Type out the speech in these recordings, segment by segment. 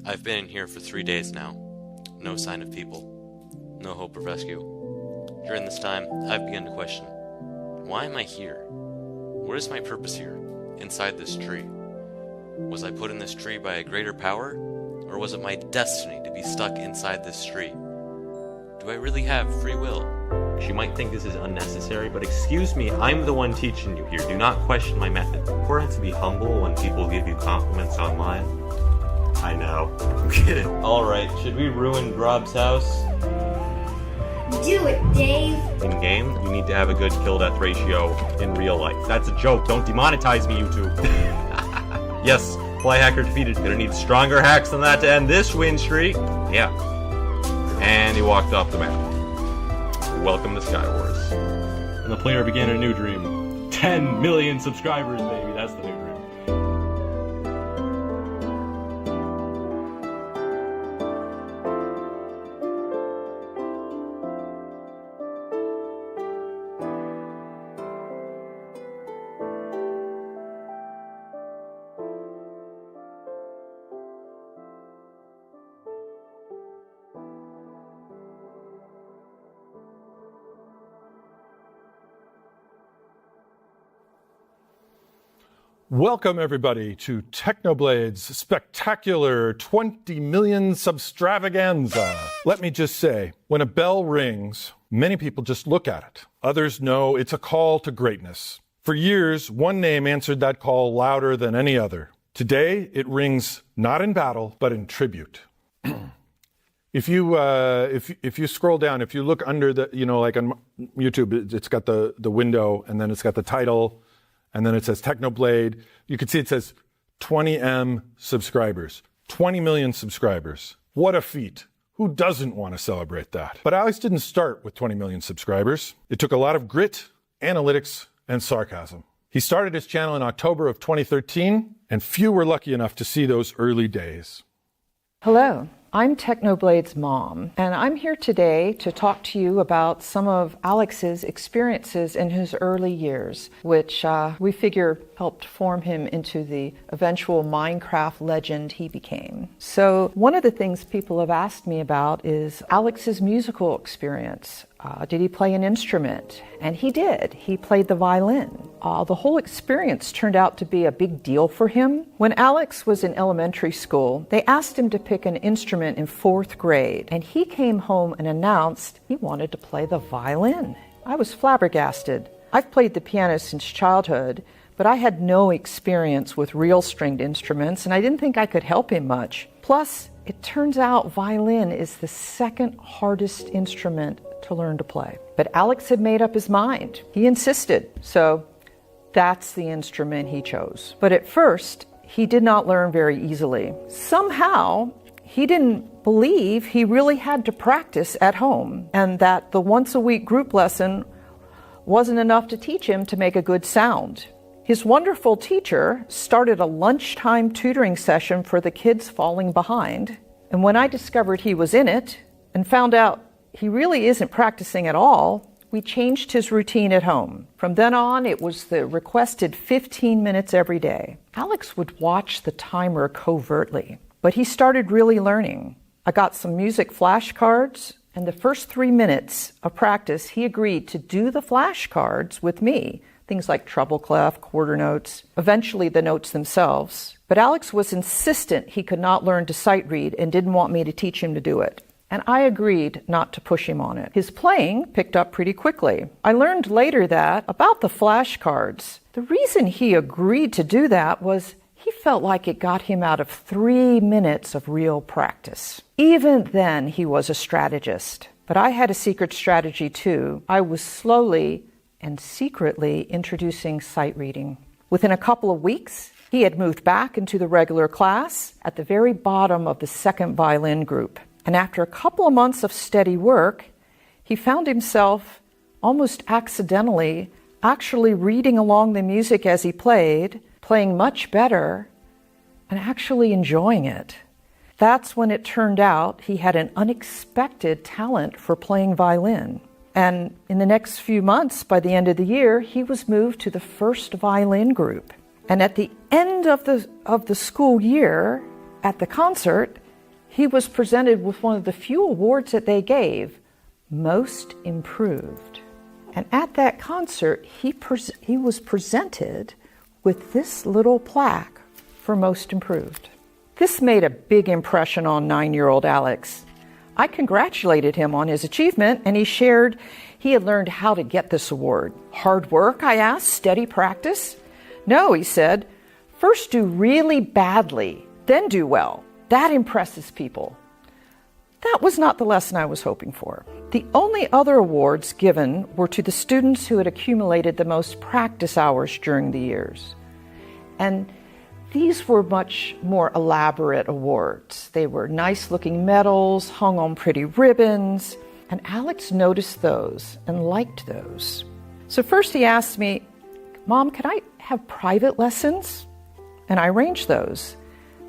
I've been in here for 3 days now. No sign of people. No hope of rescue. During this time, I've begun to question, why am I here? What is my purpose here, inside this tree? Was I put in this tree by a greater power? Or was it my destiny to be stuck inside this tree? Do I really have free will? You might think this is unnecessary, but excuse me, I'm the one teaching you here. Do not question my method. It's important to be humble when people give you compliments online. I know. I'm kidding. Alright, should we ruin Grob's house? Do it, Dave. In game, you need to have a good kill-death ratio in real life. That's a joke. Don't demonetize me, YouTube. Yes, Fly Hacker defeated. Gonna need stronger hacks than that to end this win streak. Yeah. And he walked off the map. Welcome to Sky Wars. And the player began a new dream. 10 million subscribers, baby. That's the new dream. Welcome, everybody, to Technoblade's spectacular 20 million substravaganza. Let me just say, when a bell rings, many people just look at it. Others know it's a call to greatness. For years, one name answered that call louder than any other. Today, it rings not in battle, but in tribute. If you scroll down, if you look under the, like on YouTube, it's got the window, and then it's got the title, and then it says Technoblade. You can see it says 20M subscribers, 20 million subscribers. What a feat. Who doesn't want to celebrate that? But Alex didn't start with 20 million subscribers. It took a lot of grit, analytics, and sarcasm. He started his channel in October of 2013, and few were lucky enough to see those early days. Hello. I'm Technoblade's mom, and I'm here today to talk to you about some of Alex's experiences in his early years, which we figure helped form him into the eventual Minecraft legend he became. So one of the things people have asked me about is Alex's musical experience. Did he play an instrument? And he did. He played the violin. The whole experience turned out to be a big deal for him. When Alex was in elementary school, they asked him to pick an instrument in 4th grade, and he came home and announced he wanted to play the violin. I was flabbergasted. I've played the piano since childhood, but I had no experience with real stringed instruments, and I didn't think I could help him much. Plus, it turns out violin is the second hardest instrument to learn to play. But Alex had made up his mind. He insisted, so that's the instrument he chose. But at first, he did not learn very easily. Somehow, he didn't believe he really had to practice at home, and that the once-a-week group lesson wasn't enough to teach him to make a good sound. His wonderful teacher started a lunchtime tutoring session for the kids falling behind, and when I discovered he was in it and found out he really isn't practicing at all, we changed his routine at home. From then on, it was the requested 15 minutes every day. Alex would watch the timer covertly, but he started really learning. I got some music flashcards, and the first 3 minutes of practice, he agreed to do the flashcards with me, things like treble clef, quarter notes, eventually the notes themselves. But Alex was insistent he could not learn to sight read and didn't want me to teach him to do it. And I agreed not to push him on it. His playing picked up pretty quickly. I learned later that about the flashcards, the reason he agreed to do that was he felt like it got him out of 3 minutes of real practice. Even then, he was a strategist. But I had a secret strategy too. I was slowly and secretly introducing sight reading. Within a couple of weeks, he had moved back into the regular class at the very bottom of the second violin group. And after a couple of months of steady work, he found himself almost accidentally actually reading along the music as he played, playing much better, and actually enjoying it. That's when it turned out he had an unexpected talent for playing violin. And in the next few months, by the end of the year, he was moved to the first violin group. And at the end of the school year, at the concert, he was presented with one of the few awards that they gave, Most Improved. And at that concert, he was presented with this little plaque for Most Improved. This made a big impression on 9-year-old Alex. I congratulated him on his achievement, and he shared he had learned how to get this award. Hard work, I asked, steady practice? No, he said, first do really badly, then do well. That impresses people. That was not the lesson I was hoping for. The only other awards given were to the students who had accumulated the most practice hours during the years. And these were much more elaborate awards. They were nice-looking medals hung on pretty ribbons, and Alex noticed those and liked those. So first he asked me, Mom, can I have private lessons? And I arranged those.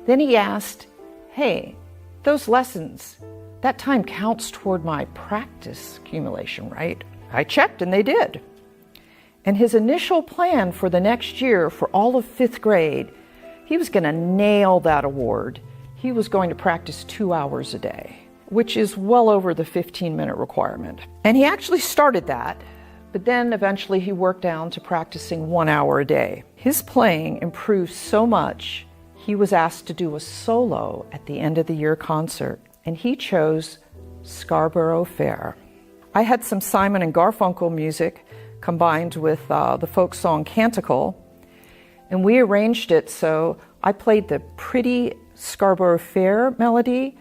Then he asked, hey, those lessons, that time counts toward my practice accumulation, right? I checked and they did. And his initial plan for the next year for all of 5th grade, he was going to nail that award. He was going to practice 2 hours a day, which is well over the 15-minute requirement. And he actually started that, but then eventually he worked down to practicing 1 hour a day. His playing improved so much, he was asked to do a solo at the end of the year concert, and he chose Scarborough Fair. I had some Simon and Garfunkel music combined with the folk song Canticle, and we arranged it so I played the pretty Scarborough Fair melody,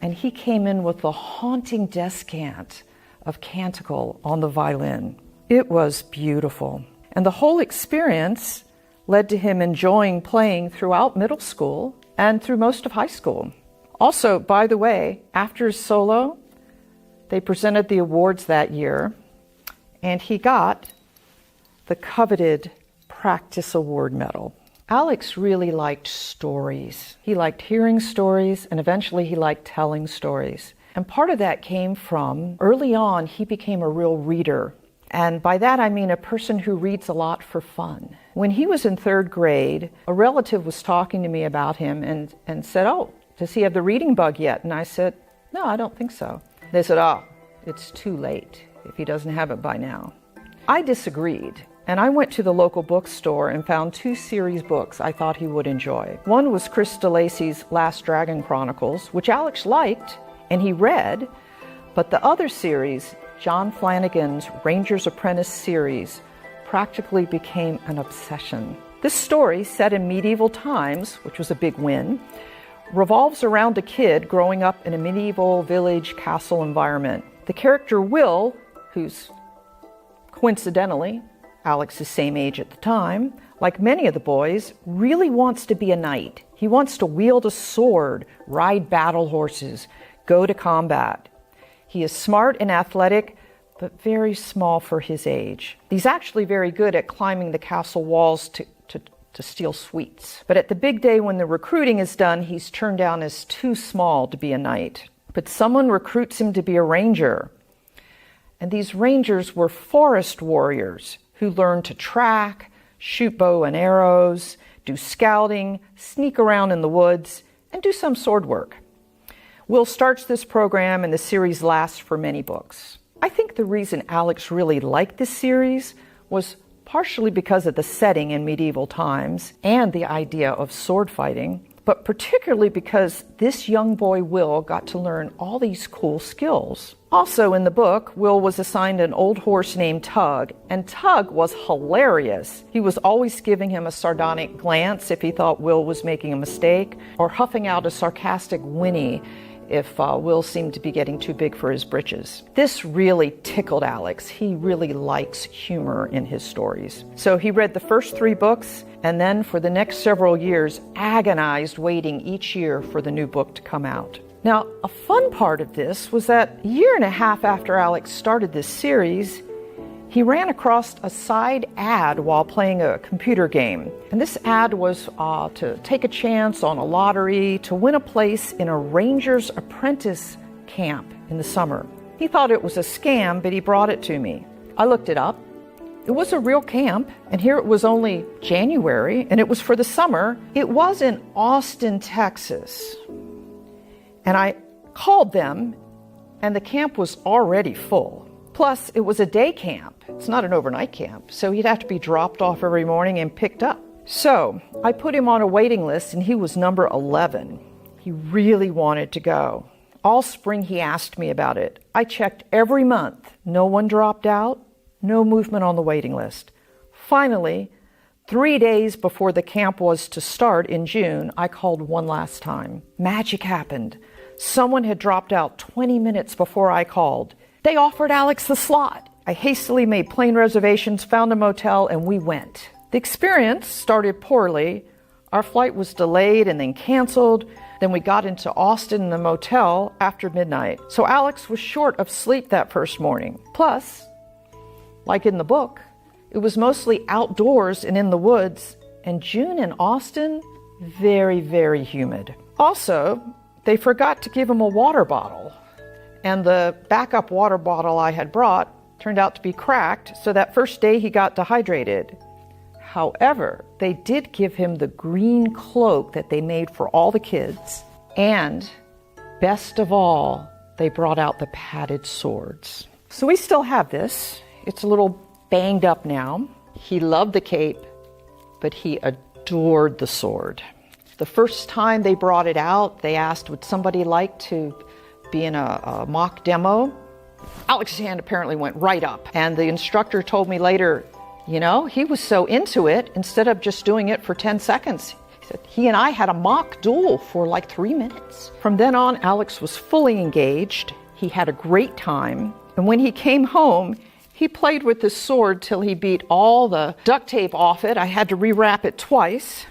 and he came in with the haunting descant of Canticle on the violin. It was beautiful. And the whole experience led to him enjoying playing throughout middle school and through most of high school. Also, by the way, after his solo, they presented the awards that year, and he got the coveted Practice Award medal. Alex really liked stories. He liked hearing stories, and eventually he liked telling stories. And part of that came from, early on, he became a real reader. And by that I mean a person who reads a lot for fun. When he was in 3rd grade, a relative was talking to me about him and said, oh, does he have the reading bug yet? And I said, no, I don't think so. They said, oh, it's too late if he doesn't have it by now. I disagreed. And I went to the local bookstore and found 2 series books I thought he would enjoy. One was Chris DeLacy's Last Dragon Chronicles, which Alex liked and he read, but the other series, John Flanagan's Ranger's Apprentice series, practically became an obsession. This story, set in medieval times, which was a big win, revolves around a kid growing up in a medieval village castle environment. The character Will, who's coincidentally Alex's same age at the time, like many of the boys, really wants to be a knight. He wants to wield a sword, ride battle horses, go to combat. He is smart and athletic, but very small for his age. He's actually very good at climbing the castle walls to steal sweets. But at the big day when the recruiting is done, he's turned down as too small to be a knight. But someone recruits him to be a ranger. And these rangers were forest warriors who learned to track, shoot bow and arrows, do scouting, sneak around in the woods, and do some sword work. Will starts this program, and the series lasts for many books. I think the reason Alex really liked this series was partially because of the setting in medieval times and the idea of sword fighting, but particularly because this young boy Will got to learn all these cool skills. Also in the book, Will was assigned an old horse named Tug, and Tug was hilarious. He was always giving him a sardonic glance if he thought Will was making a mistake, or huffing out a sarcastic whinny if Will seemed to be getting too big for his britches. This really tickled Alex. He really likes humor in his stories. So he read the first 3 books, and then for the next several years agonized waiting each year for the new book to come out. Now, a fun part of this was that a year and a half after Alex started this series, he ran across a side ad while playing a computer game. And this ad was to take a chance on a lottery to win a place in a Ranger's Apprentice camp in the summer. He thought it was a scam, but he brought it to me. I looked it up. It was a real camp, and here it was only January, and it was for the summer. It was in Austin, Texas. And I called them, and the camp was already full. Plus, it was a day camp. It's not an overnight camp, so he'd have to be dropped off every morning and picked up. So I put him on a waiting list, and he was number 11. He really wanted to go. All spring he asked me about it. I checked every month. No one dropped out, no movement on the waiting list. Finally, 3 days before the camp was to start in June, I called one last time. Magic happened. Someone had dropped out 20 minutes before I called. They offered Alex the slot. I hastily made plane reservations, found a motel, and we went. The experience started poorly. Our flight was delayed and then canceled. Then we got into Austin in the motel after midnight. So Alex was short of sleep that first morning. Plus, like in the book, it was mostly outdoors and in the woods, and June in Austin, very, very humid. Also, they forgot to give him a water bottle, and the backup water bottle I had brought turned out to be cracked, so that first day he got dehydrated. However, they did give him the green cloak that they made for all the kids, and best of all, they brought out the padded swords. So we still have this. It's a little banged up now. He loved the cape, but he adored the sword. The first time they brought it out, they asked, would somebody like to be in a mock demo? Alex's hand apparently went right up, and the instructor told me later, you know, he was so into it, instead of just doing it for 10 seconds, he said he and I had a mock duel for like 3 minutes. From then on, Alex was fully engaged. He had a great time, and when he came home, he played with his sword till he beat all the duct tape off it. I had to rewrap it twice,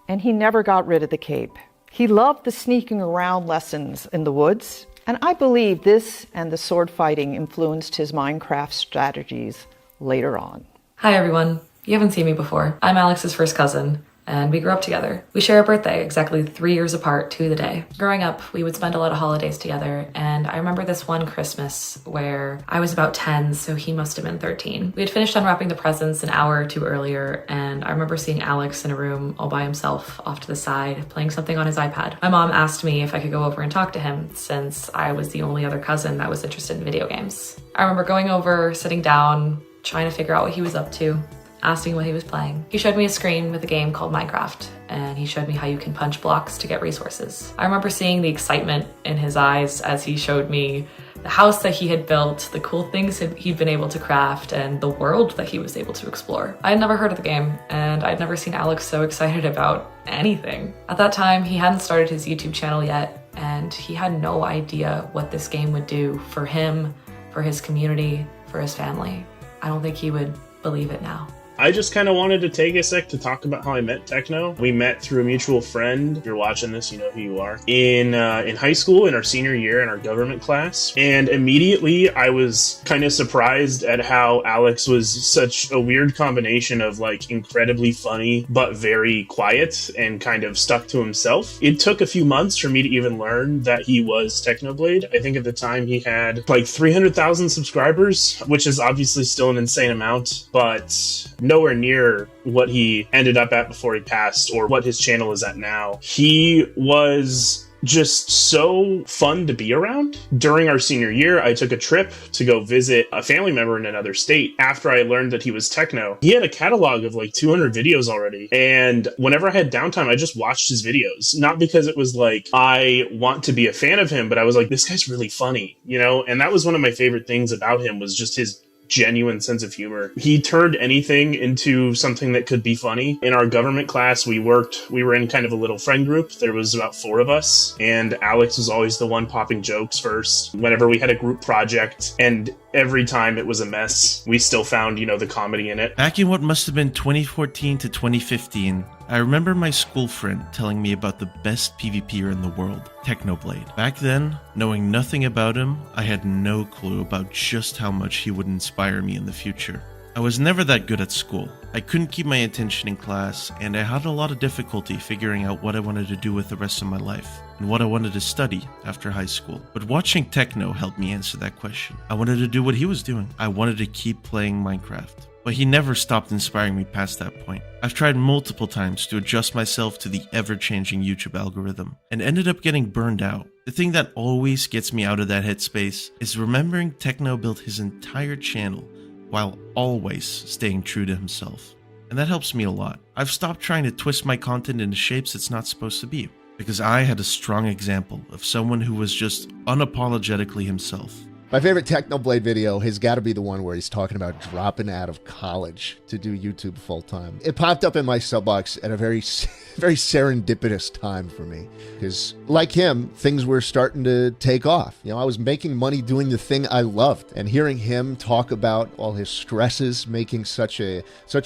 and he never got rid of the cape. He loved the sneaking around lessons in the woods, and I believe this and the sword fighting influenced his Minecraft strategies later on. Hi everyone. You haven't seen me before. I'm Alex's first cousin, and we grew up together. We share a birthday exactly 3 years apart to the day. Growing up, we would spend a lot of holidays together, and I remember this one Christmas where I was about 10, so he must have been 13. We had finished unwrapping the presents an hour or two earlier, and I remember seeing Alex in a room all by himself off to the side, playing something on his iPad. My mom asked me if I could go over and talk to him, since I was the only other cousin that was interested in video games. I remember going over, sitting down, trying to figure out what he was up to, asking what he was playing. He showed me a screen with a game called Minecraft, and he showed me how you can punch blocks to get resources. I remember seeing the excitement in his eyes as he showed me the house that he had built, the cool things he'd been able to craft, and the world that he was able to explore. I had never heard of the game, and I'd never seen Alex so excited about anything. At that time, he hadn't started his YouTube channel yet, and he had no idea what this game would do for him, for his community, for his family. I don't think he would believe it now. I just kind of wanted to take a sec to talk about how I met Techno. We met through a mutual friend. If you're watching this, you know who you are. In high school, in our senior year, in our government class. And immediately, I was kind of surprised at how Alex was such a weird combination of like incredibly funny, but very quiet and kind of stuck to himself. It took a few months for me to even learn that he was Technoblade. I think at the time he had like 300,000 subscribers, which is obviously still an insane amount, but nowhere near what he ended up at before he passed or what his channel is at now. He was just so fun to be around. During our senior year, I took a trip to go visit a family member in another state after I learned that he was Techno. He had a catalog of like 200 videos already. And whenever I had downtime, I just watched his videos. Not because it was like, I want to be a fan of him, but I was like, this guy's really funny, you know? And that was one of my favorite things about him, was just his genuine sense of humor. He turned anything into something that could be funny. In our government class, we were in kind of a little friend group. There was about 4 of us, and Alex was always the one popping jokes first whenever we had a group project, and every time it was a mess, we still found, you know, the comedy in it. Back in what must have been 2014 to 2015, I remember my school friend telling me about the best PvPer in the world, Technoblade. Back then, knowing nothing about him, I had no clue about just how much he would inspire me in the future. I was never that good at school. I couldn't keep my attention in class, and I had a lot of difficulty figuring out what I wanted to do with the rest of my life, and what I wanted to study after high school. But watching Techno helped me answer that question. I wanted to do what he was doing. I wanted to keep playing Minecraft. But he never stopped inspiring me past that point. I've tried multiple times to adjust myself to the ever-changing YouTube algorithm, and ended up getting burned out. The thing that always gets me out of that headspace is remembering Techno built his entire channel while always staying true to himself. And that helps me a lot. I've stopped trying to twist my content into shapes it's not supposed to be, because I had a strong example of someone who was just unapologetically himself. My favorite Technoblade video has got to be the one where he's talking about dropping out of college to do YouTube full-time. It popped up in my sub box at a very serendipitous time for me, because like him, things were starting to take off. You know, I was making money doing the thing I loved, and hearing him talk about all his stresses, making such a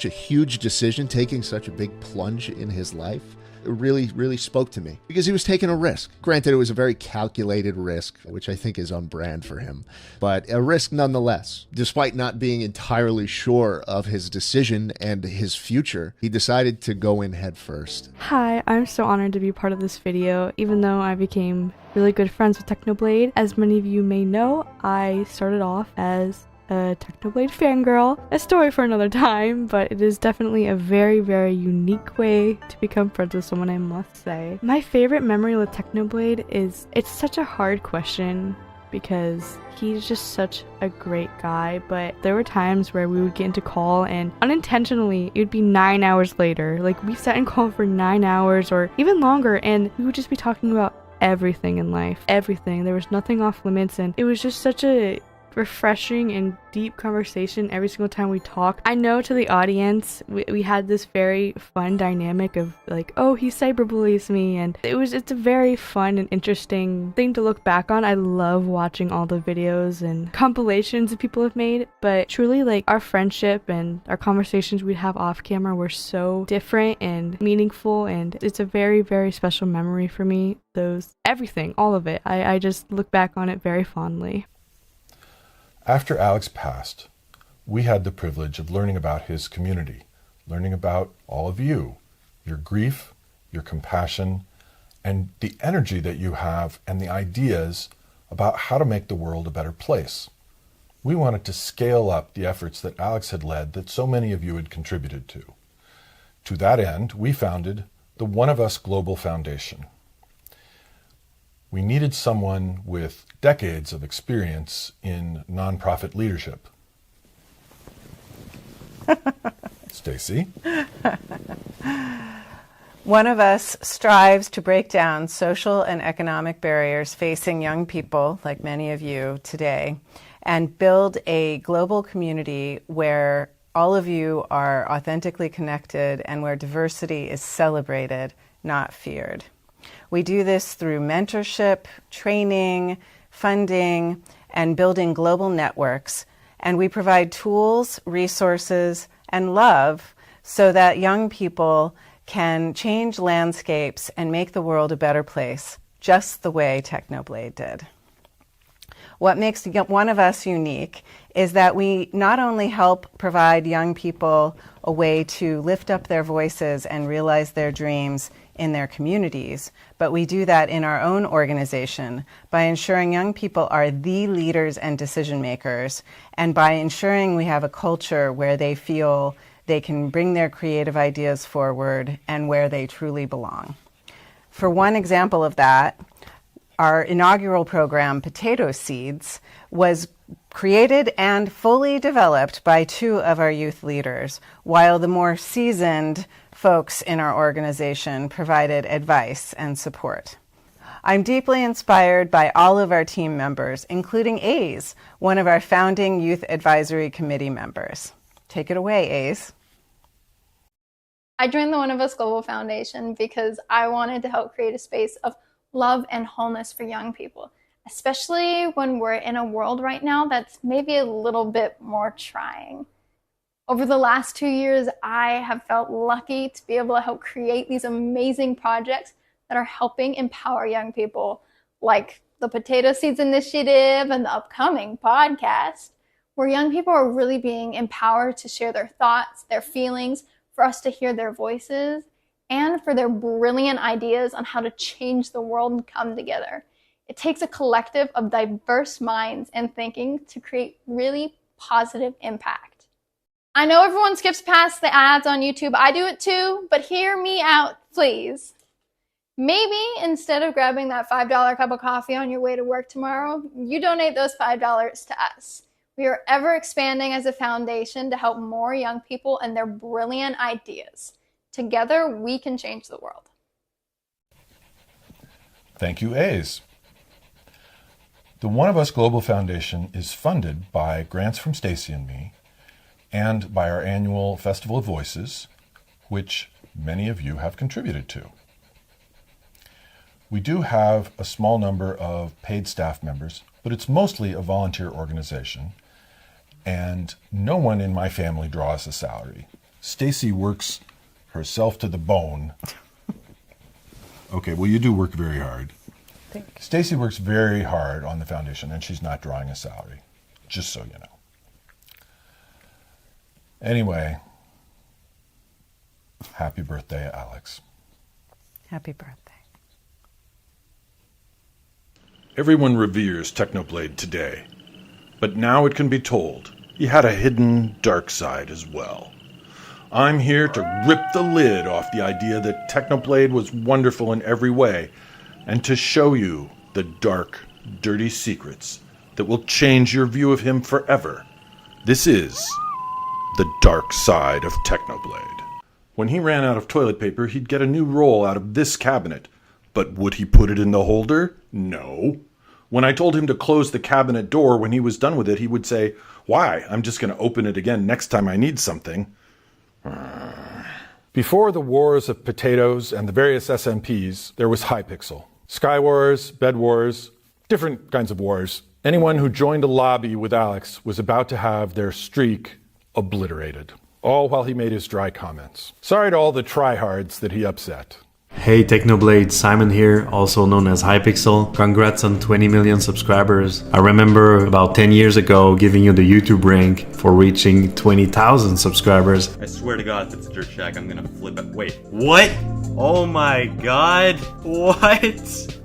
huge decision, taking such a big plunge in his life, it really spoke to me, because he was taking a risk. Granted, it was a very calculated risk, which I think is on brand for him, but a risk nonetheless. Despite not being entirely sure of his decision and his future, he decided to go in head first. Hi, I'm so honored to be part of this video, even though I became really good friends with Technoblade. As many of you may know, I started off as a Technoblade fangirl. A story for another time, but it is definitely a very unique way to become friends with someone, I must say. My favorite memory with Technoblade is, it's such a hard question because he's just such a great guy, but there were times where we would get into call and unintentionally it would be 9 hours later. Like, we sat in call for 9 hours or even longer, and we would just be talking about everything in life. Everything. There was nothing off limits, and it was just such a refreshing and deep conversation every single time we talked. I know to the audience, we had this very fun dynamic of like, oh, he cyberbullies me, and it's a very fun and interesting thing to look back on. I love watching all the videos and compilations that people have made, but truly, like, our friendship and our conversations we'd have off camera were so different and meaningful, and it's a very special memory for me. Everything, all of it, I just look back on it very fondly. After Alex passed, we had the privilege of learning about his community, learning about all of you, your grief, your compassion, and the energy that you have and the ideas about how to make the world a better place. We wanted to scale up the efforts that Alex had led that so many of you had contributed to. To that end, we founded the One of Us Global Foundation. We needed someone with decades of experience in nonprofit leadership. Stacy? One of Us strives to break down social and economic barriers facing young people, like many of you today, and build a global community where all of you are authentically connected and where diversity is celebrated, not feared. We do this through mentorship, training, funding, and building global networks, and we provide tools, resources, and love so that young people can change landscapes and make the world a better place, just the way Technoblade did. What makes One of Us unique is that we not only help provide young people a way to lift up their voices and realize their dreams in their communities, but we do that in our own organization by ensuring young people are the leaders and decision makers, and by ensuring we have a culture where they feel they can bring their creative ideas forward and where they truly belong. For one example of that, our inaugural program, Potato Seeds, was created and fully developed by 2 of our youth leaders, while the more seasoned folks in our organization provided advice and support. I'm deeply inspired by all of our team members, including A's, one of our founding Youth Advisory Committee members. Take it away, A's. I joined the One of Us Global Foundation because I wanted to help create a space of love and wholeness for young people, especially when we're in a world right now that's maybe a little bit more trying. Over the last 2 years, I have felt lucky to be able to help create these amazing projects that are helping empower young people, like the Potato Seeds Initiative and the upcoming podcast, where young people are really being empowered to share their thoughts, their feelings, for us to hear their voices, and for their brilliant ideas on how to change the world and come together. It takes a collective of diverse minds and thinking to create really positive impact. I know everyone skips past the ads on YouTube. I do it too, but hear me out, please. Maybe instead of grabbing that $5 cup of coffee on your way to work tomorrow, you donate those $5 to us. We are ever expanding as a foundation to help more young people and their brilliant ideas. Together, we can change the world. Thank you, A's. The One of Us Global Foundation is funded by grants from Stacy and me and by our annual Festival of Voices, which many of you have contributed to. We do have a small number of paid staff members, but it's mostly a volunteer organization, and no one in my family draws a salary. Stacy works herself to the bone. Okay, well, you do work very hard. Stacy works very hard on the foundation, and she's not drawing a salary, just so you know. Anyway, happy birthday, Alex. Happy birthday. Everyone reveres Technoblade today, but now it can be told he had a hidden dark side as well. I'm here to rip the lid off the idea that Technoblade was wonderful in every way, and to show you the dark, dirty secrets that will change your view of him forever. This is the dark side of Technoblade. When he ran out of toilet paper, he'd get a new roll out of this cabinet. But would he put it in the holder? No. When I told him to close the cabinet door when he was done with it, he would say, "Why? I'm just going to open it again next time I need something." Before the wars of potatoes and the various SMPs, there was Hypixel. Sky Wars, Bed Wars, different kinds of wars. Anyone who joined a lobby with Alex was about to have their streak obliterated. All while he made his dry comments. Sorry to all the tryhards that he upset. Hey Technoblade, Simon here, also known as Hypixel. Congrats on 20 million subscribers. I remember about 10 years ago giving you the YouTube rank for reaching 20,000 subscribers. I swear to God, if it's a dirt shack, I'm gonna flip it. Wait, what? Oh my God, what?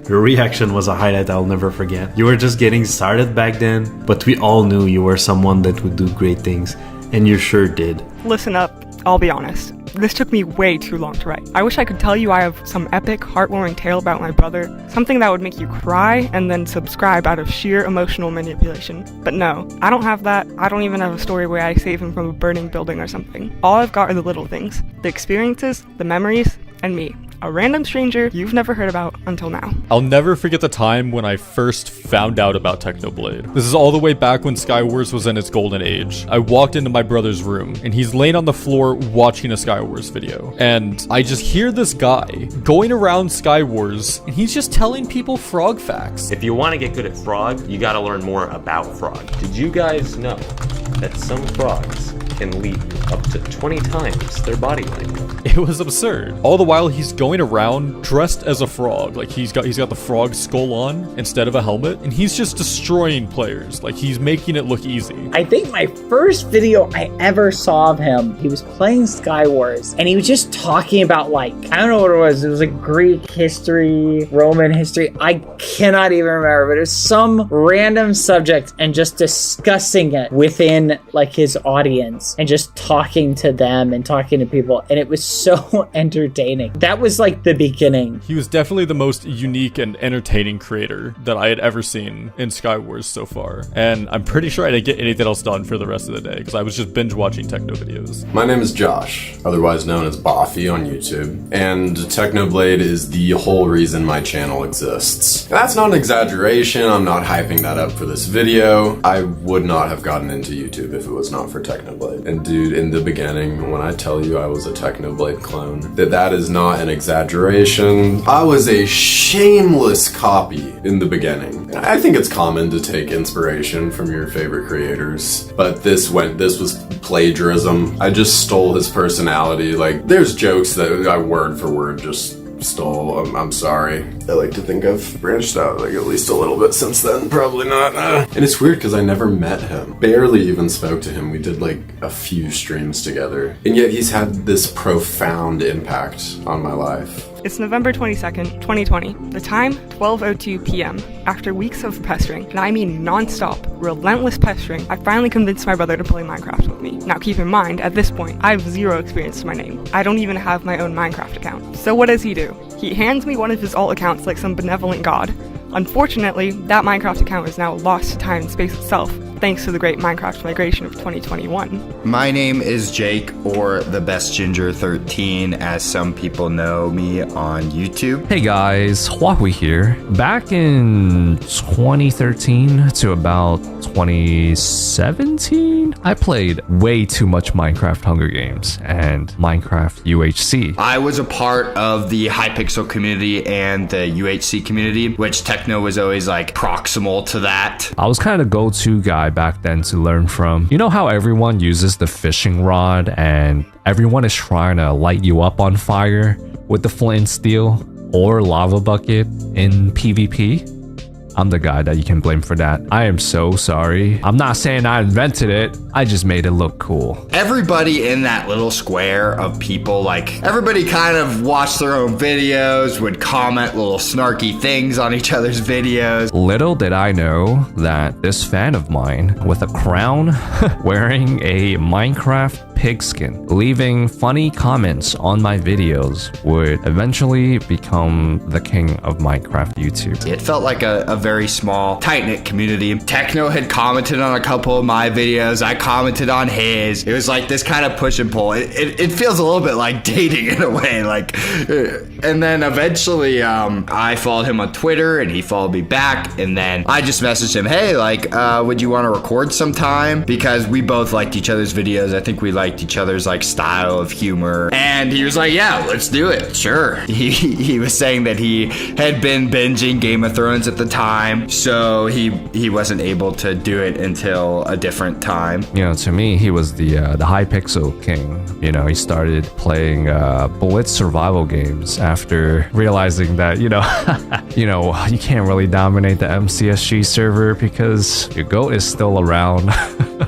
Your reaction was a highlight I'll never forget. You were just getting started back then, but we all knew you were someone that would do great things, and you sure did. Listen up, I'll be honest. This took me way too long to write. I wish I could tell you I have some epic, heartwarming tale about my brother, something that would make you cry and then subscribe out of sheer emotional manipulation. But no, I don't have that. I don't even have a story where I save him from a burning building or something. All I've got are the little things, the experiences, the memories, and me. A random stranger you've never heard about until now. I'll never forget the time when I first found out about Technoblade. This is all the way back when Skywars was in its golden age. I walked into my brother's room and he's laying on the floor watching a Skywars video. And I just hear this guy going around Skywars and he's just telling people frog facts. If you want to get good at frog, you gotta learn more about frog. Did you guys know that some frogs can leap up to 20 times their body length? It was absurd. All the while he's going around dressed as a frog. Like he's got the frog skull on instead of a helmet, and he's just destroying players. Like he's making it look easy. I think my first video I ever saw of him, he was playing Skywars, and he was just talking about, like, I don't know what it was. It was like Greek history, Roman history. I cannot even remember, but it was some random subject and just discussing it within like his audience and just talking to them and talking to people, and it was so entertaining. That was like the beginning. He was definitely the most unique and entertaining creator that I had ever seen in Skywars so far, and I'm pretty sure I didn't get anything else done for the rest of the day because I was just binge watching techno videos. My name is Josh, otherwise known as Boffy on YouTube, and Technoblade is the whole reason my channel exists. That's not an exaggeration, I'm not hyping that up for this video. I would not have gotten into YouTube if it was not for Technoblade. And dude, in the beginning, when I tell you I was a Technoblade clone, that is not an exaggeration. I was a shameless copy in the beginning. I think it's common to take inspiration from your favorite creators, but this was plagiarism. I just stole his personality. Like, there's jokes that I word for word just stole. I'm sorry. I like to think I've branched out like at least a little bit since then. Probably not. And it's weird because I never met him. Barely even spoke to him. We did like a few streams together. And yet he's had this profound impact on my life. It's November 22nd, 2020. The time, 12:02 p.m. After weeks of pestering, and I mean non-stop, relentless pestering, I finally convinced my brother to play Minecraft with me. Now keep in mind, at this point, I have zero experience to my name. I don't even have my own Minecraft account. So what does he do? He hands me one of his alt accounts like some benevolent god. Unfortunately, that Minecraft account is now lost to time and space itself, thanks to the great Minecraft migration of 2021. My name is Jake, or the Best Ginger 13, as some people know me on YouTube. Hey guys, Huawei here. Back in 2013 to about 2017, I played way too much Minecraft Hunger Games and Minecraft UHC. I was a part of the Hypixel community and the UHC community, which Techno was always like proximal to that. I was kind of go-to guy back then to learn from. You know how everyone uses the fishing rod and everyone is trying to light you up on fire with the flint and steel or lava bucket in PvP? I'm the guy that you can blame for that. I am so sorry. I'm not saying I invented it. I just made it look cool. Everybody in that little square of people, like, everybody kind of watched their own videos, would comment little snarky things on each other's videos. Little did I know that this fan of mine with a crown wearing a Minecraft pigskin, leaving funny comments on my videos, would eventually become the king of Minecraft YouTube. It felt like a very small, tight-knit community. Techno had commented on a couple of my videos. I commented on his. It was like this kind of push and pull. It feels a little bit like dating in a way. Like, and then eventually, I followed him on Twitter, and he followed me back. And then I just messaged him, hey, like, would you want to record sometime? Because we both liked each other's videos. I think we liked each other's like style of humor. And he was like, yeah, let's do it. Sure. He was saying that he had been binging Game of Thrones at the time, so he wasn't able to do it until a different time. You know, to me, he was the Hypixel king. You know, he started playing Blitz survival games after realizing that, you know, you can't really dominate the MCSG server because your goat is still around.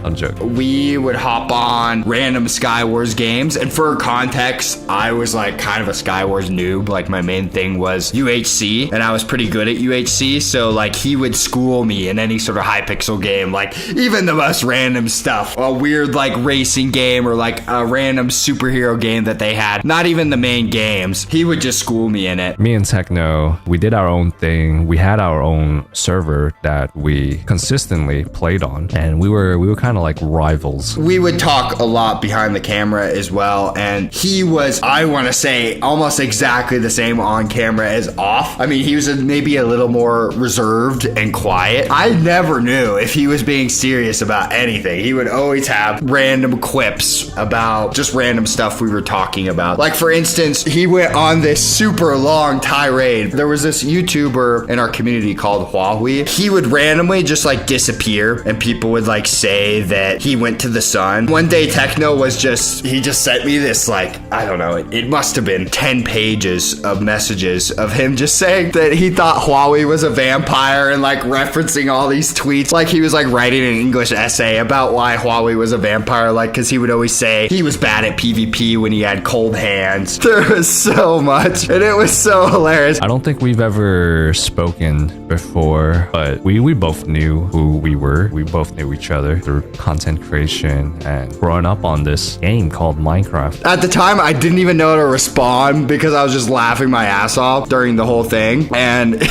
I'm joking. We would hop on random Skywars games, and for context, I was like kind of a Skywars noob. Like my main thing was UHC, and I was pretty good at UHC, so like he would school me in any sort of Hypixel game, like even the most random stuff, a weird like racing game or like a random superhero game that they had, not even the main games. He would just school me in it. Me and Techno, we did our own thing. We had our own server that we consistently played on, and we were kind of like rivals. We would talk a lot behind the camera as well, and he was, I want to say, almost exactly the same on camera as off. I mean, he was maybe a little more reserved and quiet. I never knew if he was being serious about anything. He would always have random quips about just random stuff we were talking about. Like, for instance, he went on this super long tirade. There was this YouTuber in our community called Huawei. He would randomly just like disappear, and people would like say that he went to the sun. One day Techno was he just sent me this, like, I don't know, it must have been 10 pages of messages of him just saying that he thought Huawei was a vampire and like referencing all these tweets, like he was like writing an English essay about why Huawei was a vampire, like, because he would always say he was bad at PvP when he had cold hands. There was so much, and it was so hilarious. I don't think we've ever spoken before, but we both knew who we were. We both knew each other through content creation and growing up on this game called Minecraft. At the time, I didn't even know how to respond because I was just laughing my ass off during the whole thing, and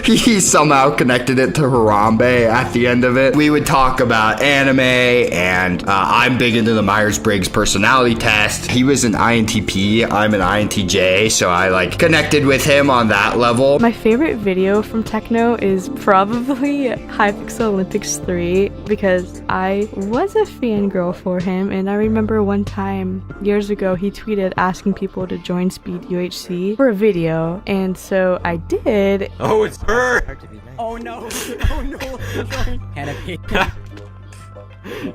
he somehow connected it to Harambe at the end of it. We would talk about anime, and I'm big into the Myers-Briggs personality test. He was an INTP, I'm an INTJ, so I like connected with him on that level. My favorite video from Techno is probably Hypixel Olympics 3, because I was a fangirl for him, and I remember one time years ago he tweeted asking people to join Speed UHC for a video, and so I did. Oh, it's her! Oh no! Oh no! Hannah.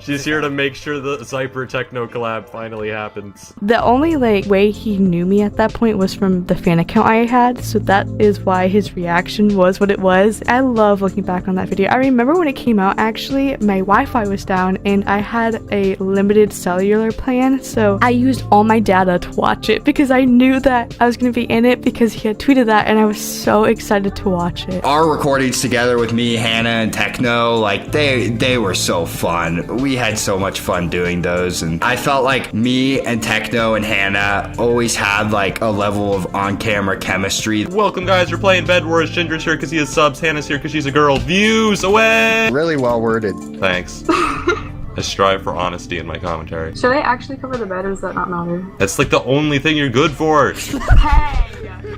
She's here to make sure the Zyper Techno collab finally happens. The only way he knew me at that point was from the fan account I had, so that is why his reaction was what it was. I love looking back on that video. I remember when it came out, actually, my Wi-Fi was down and I had a limited cellular plan, so I used all my data to watch it because I knew that I was going to be in it because he had tweeted that, and I was so excited to watch it. Our recordings together with me, Hannah, and Techno, like they were so fun. We had so much fun doing those, and I felt like me and Techno and Hannah always had like a level of on-camera chemistry. Welcome, guys. We're playing Bed Wars. Ginger's here because he has subs. Hannah's here because she's a girl. Views away. Really well worded. Thanks. I strive for honesty in my commentary. Should I actually cover the bed, or does that not matter? That's like the only thing you're good for.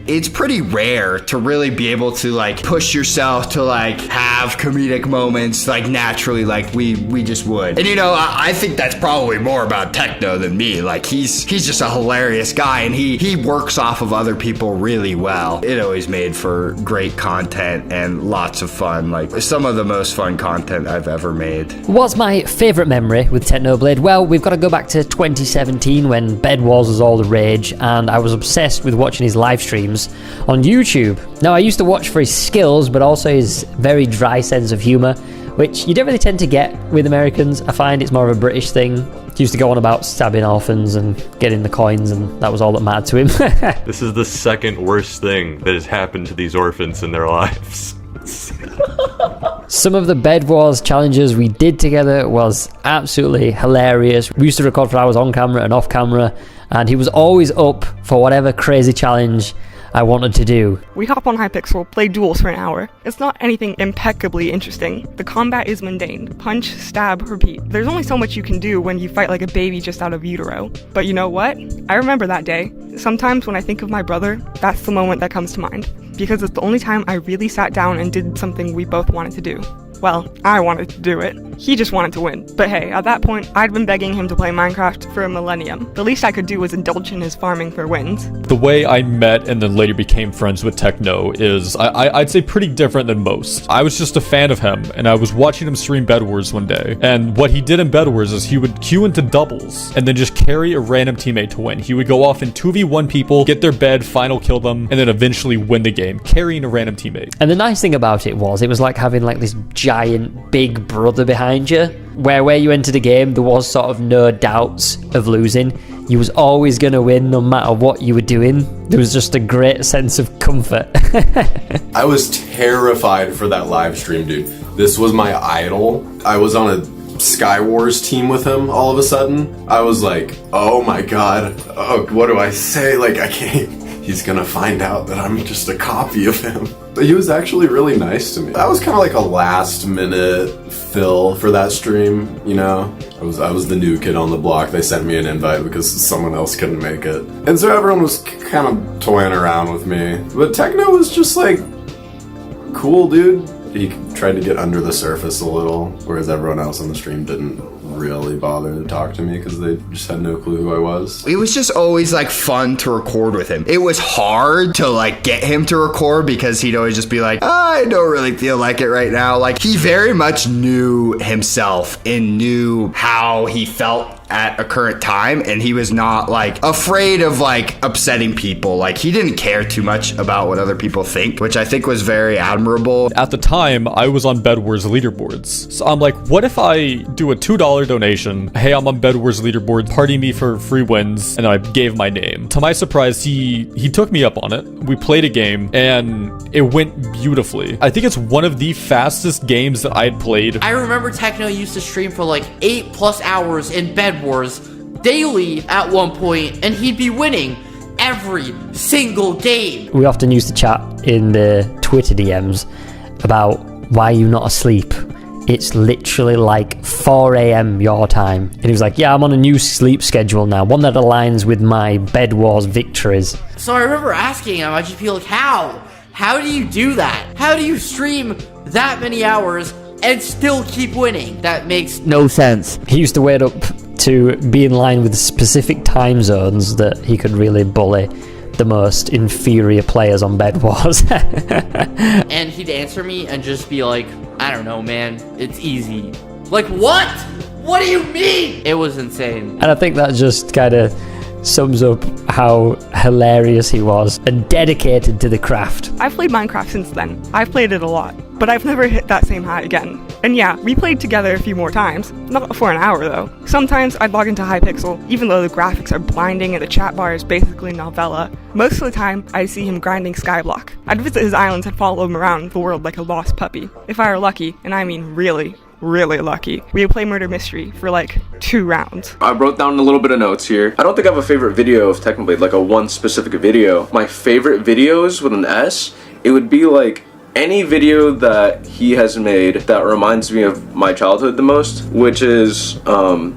It's pretty rare to really be able to like push yourself to like have comedic moments like naturally like we just would. And you know, I think that's probably more about Techno than me. Like he's just a hilarious guy, and he works off of other people really well. It always made for great content and lots of fun. Like some of the most fun content I've ever made. What's my favourite memory with Technoblade? Well, we've got to go back to 2017 when Bed Wars was all the rage, and I was obsessed with watching his live streams on YouTube. Now, I used to watch for his skills, but also his very dry sense of humour, which you don't really tend to get with Americans. I find it's more of a British thing. He used to go on about stabbing orphans and getting the coins, and that was all that mattered to him. This is the second worst thing that has happened to these orphans in their lives. Some of the Bed Wars challenges we did together was absolutely hilarious. We used to record for hours on camera and off camera, and he was always up for whatever crazy challenge I wanted to do. We hop on Hypixel, play duels for an hour. It's not anything impeccably interesting. The combat is mundane. Punch, stab, repeat. There's only so much you can do when you fight like a baby just out of utero. But you know what? I remember that day. Sometimes when I think of my brother, that's the moment that comes to mind. Because it's the only time I really sat down and did something we both wanted to do. Well, I wanted to do it. He just wanted to win. But hey, at that point, I'd been begging him to play Minecraft for a millennium. The least I could do was indulge in his farming for wins. The way I met and then later became friends with Techno is, I'd say, pretty different than most. I was just a fan of him, and I was watching him stream Bed Wars one day. And what he did in Bed Wars is he would queue into doubles and then just carry a random teammate to win. He would go off and 2v1 people, get their bed, final kill them, and then eventually win the game, carrying a random teammate. And the nice thing about it was like having like this giant big brother behind you, where you entered a game there was sort of no doubts of losing. You was always going to win no matter what you were doing. There was just a great sense of comfort. I was terrified for that live stream, dude. This was my idol. I was on a Skywars team with him all of a sudden. I was like, oh my god, oh, what do I say? Like, I can't. He's gonna find out that I'm just a copy of him. But he was actually really nice to me. That was kind of like a last minute fill for that stream, you know? I was the new kid on the block. They sent me an invite because someone else couldn't make it. And so everyone was kind of toying around with me. But Techno was just like, cool, dude. He tried to get under the surface a little, whereas everyone else on the stream didn't really bother to talk to me because they just had no clue who I was. It was just always like fun to record with him. It was hard to like get him to record because he'd always just be like, I don't really feel like it right now. Like he very much knew himself and knew how he felt at a current time, and he was not like afraid of like upsetting people. Like he didn't care too much about what other people think, which I think was very admirable. At the time, I was on Bed Wars leaderboards. So I'm like, what if I do a $2 donation? Hey, I'm on Bed Wars leaderboard, party me for free wins, and I gave my name. To my surprise, he took me up on it. We played a game, and it went beautifully. I think it's one of the fastest games that I had played. I remember Techno used to stream for like 8+ hours in Bed Wars daily at one point, and he'd be winning every single game. We often used to chat in the Twitter DMs about why you're not asleep. It's literally like 4 a.m. your time. And he was like, yeah, I'm on a new sleep schedule now, one that aligns with my Bed Wars victories. So I remember asking him, I'd just be like, how? How do you do that? How do you stream that many hours and still keep winning? That makes no sense. He used to wait up to be in line with specific time zones that he could really bully the most inferior players on Bed Wars. And he'd answer me and just be like, I don't know, man, it's easy. Like, what? What do you mean? It was insane. And I think that just kind of sums up how hilarious he was and dedicated to the craft. I've played Minecraft since then. I've played it a lot, but I've never hit that same high again. And yeah, we played together a few more times, not for an hour though. Sometimes I'd log into Hypixel, even though the graphics are blinding and the chat bar is basically novella. Most of the time, I'd see him grinding Skyblock. I'd visit his islands and follow him around the world like a lost puppy. If I were lucky, and I mean really lucky, we would play Murder Mystery for like 2 rounds. I wrote down a little bit of notes here. I don't think I have a favorite video of Technoblade, like a one specific video. My favorite videos with an S, it would be like any video that he has made that reminds me of my childhood the most, which is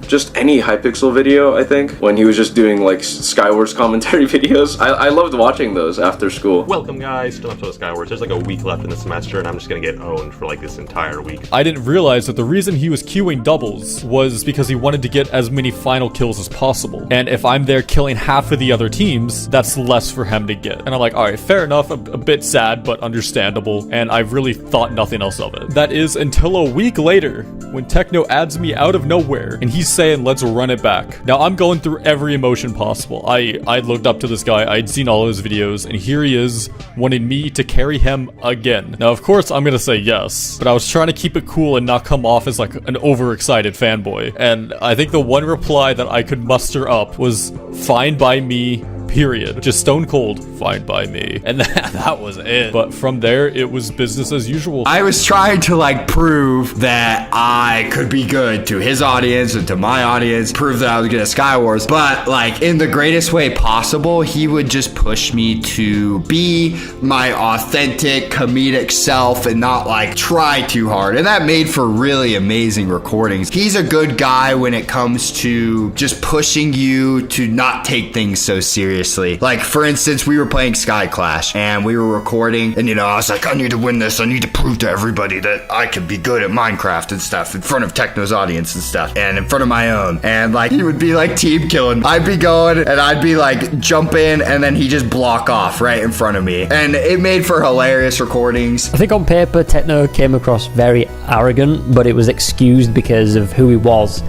just any Hypixel video, I think, when he was just doing like Skywars commentary videos. I loved watching those after school. Welcome guys to an episode of Skywars. There's like a week left in the semester and I'm just gonna get owned for like this entire week. I didn't realize that the reason he was queuing doubles was because he wanted to get as many final kills as possible. And if I'm there killing half of the other teams, that's less for him to get. And I'm like, alright, fair enough, a bit sad, but understandable. And I've really thought nothing else of it. That is until a week later, when Techno adds me out of nowhere, and he's saying, let's run it back. Now, I'm going through every emotion possible. I looked up to this guy, I'd seen all his videos, and here he is, wanting me to carry him again. Now, of course, I'm gonna say yes, but I was trying to keep it cool and not come off as like an overexcited fanboy. And I think the one reply that I could muster up was, fine by me, period. Just stone cold, fine by me. And that was it. But from there, it was business as usual. I was trying to like prove that I could be good to his audience and to my audience, prove that I was good at Skywars, but like in the greatest way possible, he would just push me to be my authentic comedic self and not like try too hard. And that made for really amazing recordings. He's a good guy when it comes to just pushing you to not take things so seriously. Like, for instance, we were playing Sky Clash and we were recording, and I was like, I need to win this. I need to prove to everybody that I can be good at Minecraft and stuff in front of Techno's audience and stuff, and in front of my own. And like, he would be like team killing. I'd be going and I'd be like jump in, and then he just block off right in front of me. And it made for hilarious recordings. I think on paper, Techno came across very arrogant, but it was excused because of who he was.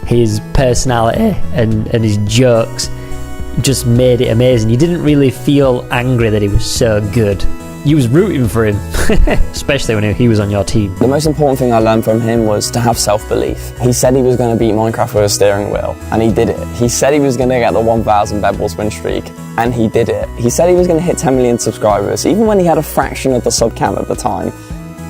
His personality and his jokes just made it amazing. You didn't really feel angry that he was so good. You was rooting for him, especially when he was on your team. The most important thing I learned from him was to have self-belief. He said he was going to beat Minecraft with a steering wheel, and he did it. He said he was going to get the 1,000 bedwars win streak, and he did it. He said he was going to hit 10 million subscribers, even when he had a fraction of the sub count at the time,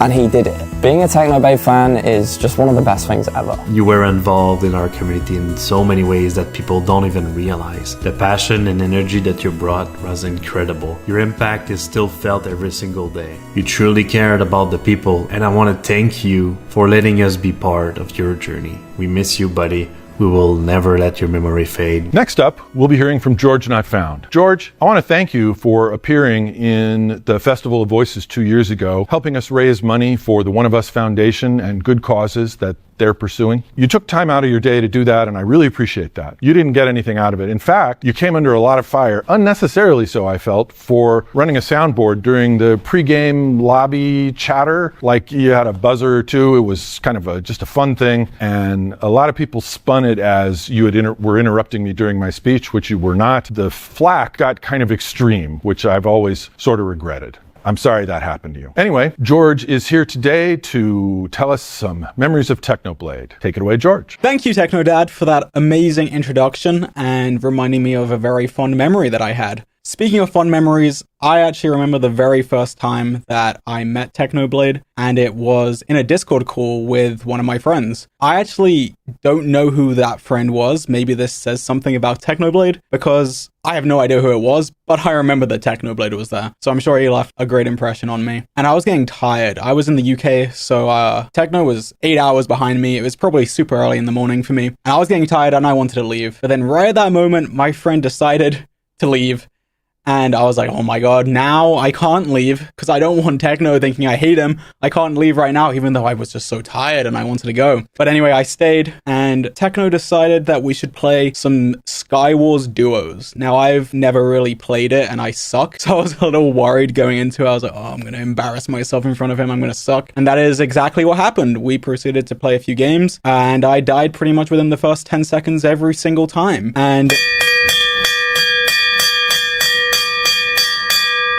and he did it. Being a Technoblade fan is just one of the best things ever. You were involved in our community in so many ways that people don't even realize. The passion and energy that you brought was incredible. Your impact is still felt every single day. You truly cared about the people, and I want to thank you for letting us be part of your journey. We miss you, buddy. We will never let your memory fade. Next up, we'll be hearing from George Not Found. George, I want to thank you for appearing in the Festival of Voices 2 years ago, helping us raise money for the One of Us Foundation and good causes that they're pursuing. You took time out of your day to do that, and I really appreciate that. You didn't get anything out of it. In fact, you came under a lot of fire, unnecessarily so, I felt, for running a soundboard during the pregame lobby chatter. Like you had a buzzer or two. It was kind of just a fun thing, and a lot of people spun it as you were interrupting me during my speech, which you were not. The flack got kind of extreme, which I've always sort of regretted. I'm sorry that happened to you. Anyway, George is here today to tell us some memories of Technoblade. Take it away, George. Thank you, Technodad, for that amazing introduction and reminding me of a very fond memory that I had. Speaking of fond memories, I actually remember the very first time that I met Technoblade, and it was in a Discord call with one of my friends. I actually don't know who that friend was. Maybe this says something about Technoblade, because I have no idea who it was, but I remember that Technoblade was there. So I'm sure he left a great impression on me. And I was getting tired. I was in the UK, so Techno was 8 hours behind me. It was probably super early in the morning for me. And I was getting tired and I wanted to leave. But then right at that moment, my friend decided to leave. And I was like, oh my god, now I can't leave because I don't want Techno thinking I hate him. I can't leave right now, even though I was just so tired and I wanted to go. But anyway, I stayed, and Techno decided that we should play some Skywars duos. Now, I've never really played it and I suck, so I was a little worried going into it. I was like, oh, I'm going to embarrass myself in front of him. I'm going to suck. And that is exactly what happened. We proceeded to play a few games, and I died pretty much within the first 10 seconds every single time. And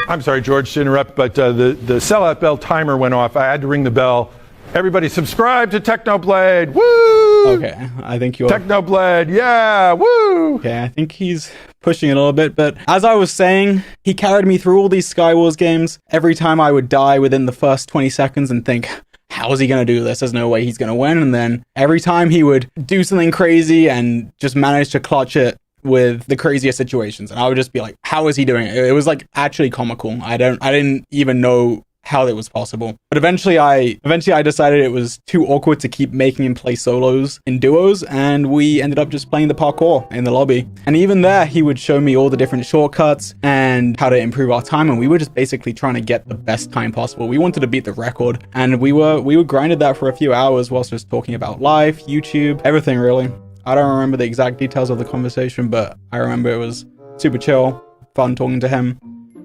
I'm sorry, George, to interrupt, but the sellout bell timer went off. I had to ring the bell. Everybody subscribe to Technoblade. Woo! Okay, I think you're... Technoblade, yeah, woo! Okay, I think he's pushing it a little bit, but as I was saying, he carried me through all these Skywars games. Every time I would die within the first 20 seconds and think, how is he going to do this? There's no way he's going to win. And then every time he would do something crazy and just manage to clutch it with the craziest situations, and I would just be like, how is he doing it? It was like actually comical. I didn't even know how it was possible. But eventually I decided it was too awkward to keep making him play solos in duos, and we ended up just playing the parkour in the lobby. And even there, he would show me all the different shortcuts and how to improve our time, and we were just basically trying to get the best time possible. We wanted to beat the record, and we grinded that for a few hours whilst just talking about life, YouTube, everything really. I don't remember the exact details of the conversation, but I remember it was super chill, fun talking to him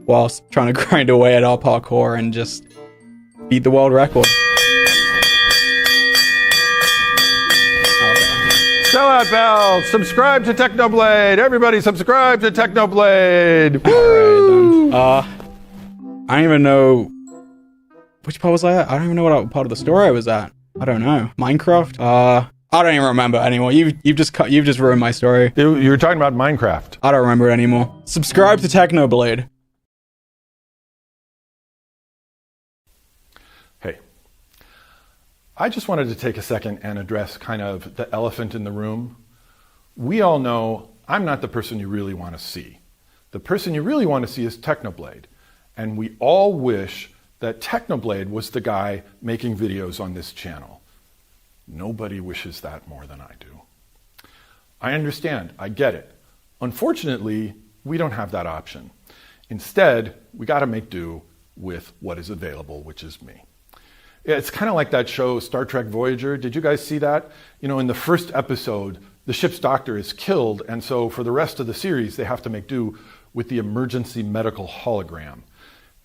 whilst trying to grind away at our parkour and just beat the world record. Sellout bell, subscribe to Technoblade. Everybody subscribe to Technoblade. Woo! Alright then. I don't even know which part was I at. I don't even know what part of the story I was at. I don't know. Minecraft? I don't even remember anymore. You've just ruined my story. You were talking about Minecraft. I don't remember it anymore. Subscribe to Technoblade. Hey, I just wanted to take a second and address kind of the elephant in the room. We all know I'm not the person you really want to see. The person you really want to see is Technoblade. And we all wish that Technoblade was the guy making videos on this channel. Nobody wishes that more than I do. I understand, I get it. Unfortunately, we don't have that option. Instead, we got to make do with what is available, which is me. It's kind of like that show, Star Trek Voyager. Did you guys see that? You know, in the first episode, the ship's doctor is killed, and so for the rest of the series, they have to make do with the emergency medical hologram.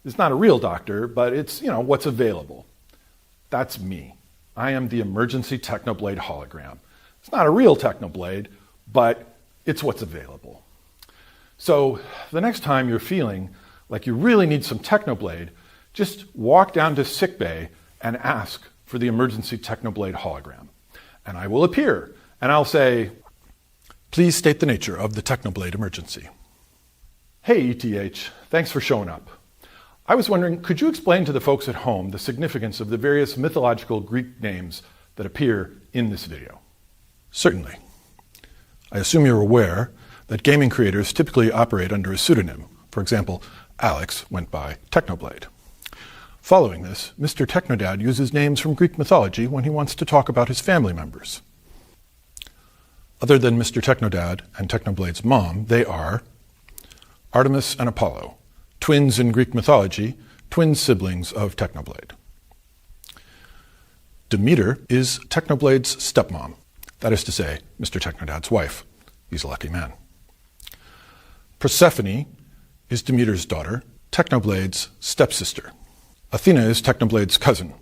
It's not a real doctor, but it's, you know, what's available. That's me. I am the emergency Technoblade hologram. It's not a real Technoblade, but it's what's available. So the next time you're feeling like you really need some Technoblade, just walk down to sickbay and ask for the emergency Technoblade hologram. And I will appear, and I'll say, please state the nature of the Technoblade emergency. Hey ETH, thanks for showing up. I was wondering, could you explain to the folks at home the significance of the various mythological Greek names that appear in this video? Certainly. I assume you're aware that gaming creators typically operate under a pseudonym. For example, Alex went by Technoblade. Following this, Mr. Technodad uses names from Greek mythology when he wants to talk about his family members. Other than Mr. Technodad and Technoblade's mom, they are Artemis and Apollo, twins in Greek mythology, twin siblings of Technoblade. Demeter is Technoblade's stepmom, that is to say, Mr. Technodad's wife. He's a lucky man. Persephone is Demeter's daughter, Technoblade's stepsister. Athena is Technoblade's cousin.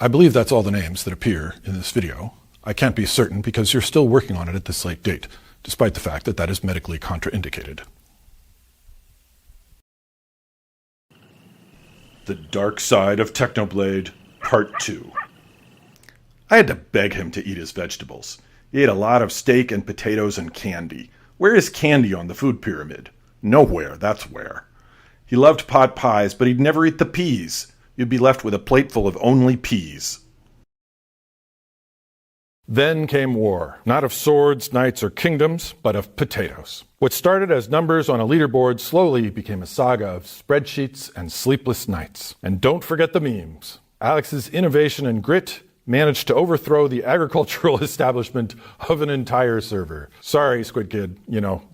I believe that's all the names that appear in this video. I can't be certain because you're still working on it at this late date, despite the fact that that is medically contraindicated. The Dark Side of Technoblade, Part 2. I had to beg him to eat his vegetables. He ate a lot of steak and potatoes and candy. Where is candy on the food pyramid? Nowhere, that's where. He loved pot pies, but he'd never eat the peas. You'd be left with a plate full of only peas. Then came war, not of swords, knights, or kingdoms, but of potatoes. What started as numbers on a leaderboard slowly became a saga of spreadsheets and sleepless nights. And don't forget the memes. Alex's innovation and grit managed to overthrow the agricultural establishment of an entire server. Sorry, Squid Kid,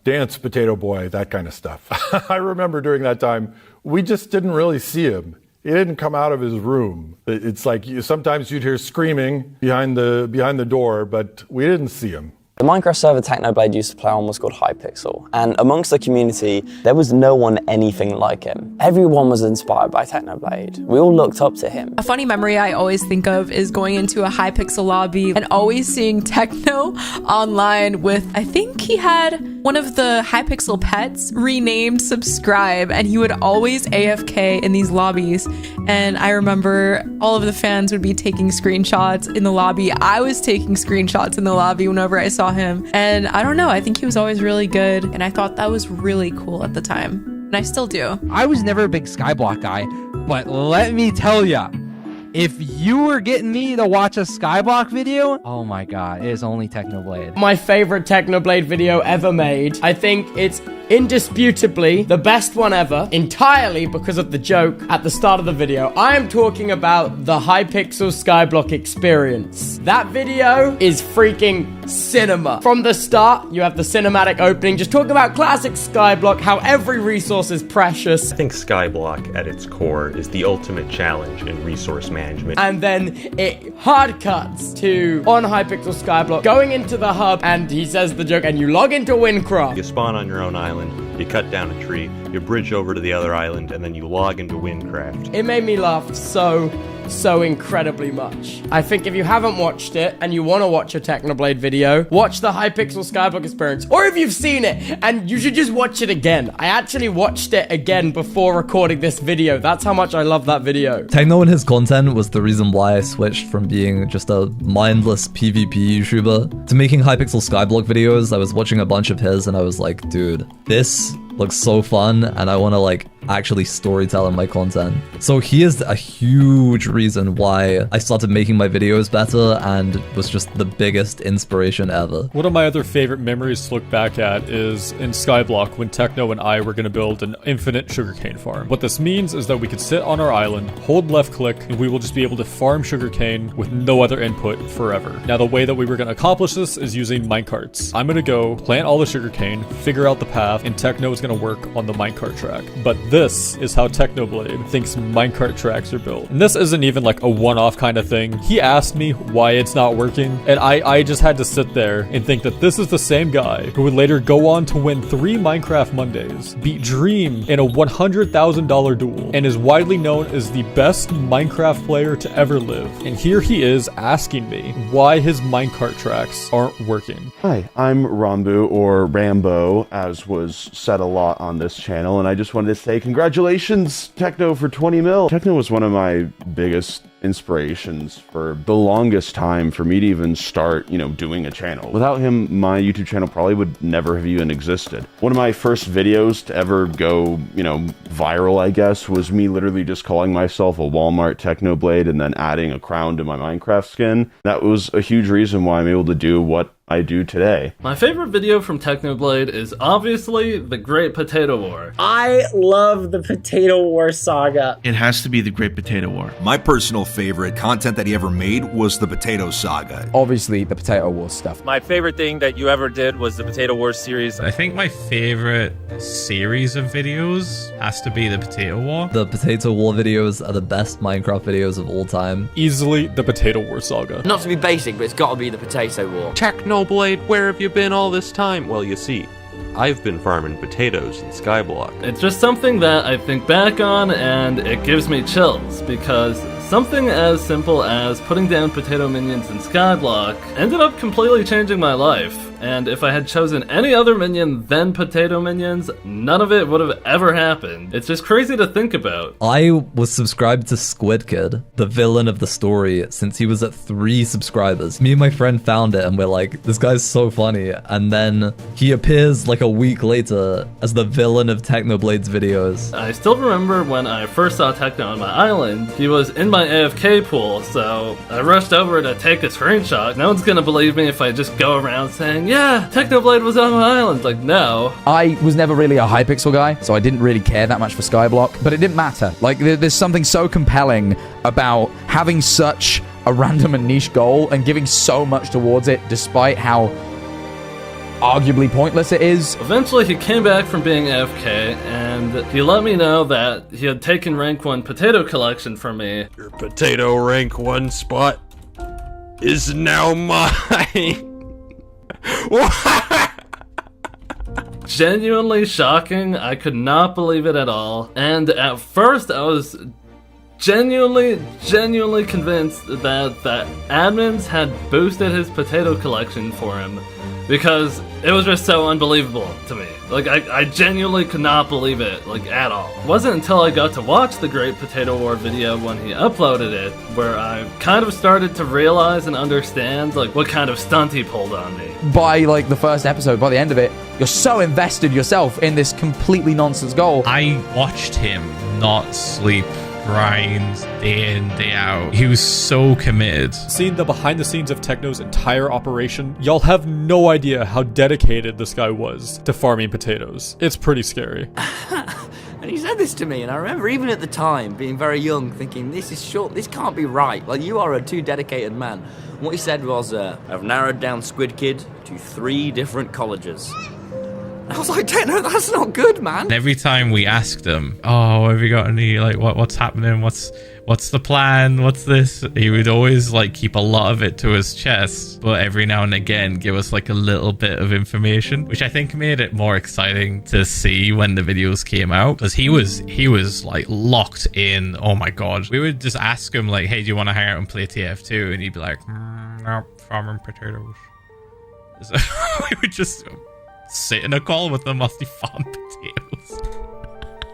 dance, potato boy, that kind of stuff. I remember during that time, we just didn't really see him. He didn't come out of his room. It's like sometimes you'd hear screaming behind the door, but we didn't see him. The Minecraft server Technoblade used to play on was called Hypixel, and amongst the community, there was no one anything like him. Everyone was inspired by Technoblade. We all looked up to him. A funny memory I always think of is going into a Hypixel lobby and always seeing Techno online with, I think he had one of the Hypixel pets renamed Subscribe, and he would always AFK in these lobbies. And I remember all of the fans would be taking screenshots in the lobby. I was taking screenshots in the lobby whenever I saw him. And I don't know, I think he was always really good. And I thought that was really cool at the time. And I still do. I was never a big Skyblock guy, but let me tell ya, if you were getting me to watch a Skyblock video, oh my god, it is only Technoblade. My favorite Technoblade video ever made. I think it's indisputably the best one ever, entirely because of the joke at the start of the video. I am talking about the Hypixel Skyblock experience. That video is freaking cinema. From the start, you have the cinematic opening, just talking about classic Skyblock, how every resource is precious. I think Skyblock at its core is the ultimate challenge in resource management. And then it hard cuts to on Hypixel Skyblock, going into the hub, and he says the joke, and you log into Windcraft. You spawn on your own island, you cut down a tree, you bridge over to the other island, and then you log into Windcraft. It made me laugh so incredibly much. I think if you haven't watched it and you want to watch a Technoblade video, watch the Hypixel Skyblock experience. Or if you've seen it, and you should just watch it again. I actually watched it again before recording this video. That's how much I love that video. Techno and his content was the reason why I switched from being just a mindless PvP YouTuber to making Hypixel Skyblock videos. I was watching a bunch of his and I was like, dude, this looks so fun and I want to actually storytell in my content. So he is a huge reason why I started making my videos better and was just the biggest inspiration ever. One of my other favorite memories to look back at is in Skyblock when Techno and I were going to build an infinite sugarcane farm. What this means is that we could sit on our island, hold left click, and we will just be able to farm sugarcane with no other input forever. Now the way that we were going to accomplish this is using minecarts. I'm going to go plant all the sugarcane, figure out the path, and Techno is going to work on the minecart track. But this is how Technoblade thinks minecart tracks are built. And this isn't even like a one-off kind of thing. He asked me why it's not working, and I just had to sit there and think that this is the same guy who would later go on to win 3 Minecraft Mondays, beat Dream in a $100,000 duel, and is widely known as the best Minecraft player to ever live. And here he is asking me why his minecart tracks aren't working. Hi, I'm Rambu, or Rambo, as was said a lot on this channel, and I just wanted to say congratulations, Techno, for 20 mil. Techno was one of my biggest inspirations for the longest time for me to even start, doing a channel. Without him, my YouTube channel probably would never have even existed. One of my first videos to ever go, viral, I guess, was me literally just calling myself a Walmart Technoblade and then adding a crown to my Minecraft skin. That was a huge reason why I'm able to do what I do today. My favorite video from Technoblade is obviously the Great Potato War. I love the Potato War saga. It has to be the Great Potato War. My personal favorite content that he ever made was the Potato Saga. Obviously, the Potato War stuff. My favorite thing that you ever did was the Potato War series. I think my favorite series of videos has to be the Potato War. The Potato War videos are the best Minecraft videos of all time. Easily the Potato War saga. Not to be basic, but it's got to be the Potato War. Technoblade, where have you been all this time? Well, you see, I've been farming potatoes in Skyblock. It's just something that I think back on and it gives me chills, because something as simple as putting down potato minions in Skyblock ended up completely changing my life. And if I had chosen any other minion than potato minions, none of it would have ever happened. It's just crazy to think about. I was subscribed to Squid Kid, the villain of the story, since he was at 3 subscribers. Me and my friend found it and we're like, this guy's so funny. And then he appears like a week later as the villain of Technoblade's videos. I still remember when I first saw Techno on my island, he was in my AFK pool, so I rushed over to take a screenshot. No one's gonna believe me if I just go around saying, yeah, Technoblade was on my island. Like, no. I was never really a Hypixel guy, so I didn't really care that much for Skyblock, but it didn't matter. Like, there's something so compelling about having such a random and niche goal and giving so much towards it despite how arguably pointless it is. Eventually he came back from being AFK and he let me know that he had taken rank 1 potato collection from me. Your potato rank 1 spot is now mine. Genuinely shocking. I could not believe it at all. And at first I was genuinely convinced that the admins had boosted his potato collection for him because it was just so unbelievable to me. Like, I genuinely could not believe it, like, at all. It wasn't until I got to watch the Great Potato War video when he uploaded it where I kind of started to realize and understand, like, what kind of stunt he pulled on me. By, like, the first episode, by the end of it, you're so invested yourself in this completely nonsense goal. I watched him not sleep, grind day in, day out. He was so committed. Seeing the behind the scenes of Techno's entire operation, y'all have no idea how dedicated this guy was to farming potatoes. It's pretty scary. And he said this to me, and I remember even at the time being very young thinking, this can't be right. Like, you are a too dedicated man. And what he said was, I've narrowed down Squid Kid to 3 different colleges. I was like, Techno, that's not good, man. And every time we asked him, oh, have you got any, like, what's happening? What's the plan? What's this? He would always, like, keep a lot of it to his chest, but every now and again give us, like, a little bit of information, which I think made it more exciting to see when the videos came out, because he was, like, locked in. Oh my god. We would just ask him, like, hey, do you want to hang out and play TF2? And he'd be like, no, farming potatoes. So we would just sit in a call with them whilst he farmed potatoes.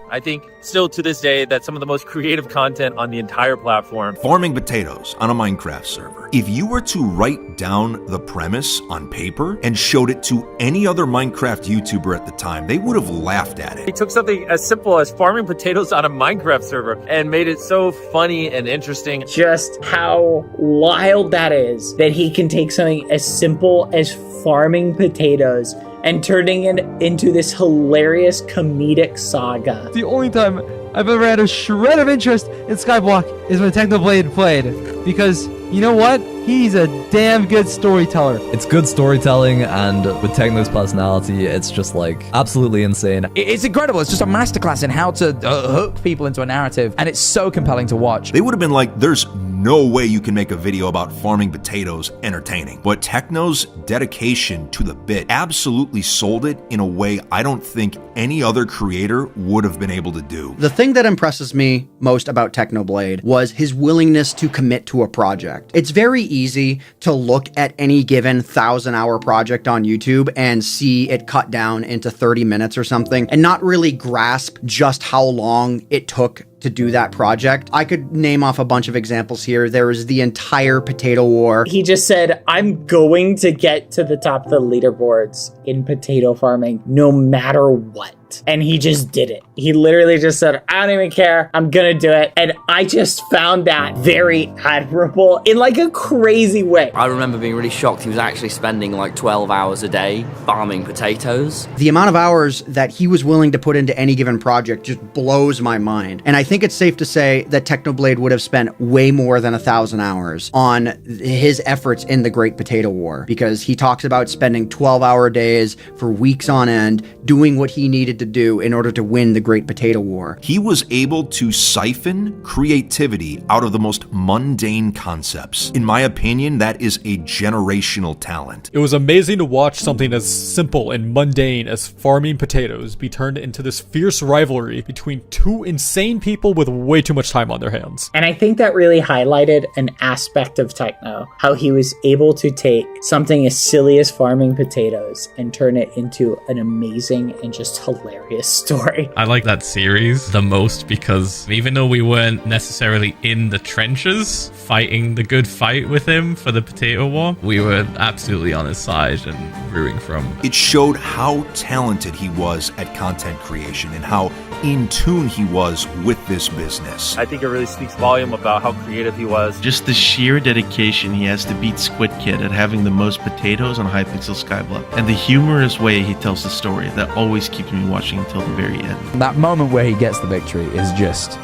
I think still to this day that's some of the most creative content on the entire platform. Farming potatoes on a Minecraft server. If you were to write down the premise on paper and showed it to any other Minecraft YouTuber at the time, they would have laughed at it. He took something as simple as farming potatoes on a Minecraft server and made it so funny and interesting. Just how wild that is, that he can take something as simple as farming potatoes and turning it into this hilarious comedic saga. The only time I've ever had a shred of interest in Skyblock is when Technoblade played. Because, you know what? He's a damn good storyteller. It's good storytelling, and with Techno's personality, it's just, like, absolutely insane. It's incredible. It's just a masterclass in how to hook people into a narrative, and it's so compelling to watch. They would have been like, there's no way you can make a video about farming potatoes entertaining. But Techno's dedication to the bit absolutely sold it in a way I don't think any other creator would have been able to do. The thing that impresses me most about Technoblade was his willingness to commit to a project. It's very easy to look at any given 1,000-hour project on YouTube and see it cut down into 30 minutes or something and not really grasp just how long it took to do that project. I could name off a bunch of examples here. There is the entire potato war. He just said, I'm going to get to the top of the leaderboards in potato farming no matter what. And he just did it. He literally just said, I don't even care. I'm gonna do it. And I just found that very admirable in like a crazy way. I remember being really shocked he was actually spending like 12 hours a day farming potatoes. The amount of hours that he was willing to put into any given project just blows my mind. And I think it's safe to say that Technoblade would have spent way more than 1,000 hours on his efforts in the Great Potato War, because he talks about spending 12-hour days for weeks on end doing what he needed to do in order to win the Great Potato War. He was able to siphon creativity out of the most mundane concepts. In my opinion, that is a generational talent. It was amazing to watch something as simple and mundane as farming potatoes be turned into this fierce rivalry between two insane people with way too much time on their hands. And I think that really highlighted an aspect of Techno, how he was able to take something as silly as farming potatoes and turn it into an amazing and just hilarious story. I like that series the most because even though we weren't necessarily in the trenches fighting the good fight with him for the potato war, we were absolutely on his side and rooting for him. It showed how talented he was at content creation and how in tune he was with this business. I think it really speaks volume about how creative he was. Just the sheer dedication he has to beat Squid Kid at having the most potatoes on Hypixel Skyblock, and the humorous way he tells the story that always keeps me watching until the very end. That moment where he gets the victory is just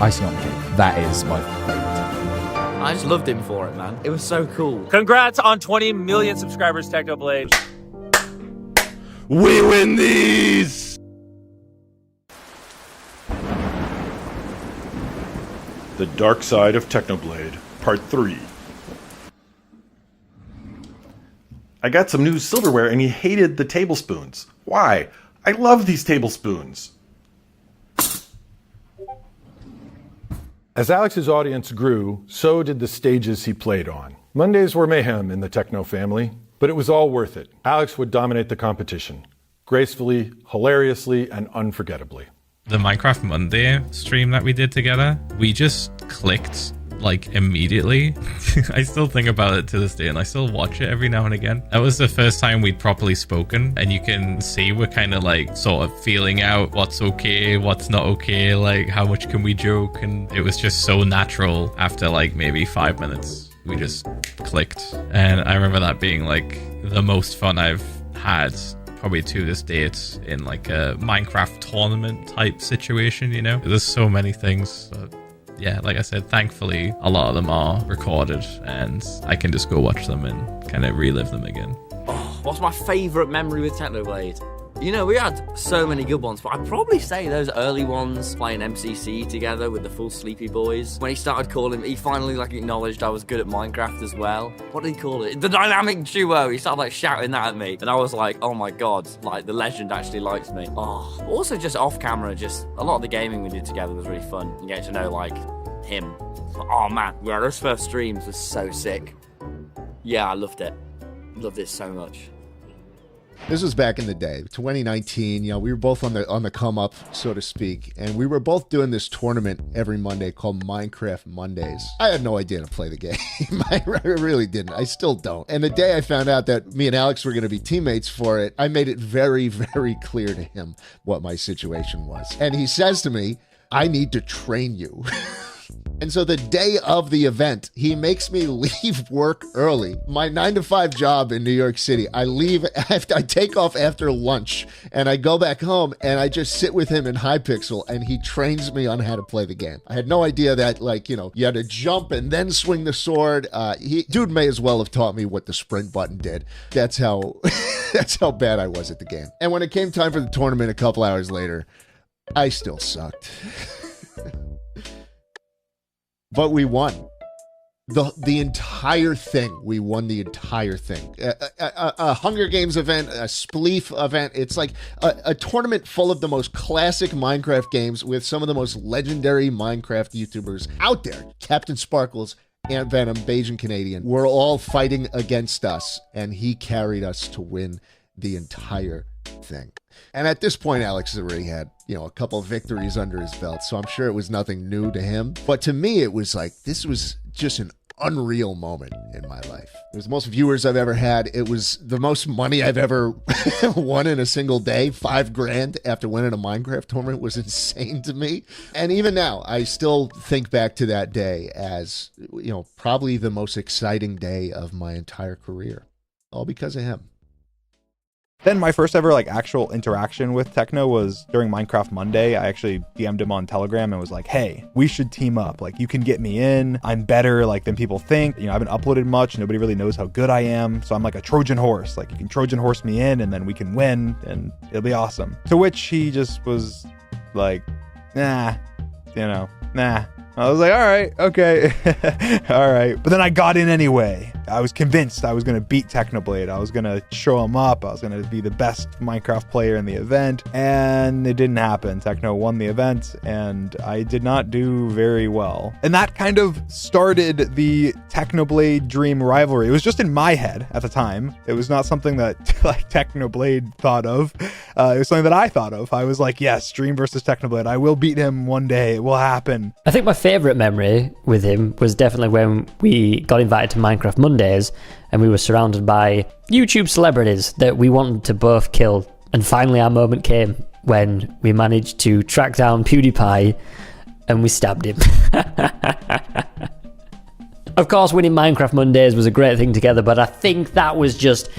icing on the cake. That is my favorite. I just loved him for it, man. It was so cool. Congrats on 20 million subscribers, Technoblade. We win these! The Dark Side of Technoblade, Part 3. I got some new silverware and he hated the tablespoons. Why? I love these tablespoons. As Alex's audience grew, so did the stages he played on. Mondays were mayhem in the Techno family, but it was all worth it. Alex would dominate the competition, gracefully, hilariously, and unforgettably. The Minecraft Monday stream that we did together, we just clicked like immediately. I still think about it to this day and I still watch it every now and again. That was the first time we'd properly spoken, and you can see we're kind of like sort of feeling out what's okay, what's not okay, like how much can we joke, and it was just so natural. After like maybe 5 minutes we just clicked, and I remember that being like the most fun I've had probably to this date in like a Minecraft tournament type situation, you know. There's so many things, but yeah, like I said, thankfully a lot of them are recorded and I can just go watch them and kind of relive them again. Oh, what's my favourite memory with Technoblade? You know, we had so many good ones, but I'd probably say those early ones, playing MCC together with the full Sleepy Boys. When he started calling, he finally like acknowledged I was good at Minecraft as well. What did he call it? The dynamic duo. He started like shouting that at me, and I was like, oh my god, like the legend actually likes me. Oh, also just off camera, just a lot of the gaming we did together was really fun. You get to know like him. Oh man, yeah, those first streams was so sick. Yeah, I loved it. Loved it so much. This was back in the day, 2019. You know, we were both on the come up, so to speak, and we were both doing this tournament every Monday called Minecraft Mondays. I had no idea to play the game. I really didn't. I still don't. And the day I found out that me and Alex were going to be teammates for it, I made it very, very clear to him what my situation was. And he says to me, "I need to train you." And so the day of the event, he makes me leave work early. My 9-to-5 job in New York City, I leave, I take off after lunch, and I go back home, and I just sit with him in Hypixel, and he trains me on how to play the game. I had no idea that, like, you know, you had to jump and then swing the sword. Dude may as well have taught me what the sprint button did. That's how, that's how bad I was at the game. And when it came time for the tournament a couple hours later, I still sucked. But we won. The entire thing. We won the entire thing. A Hunger Games event, a Spleef event. It's like a tournament full of the most classic Minecraft games with some of the most legendary Minecraft YouTubers out there. Captain Sparkles, Ant Venom, Bajan Canadian. We're all fighting against us, and he carried us to win the entire thing. And at this point, Alex has already had, you know, a couple of victories under his belt, so I'm sure it was nothing new to him. But to me, it was like, this was just an unreal moment in my life. It was the most viewers I've ever had. It was the most money I've ever won in a single day. $5,000 after winning a Minecraft tournament was insane to me. And even now, I still think back to that day as, you know, probably the most exciting day of my entire career. All because of him. Then my first ever like actual interaction with Techno was during Minecraft Monday. I actually DM'd him on Telegram and was like, hey, we should team up. Like, you can get me in. I'm better like than people think. You know, I haven't uploaded much. Nobody really knows how good I am. So I'm like a Trojan horse. Like, you can Trojan horse me in and then we can win and it'll be awesome. To which he just was like, nah, you know, nah. I was like, all right, okay, all right. But then I got in anyway. I was convinced I was going to beat Technoblade. I was going to show him up. I was going to be the best Minecraft player in the event. And it didn't happen. Techno won the event, and I did not do very well. And that kind of started the Technoblade Dream rivalry. It was just in my head at the time. It was not something that like Technoblade thought of. It was something that I thought of. I was like, yes, Dream versus Technoblade. I will beat him one day. It will happen. I think my favorite memory with him was definitely when we got invited to Minecraft Mondays and we were surrounded by YouTube celebrities that we wanted to both kill, and finally our moment came when we managed to track down PewDiePie and we stabbed him. Of course, winning Minecraft Mondays was a great thing together, but I think that was just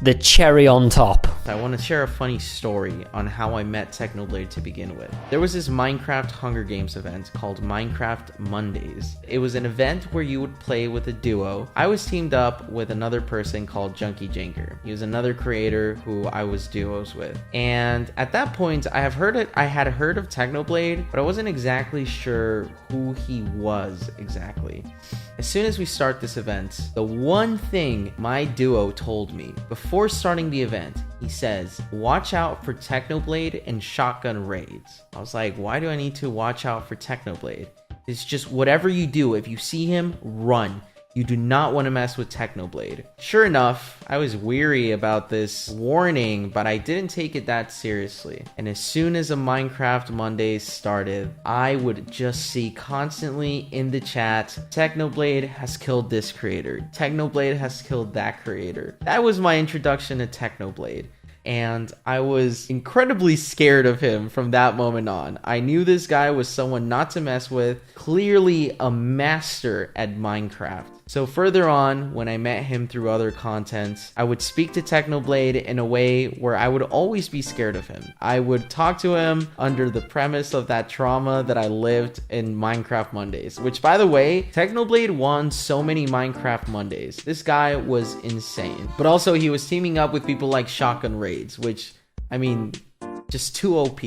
the cherry on top. I want to share a funny story on how I met Technoblade to begin with. There was this Minecraft Hunger Games event called Minecraft Mondays. It was an event where you would play with a duo. I was teamed up with another person called Junkie Janker. He was another creator who I was duos with. And at that point, I had heard of Technoblade, but I wasn't exactly sure who he was exactly. As soon as we start this event, the one thing my duo told me before starting the event, he says, watch out for Technoblade and shotgun raids. I was like, why do I need to watch out for Technoblade? It's just whatever you do, if you see him, run. You do not want to mess with Technoblade. Sure enough, I was weary about this warning, but I didn't take it that seriously. And as soon as a Minecraft Mondays started, I would just see constantly in the chat, Technoblade has killed this creator. Technoblade has killed that creator. That was my introduction to Technoblade. And I was incredibly scared of him from that moment on. I knew this guy was someone not to mess with, clearly a master at Minecraft. So further on, when I met him through other content, I would speak to Technoblade in a way where I would always be scared of him. I would talk to him under the premise of that trauma that I lived in Minecraft Mondays, which, by the way, Technoblade won so many Minecraft Mondays. This guy was insane. But also, he was teaming up with people like Shotgun Raids, which, I mean, just too OP.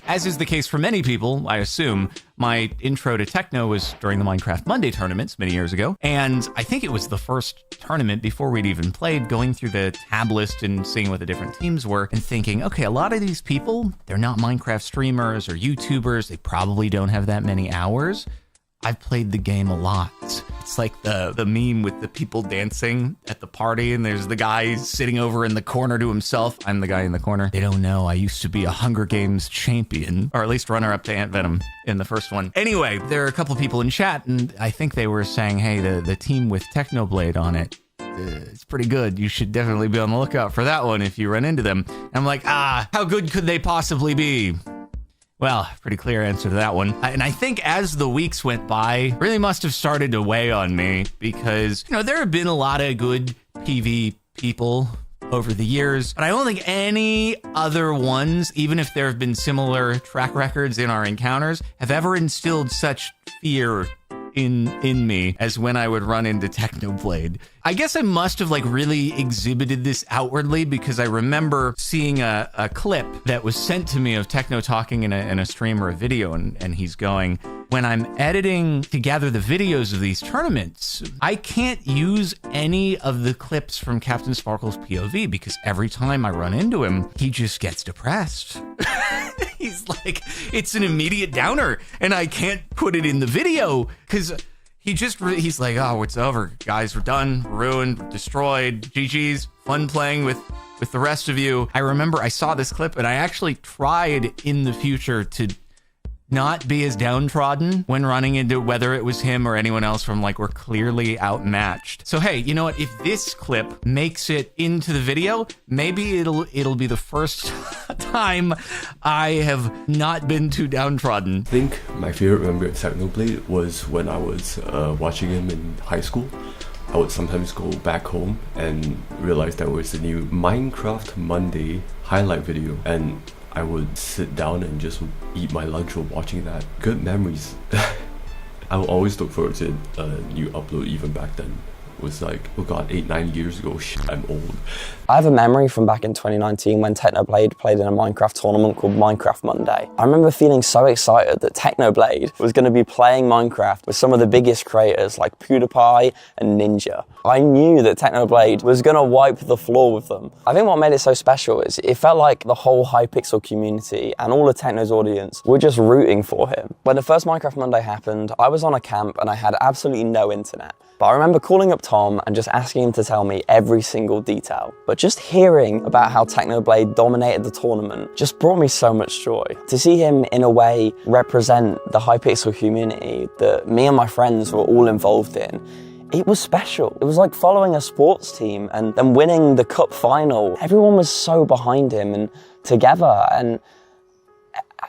As is the case for many people, I assume, my intro to techno was during the Minecraft Monday tournaments many years ago. And I think it was the first tournament before we'd even played, going through the tab list and seeing what the different teams were and thinking, okay, a lot of these people, they're not Minecraft streamers or YouTubers. They probably don't have that many hours. I've played the game a lot. It's like the meme with the people dancing at the party and there's the guy sitting over in the corner to himself. I'm the guy in the corner. They don't know I used to be a Hunger Games champion, or at least runner-up to Ant Venom in the first one. Anyway, there are a couple people in chat and I think they were saying, hey, the team with Technoblade on it, it's pretty good. You should definitely be on the lookout for that one if you run into them. And I'm like, how good could they possibly be? Well, pretty clear answer to that one. And I think as the weeks went by, really must have started to weigh on me because, there have been a lot of good PV people over the years, but I don't think any other ones, even if there have been similar track records in our encounters, have ever instilled such fear in me as when I would run into Technoblade. I guess I must have really exhibited this outwardly because I remember seeing a clip that was sent to me of Techno talking in a stream or a video, and he's going, when I'm editing together the videos of these tournaments, I can't use any of the clips from Captain Sparkle's POV because every time I run into him, he just gets depressed. He's like, it's an immediate downer and I can't put it in the video because he's like, oh, it's over. Guys, we're done, ruined, destroyed, GG's, fun playing with the rest of you. I remember I saw this clip and I actually tried in the future to not be as downtrodden when running into whether it was him or anyone else from we're clearly outmatched. So hey, you know what? If this clip makes it into the video, maybe it'll be the first time I have not been too downtrodden. I think my favorite memory of Technoblade was when I was watching him in high school. I would sometimes go back home and realize there was a new Minecraft Monday highlight video, and I would sit down and just eat my lunch while watching that. Good memories. I would always look forward to a new upload even back then. It was like, oh god, 8-9 years ago. Shit, I'm old. I have a memory from back in 2019 when Technoblade played in a Minecraft tournament called Minecraft Monday. I remember feeling so excited that Technoblade was going to be playing Minecraft with some of the biggest creators like PewDiePie and Ninja. I knew that Technoblade was going to wipe the floor with them. I think what made it so special is it felt like the whole Hypixel community and all of Techno's audience were just rooting for him. When the first Minecraft Monday happened, I was on a camp and I had absolutely no internet. But I remember calling up Tom and just asking him to tell me every single detail. But just hearing about how Technoblade dominated the tournament just brought me so much joy. To see him in a way represent the Hypixel community that me and my friends were all involved in, it was special. It was like following a sports team and then winning the cup final. Everyone was so behind him and together, and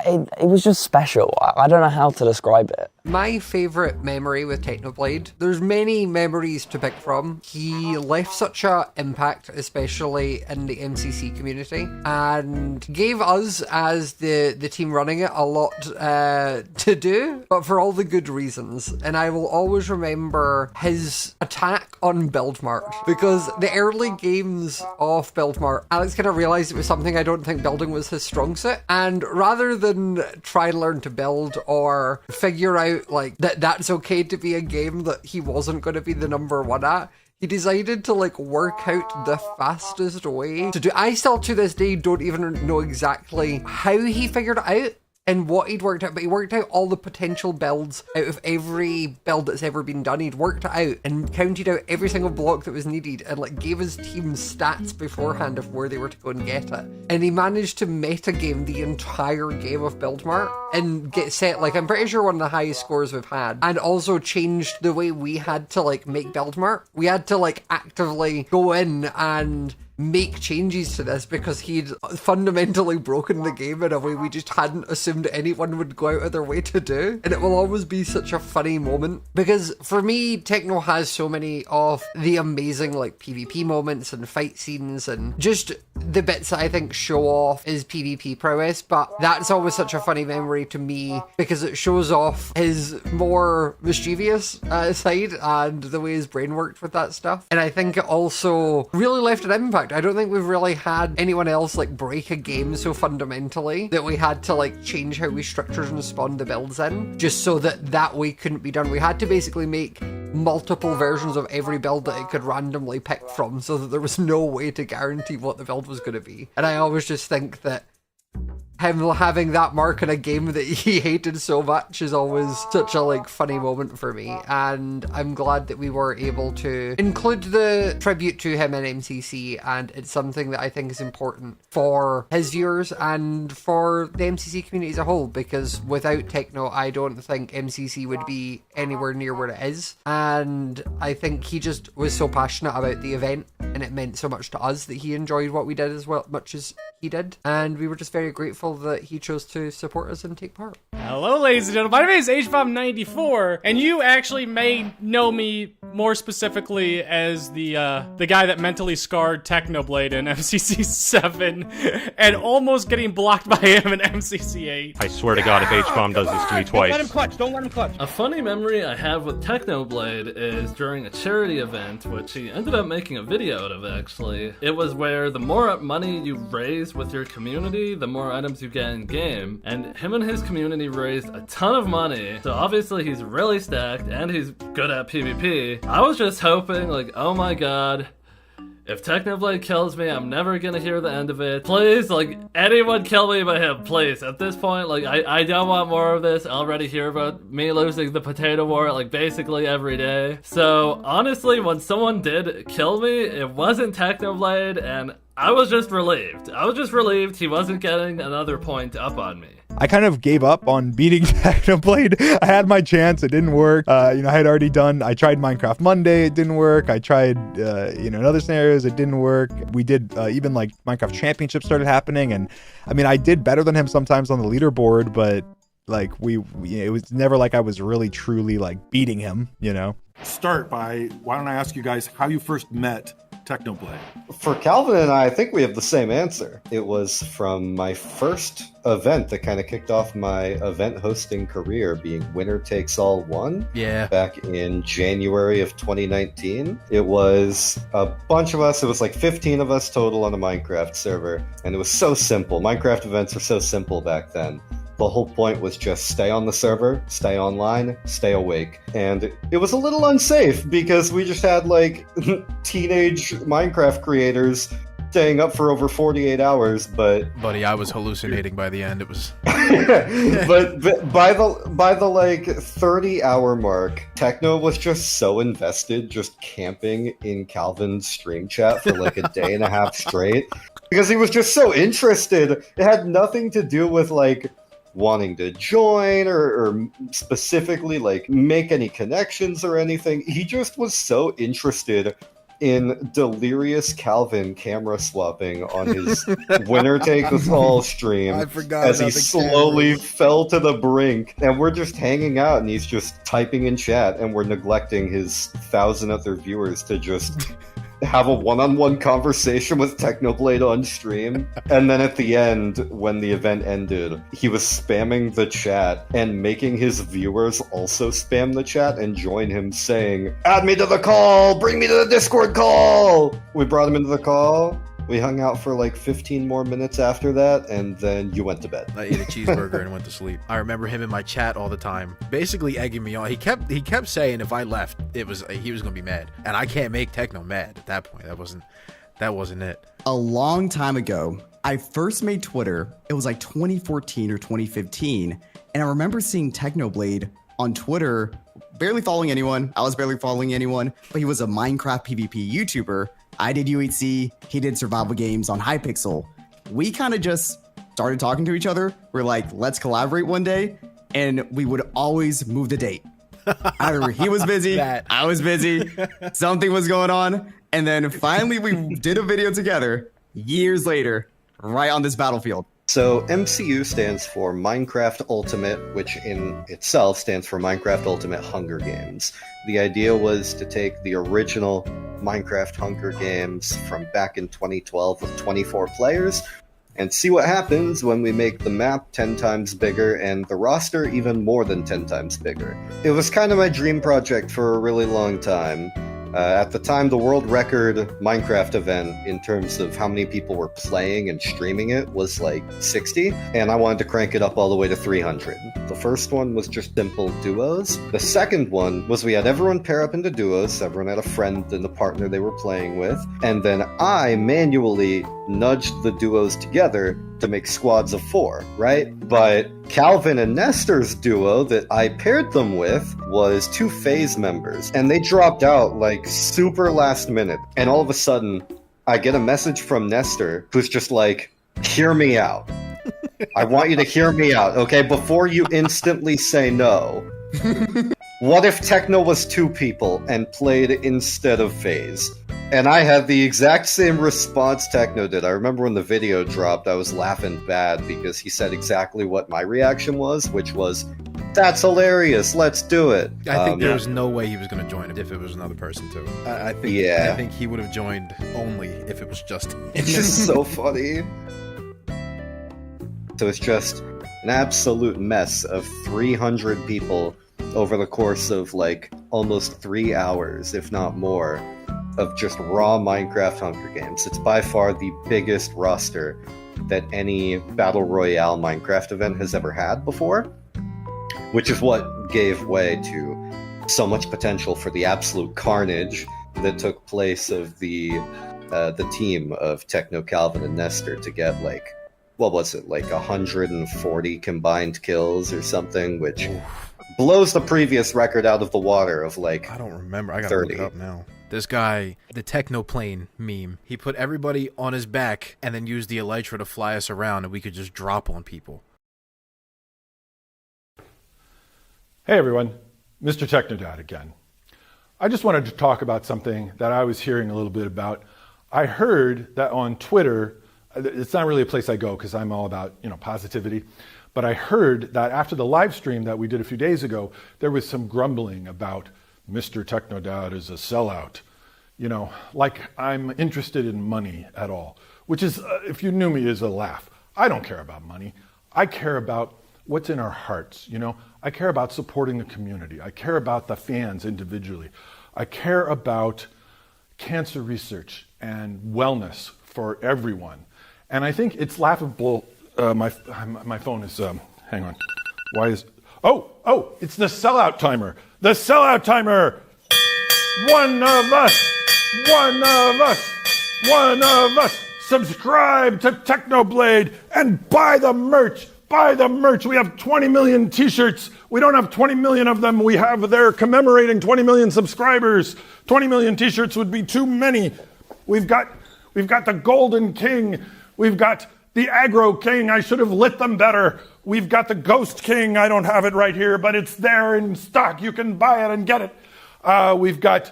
it was just special. I don't know how to describe it. My favourite memory with Technoblade, there's many memories to pick from. He left such an impact, especially in the MCC community, and gave us, as the team running it, a lot to do, but for all the good reasons. And I will always remember his attack on Buildmart, because the early games of Buildmart, Alex kind of realised it was something I don't think building was his strong suit, and rather than try and learn to build or figure out like that's okay to be a game that he wasn't going to be the number one at, he decided to like work out the fastest way to do. I still to this day don't even know exactly how he figured it out and what he'd worked out, but he worked out all the potential builds out of every build that's ever been done. He'd worked it out and counted out every single block that was needed and like gave his team stats beforehand of where they were to go and get it. And he managed to metagame the entire game of Buildmart and get set, like I'm pretty sure one of the highest scores we've had, and also changed the way we had to like make Buildmart. We had to like actively go in and make changes to this because he'd fundamentally broken the game in a way we just hadn't assumed anyone would go out of their way to do. And it will always be such a funny moment because for me, Techno has so many of the amazing like PvP moments and fight scenes and just the bits that I think show off his PvP prowess, but that's always such a funny memory to me because it shows off his more mischievous side and the way his brain worked with that stuff. And I think it also really left an impact. I don't think we've really had anyone else like break a game so fundamentally that we had to like change how we structured and spawned the builds in just so that way couldn't be done. We had to basically make multiple versions of every build that it could randomly pick from so that there was no way to guarantee what the build was going to be. And I always just think that him having that mark in a game that he hated so much is always such a like funny moment for me, and I'm glad that we were able to include the tribute to him in MCC, and it's something that I think is important for his viewers and for the MCC community as a whole, because without Techno I don't think MCC would be anywhere near where it is, and I think he just was so passionate about the event and it meant so much to us that he enjoyed what we did as well much as he did, and we were just very grateful that he chose to support us and take part. Hello, ladies and gentlemen. My name is HBomb94, and you actually may know me more specifically as the guy that mentally scarred Technoblade in MCC 7 and almost getting blocked by him in MCC 8. I swear to God, if HBomb does this to me twice. Don't let him clutch. Don't let him clutch. A funny memory I have with Technoblade is during a charity event, which he ended up making a video out of, actually. It was where the more money you raise with your community, the more items you get in game, and him and his community raised a ton of money, so obviously he's really stacked and he's good at PvP. I was just hoping, like, oh my god, if Technoblade kills me, I'm never gonna hear the end of it. Please, like, anyone kill me but him, please. At this point, like, I don't want more of this. I already hear about me losing the potato war, like, basically every day. So, honestly, when someone did kill me, it wasn't Technoblade, and I was just relieved. I was just relieved he wasn't getting another point up on me. I kind of gave up on beating Technoblade. I had my chance, it didn't work. I had already I tried Minecraft Monday, it didn't work. I tried, in other scenarios, it didn't work. We did, even like Minecraft Championships started happening. And I mean, I did better than him sometimes on the leaderboard, but like it was never like I was really truly like beating him, Start by, why don't I ask you guys how you first met Technoblade? For Calvin and I think we have the same answer. It was from my first event that kind of kicked off my event hosting career, being Winner Takes All 1. Yeah. Back in January of 2019. It was a bunch of us. It was like 15 of us total on a Minecraft server. And it was so simple. Minecraft events were so simple back then. The whole point was just stay on the server, stay online, stay awake. And it was a little unsafe because we just had like teenage Minecraft creators staying up for over 48 hours, but... Buddy, I was hallucinating by the end. It was... but by the like 30-hour mark, Techno was just so invested, just camping in Calvin's stream chat for like a day and a half straight. Because he was just so interested. It had nothing to do with like wanting to join or specifically like make any connections or anything. He just was so interested in delirious Calvin camera swapping on his winner take us all stream I forgot as he about the slowly fell to the brink. And we're just hanging out and he's just typing in chat and we're neglecting his 1,000 other viewers to just have a one-on-one conversation with Technoblade on stream. And then at the end, when the event ended, he was spamming the chat and making his viewers also spam the chat and join him saying, "Add me to the call! Bring me to the Discord call!" We brought him into the call. We hung out for like 15 more minutes after that, and then you went to bed. I ate a cheeseburger and went to sleep. I remember him in my chat all the time, basically egging me on. He kept saying if I left, he was gonna be mad, and I can't make Techno mad at that point. That wasn't it. A long time ago, I first made Twitter. It was like 2014 or 2015, and I remember seeing Technoblade on Twitter, barely following anyone. I was barely following anyone, but he was a Minecraft PvP YouTuber. I did UHC, he did survival games on Hypixel. We kind of just started talking to each other. We're like, let's collaborate one day. And we would always move the date. Either he was busy, I was busy, something was going on. And then finally we did a video together years later, right on this battlefield. So MCU stands for Minecraft Ultimate, which in itself stands for Minecraft Ultimate Hunger Games. The idea was to take the original Minecraft Hunger Games from back in 2012 with 24 players and see what happens when we make the map 10 times bigger and the roster even more than 10 times bigger. It was kind of my dream project for a really long time. At the time, the world record Minecraft event in terms of how many people were playing and streaming it was like 60, and I wanted to crank it up all the way to 300. The first one was just simple duos. The second one was we had everyone pair up into duos, everyone had a friend and a partner they were playing with, and then I manually nudged the duos together to make squads of 4, right? But Calvin and Nestor's duo that I paired them with was 2 FaZe members, and they dropped out like super last minute. And all of a sudden, I get a message from Nestor who's just like, "Hear me out. I want you to hear me out, okay? Before you instantly say no. What if Techno was 2 people and played instead of FaZe?" And I had the exact same response Techno did. I remember when the video dropped, I was laughing bad because he said exactly what my reaction was, which was, "That's hilarious, let's do it." I think there was no way he was going to join it if it was another person too. I think he would have joined only if it was just him. It's just so funny. So it's just an absolute mess of 300 people over the course of like almost 3 hours, if not more, of just raw Minecraft Hunger Games. It's by far the biggest roster that any Battle Royale Minecraft event has ever had before, which is what gave way to so much potential for the absolute carnage that took place of the team of Techno, Calvin, and Nestor to get like, what was it, like 140 combined kills or something, which blows the previous record out of the water of like, I don't remember. I gotta look it up now. This guy, the Technoplane meme, he put everybody on his back and then used the elytra to fly us around and we could just drop on people. Hey everyone, Mr. Technodad again. I just wanted to talk about something that I was hearing a little bit about. I heard that on Twitter, it's not really a place I go because I'm all about, positivity, but I heard that after the live stream that we did a few days ago, there was some grumbling about Mr. Technodad is a sellout. Like I'm interested in money at all, which is, if you knew me, is a laugh. I don't care about money. I care about what's in our hearts, I care about supporting the community. I care about the fans individually. I care about cancer research and wellness for everyone. And I think it's laughable. My phone is, hang on. Why is, oh, it's the sellout timer. The sellout timer. One of us. Subscribe to Technoblade and buy the merch. Buy the merch. We have 20 million t-shirts. We don't have 20 million of them. We have there commemorating 20 million subscribers. 20 million t-shirts would be too many. We've got the Golden King. We've got the Aggro King. I should have lit them better. We've got the Ghost King. I don't have it right here, but it's there in stock. You can buy it and get it. We've got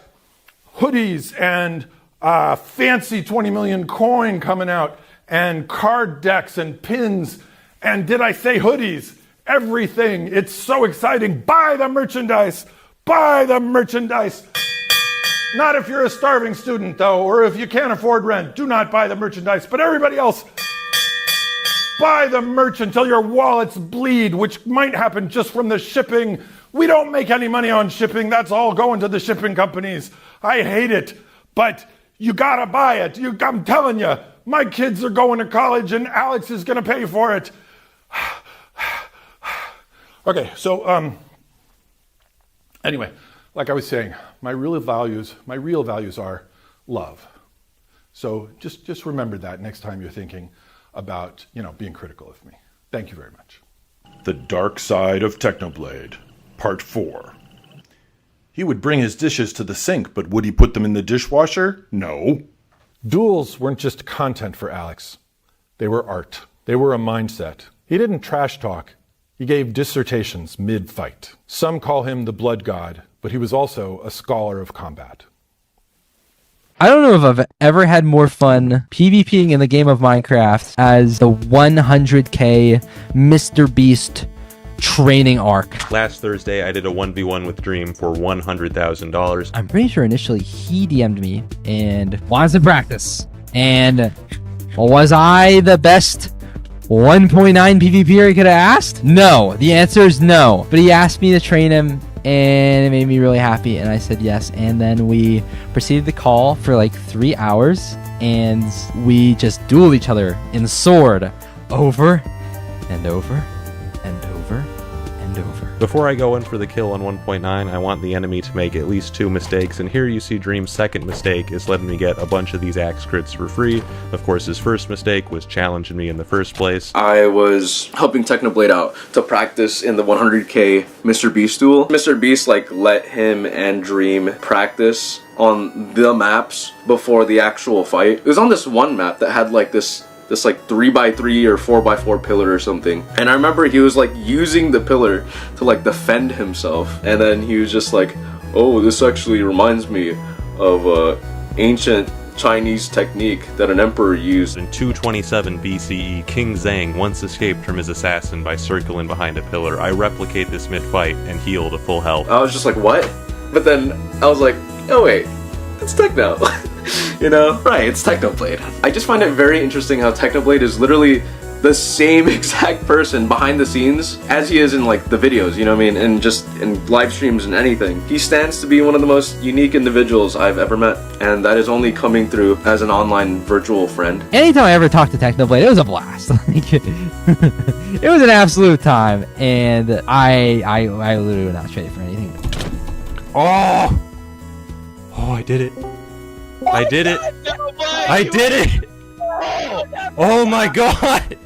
hoodies and fancy 20 million coin coming out, and card decks and pins, and did I say hoodies? Everything. It's so exciting. Buy the merchandise. Buy the merchandise. Not if you're a starving student, though, or if you can't afford rent. Do not buy the merchandise. But everybody else, buy the merch until your wallets bleed, which might happen just from the shipping. We don't make any money on shipping. That's all going to the shipping companies. I hate it, but you gotta buy it. I'm telling you, my kids are going to college and Alex is gonna pay for it. Okay, so anyway, like I was saying, my real values are love. So just remember that next time you're thinking about, being critical of me. Thank you very much. The Dark Side of Technoblade, Part 4. He would bring his dishes to the sink, but would he put them in the dishwasher? No. Duels weren't just content for Alex. They were art. They were a mindset. He didn't trash talk. He gave dissertations mid-fight. Some call him the blood god, but he was also a scholar of combat. I don't know if I've ever had more fun PvPing in the game of Minecraft as the 100k Mr. Beast training arc. Last Thursday, I did a 1v1 with Dream for $100,000. I'm pretty sure initially he DM'd me and wanted to practice. And was I the best 1.9 PvPer he could have asked? No. The answer is no. But he asked me to train him, and it made me really happy, and I said yes. And then we proceeded the call for like 3 hours, and we just dueled each other in sword over and over and over and over. Before I go in for the kill on 1.9, I want the enemy to make at least 2 mistakes, and here you see Dream's second mistake is letting me get a bunch of these axe crits for free. Of course, his first mistake was challenging me in the first place. I was helping Technoblade out to practice in the 100k Mr. Beast duel. Mr. Beast let him and Dream practice on the maps before the actual fight. It was on this one map that had this 3x3 or 4x4 pillar or something, and I remember he was using the pillar to defend himself, and then he was just oh, this actually reminds me of ancient Chinese technique that an emperor used. In 227 BCE, King Zhang once escaped from his assassin by circling behind a pillar. I replicate this mid-fight and heal to full health. I was just what? But then I was oh wait, it's Techno. Right, it's Technoblade. I just find it very interesting how Technoblade is literally the same exact person behind the scenes as he is in the videos, and just in live streams and anything. He stands to be one of the most unique individuals I've ever met, and that is only coming through as an online virtual friend. Anytime I ever talked to Technoblade, it was a blast. It was an absolute time, and I literally would not trade it for anything. Oh, I did it. I did it! I did it! Oh my god!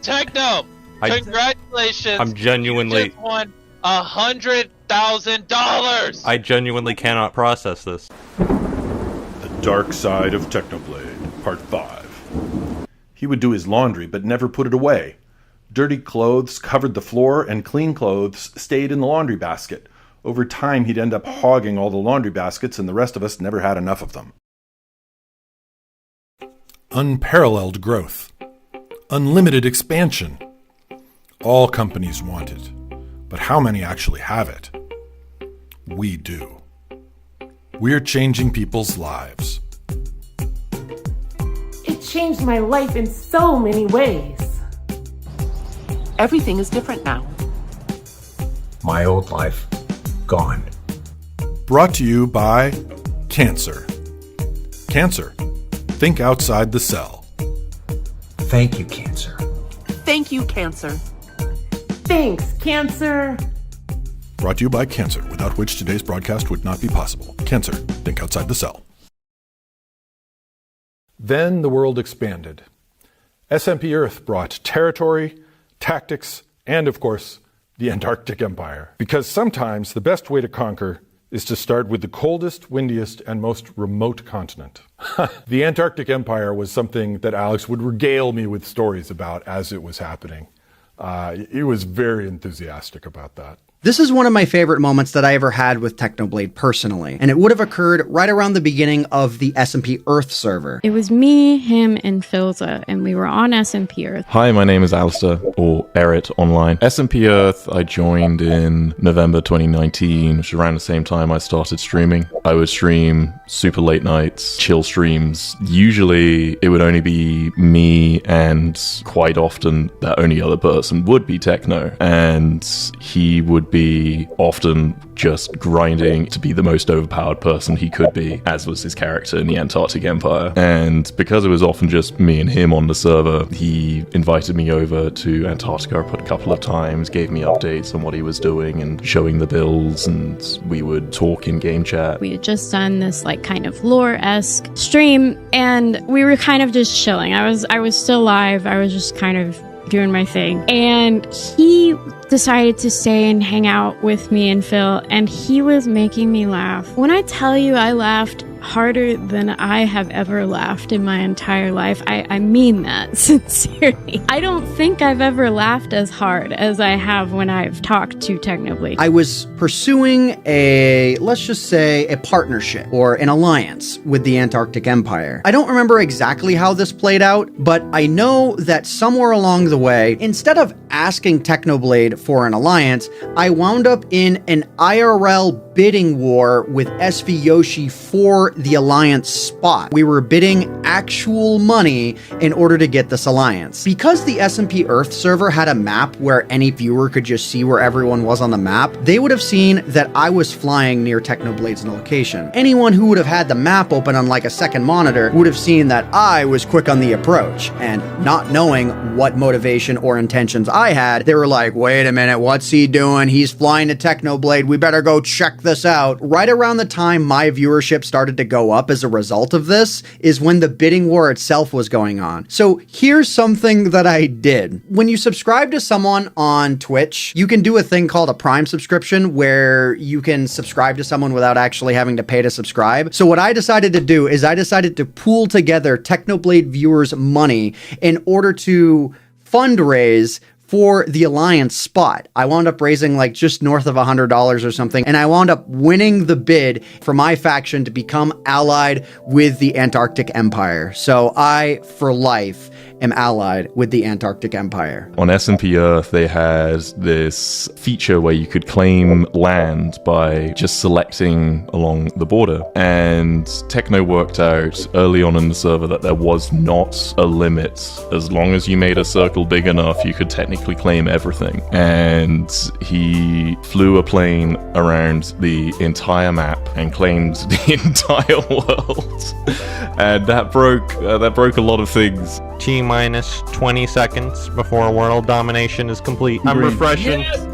Techno! Congratulations! I'm genuinely... You just won $100,000! I genuinely cannot process this. The Dark Side of Technoblade, Part 5. He would do his laundry but never put it away. Dirty clothes covered the floor and clean clothes stayed in the laundry basket. Over time, he'd end up hogging all the laundry baskets, and the rest of us never had enough of them. Unparalleled growth. Unlimited expansion. All companies want it, but how many actually have it? We do. We're changing people's lives. It changed my life in so many ways. Everything is different now. My old life, gone. Brought to you by Cancer. Cancer. Think outside the cell. Thank you, Cancer. Thank you, Cancer. Thanks, Cancer. Brought to you by Cancer, without which today's broadcast would not be possible. Cancer. Think outside the cell. Then the world expanded. SMP Earth brought territory, tactics, and of course, the Antarctic Empire. Because sometimes the best way to conquer is to start with the coldest, windiest, and most remote continent. The Antarctic Empire was something that Alex would regale me with stories about as it was happening. He was very enthusiastic about that. This is one of my favorite moments that I ever had with Technoblade personally, and it would have occurred right around the beginning of the SMP Earth server. It was me, him, and Philza, and we were on SMP Earth. Hi, my name is Alistair, or Erit online. SMP Earth, I joined in November 2019, which is around the same time I started streaming. I would stream super late nights, chill streams. Usually, it would only be me, and quite often, that only other person would be Techno, and he would be often just grinding to be the most overpowered person he could be, as was his character in the Antarctic Empire. And because it was often just me and him on the server, he invited me over to Antarctica a couple of times, gave me updates on what he was doing and showing the builds, and we would talk in game chat. We had just done this like kind of lore-esque stream, and we were kind of just chilling. I was still live. I was just kind of doing my thing, and he decided to stay and hang out with me and Phil, and he was making me laugh. When I tell you I laughed harder than I have ever laughed in my entire life, I mean that sincerely. I don't think I've ever laughed as hard as I have when I've talked to Technoblade. I was pursuing a, let's just say, a partnership or an alliance with the Antarctic Empire. I don't remember exactly how this played out, but I know that somewhere along the way, instead of asking Technoblade for an alliance, I wound up in an IRL bidding war with SV Yoshi for the alliance spot. We were bidding actual money in order to get this alliance. Because the SMP Earth server had a map where any viewer could just see where everyone was on the map, they would have seen that I was flying near Technoblade's location. Anyone who would have had the map open on like a second monitor would have seen that I was quick on the approach, and not knowing what motivation or intentions I had, they were like, wait a minute, what's he doing? He's flying to Technoblade. We better go check this out. Right around the time my viewership started to go up as a result of this is when the bidding war itself was going on. So here's something that I did. When you subscribe to someone on Twitch, you can do a thing called a Prime subscription where you can subscribe to someone without actually having to pay to subscribe. So what I decided to do is I decided to pool together Technoblade viewers' money in order to fundraise for the alliance spot. I wound up raising like just north of $100 or something, and I wound up winning the bid for my faction to become allied with the Antarctic Empire. So I, for life, am allied with the Antarctic Empire. On SMP Earth, they had this feature where you could claim land by just selecting along the border. And Techno worked out early on in the server that there was not a limit. As long as you made a circle big enough, you could technically claim everything. And he flew a plane around the entire map and claimed the entire world. And that broke a lot of things. T-minus 20 seconds before world domination is complete. I'm refreshing. Yes.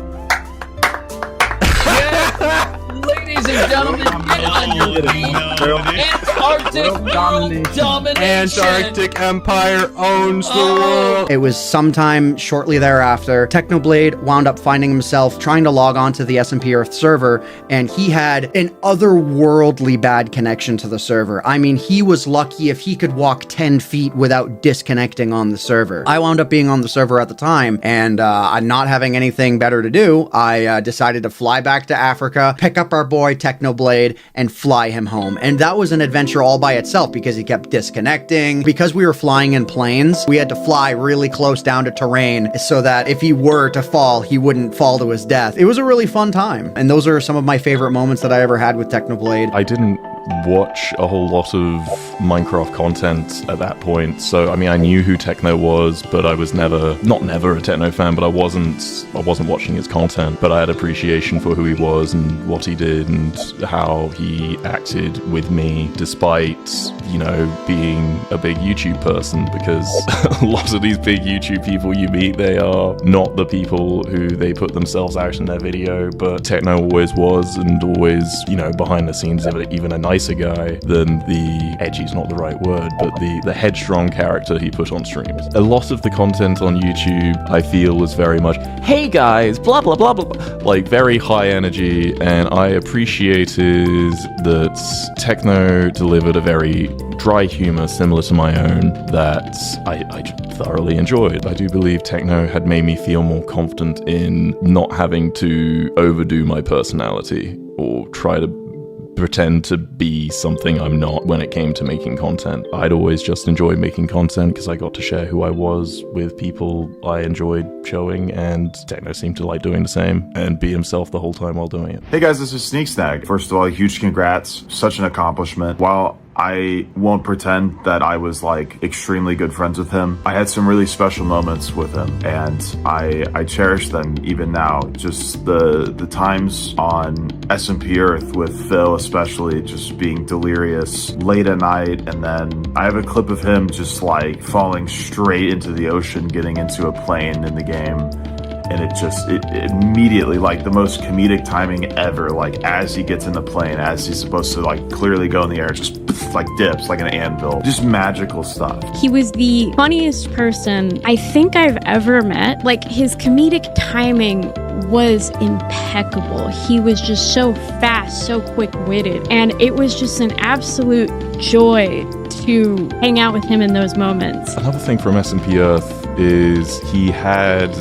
Ladies and gentlemen, get on your feet. Antarctic world domination. Antarctic Empire owns the world. It was sometime shortly thereafter, Technoblade wound up finding himself trying to log on to the SMP Earth server, and he had an otherworldly bad connection to the server. I mean, he was lucky if he could walk 10 feet without disconnecting on the server. I wound up being on the server at the time, and not having anything better to do, I decided to fly back to Africa, pick up our boy Technoblade, and fly him home. And that was an adventure all by itself because he kept disconnecting. Because we were flying in planes, we had to fly really close down to terrain so that if he were to fall, he wouldn't fall to his death. It was a really fun time. And those are some of my favorite moments that I ever had with Technoblade. I didn't watch a whole lot of Minecraft content at that point, so I mean I knew who Techno was, but I was never a Techno fan, but I wasn't watching his content, but I had appreciation for who he was and what he did and how he acted with me despite, you know, being a big YouTube person, because a lot of these big YouTube people you meet, they are not the people who they put themselves out in their video, but Techno always was, and always, you know, behind the scenes, even a nicer guy than the edgy's not the right word, but the headstrong character he put on streams. A lot of the content on YouTube I feel was very much, hey guys, blah blah blah blah, like very high energy, and I appreciated that Techno delivered a very dry humor similar to my own that I thoroughly enjoyed. I do believe Techno had made me feel more confident in not having to overdo my personality or try to pretend to be something I'm not when it came to making content. I'd always just enjoyed making content because I got to share who I was with people I enjoyed showing, and Techno seemed to like doing the same and be himself the whole time while doing it. Hey guys, this is Sneak Snag. First of all, huge congrats. Such an accomplishment. While I won't pretend that I was like extremely good friends with him, I had some really special moments with him, and I cherish them even now. Just the times on SMP Earth with Phil, especially, just being delirious late at night, and then I have a clip of him just like falling straight into the ocean, getting into a plane in the game. And it immediately, like the most comedic timing ever, like as he gets in the plane, as he's supposed to like clearly go in the air, just like dips like an anvil. Just magical stuff. He was the funniest person I think I've ever met. Like, his comedic timing was impeccable. He was just so fast, so quick-witted, and it was just an absolute joy to hang out with him in those moments. Another thing from SMP Earth is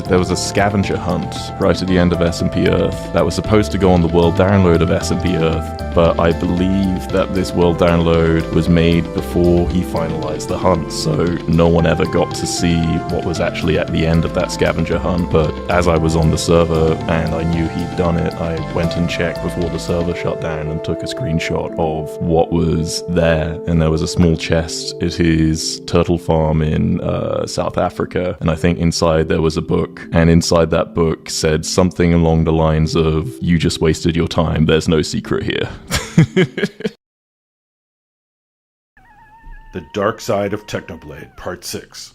there was a scavenger hunt right at the end of SMP Earth that was supposed to go on the world download of SMP Earth, but I believe that this world download was made before he finalized the hunt, so no one ever got to see what was actually at the end of that scavenger hunt. But as I was on the server and I knew he'd done it, I went and checked before the server shut down and took a screenshot of what was there, and there was a small chest at his turtle farm in South Africa, and I think inside there was a book, and inside that book said something along the lines of, "You just wasted your time, there's no secret here." The Dark Side of Technoblade, Part 6.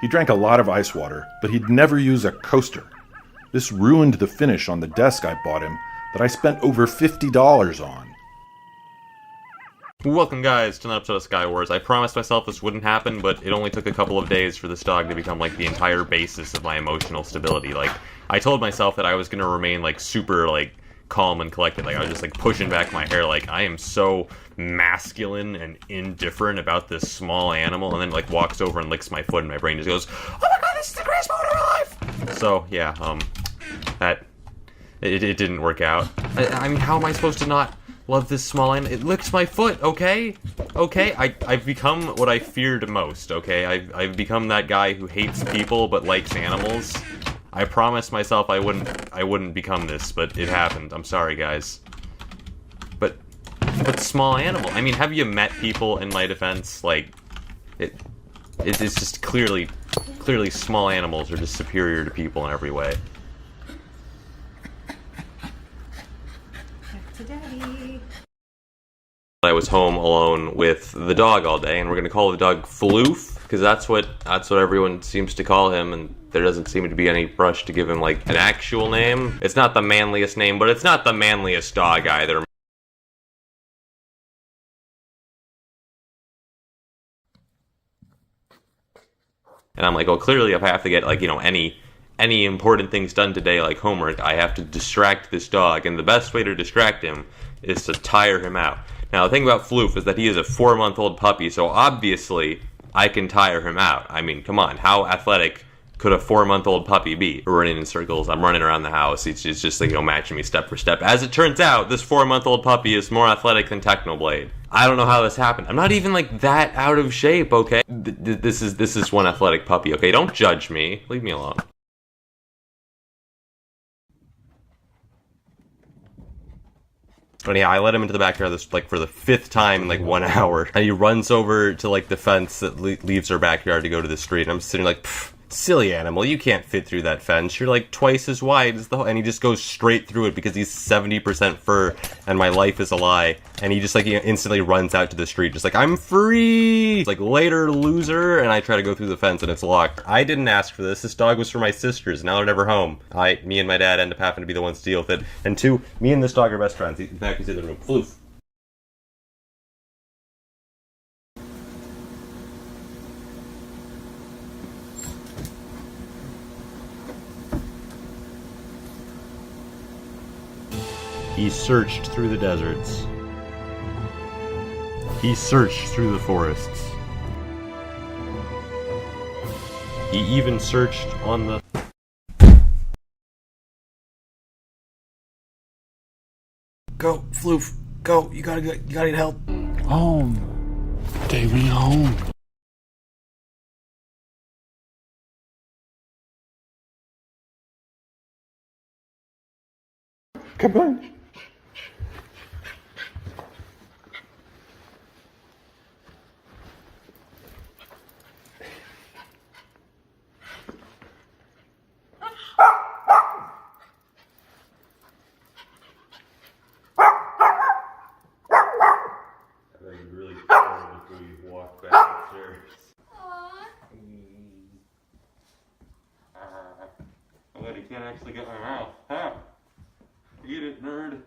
He drank a lot of ice water, but he'd never use a coaster. This ruined the finish on the desk I bought him that I spent over $50 on. Welcome guys to another episode of Sky Wars. I promised myself this wouldn't happen, but it only took a couple of days for this dog to become like the entire basis of my emotional stability. Like, I told myself that I was gonna remain like super like calm and collected. Like, I was just like pushing back my hair, like I am so masculine and indifferent about this small animal, and then like walks over and licks my foot, and my brain just goes, "Oh my god, this is the greatest moment of my life!" So yeah, it didn't work out. I mean, how am I supposed to not love this small animal? It licks my foot, okay? Okay, I've become what I feared most, okay? I've become that guy who hates people but likes animals. I promised myself I wouldn't become this, but it happened. I'm sorry, guys. But small animal. I mean, have you met people, in my defense? Like, it's just clearly small animals are just superior to people in every way. I was home alone with the dog all day, and we're gonna call the dog Floof, because that's what everyone seems to call him, and there doesn't seem to be any rush to give him like an actual name. It's not the manliest name, but it's not the manliest dog either. And I'm like, well, clearly if I have to get like, you know, any important things done today, like homework, I have to distract this dog, and the best way to distract him is to tire him out. Now, the thing about Floof is that he is a 4-month-old puppy, so obviously I can tire him out. I mean, come on, how athletic could a 4-month-old puppy be? We're running in circles, I'm running around the house, he's just like, you know, matching me step for step. As it turns out, this 4-month-old puppy is more athletic than Technoblade. I don't know how this happened. I'm not even like that out of shape, okay? This is one athletic puppy, okay? Don't judge me. Leave me alone. But yeah, I let him into the backyard this like for the 5th time in like 1 hour, and he runs over to like the fence that leaves our backyard to go to the street, and I'm sitting like, silly animal, you can't fit through that fence, you're like twice as wide as the whole, and he just goes straight through it because he's 70% fur and my life is a lie, and he just like, you know, instantly runs out to the street just like, I'm free! It's like, later, loser, and I try to go through the fence and it's locked. I didn't ask for this dog was for my sisters, now they're never home. Me and my dad end up having to be the ones to deal with it, and 2, me and this dog are best friends. In fact, he's in the room. Floof. He searched through the deserts. He searched through the forests. He even searched on the... Go, Floof. Go. You gotta get help. Home. Take me home. Come on. You can't actually get my mouth. Ha! Eat it, nerd.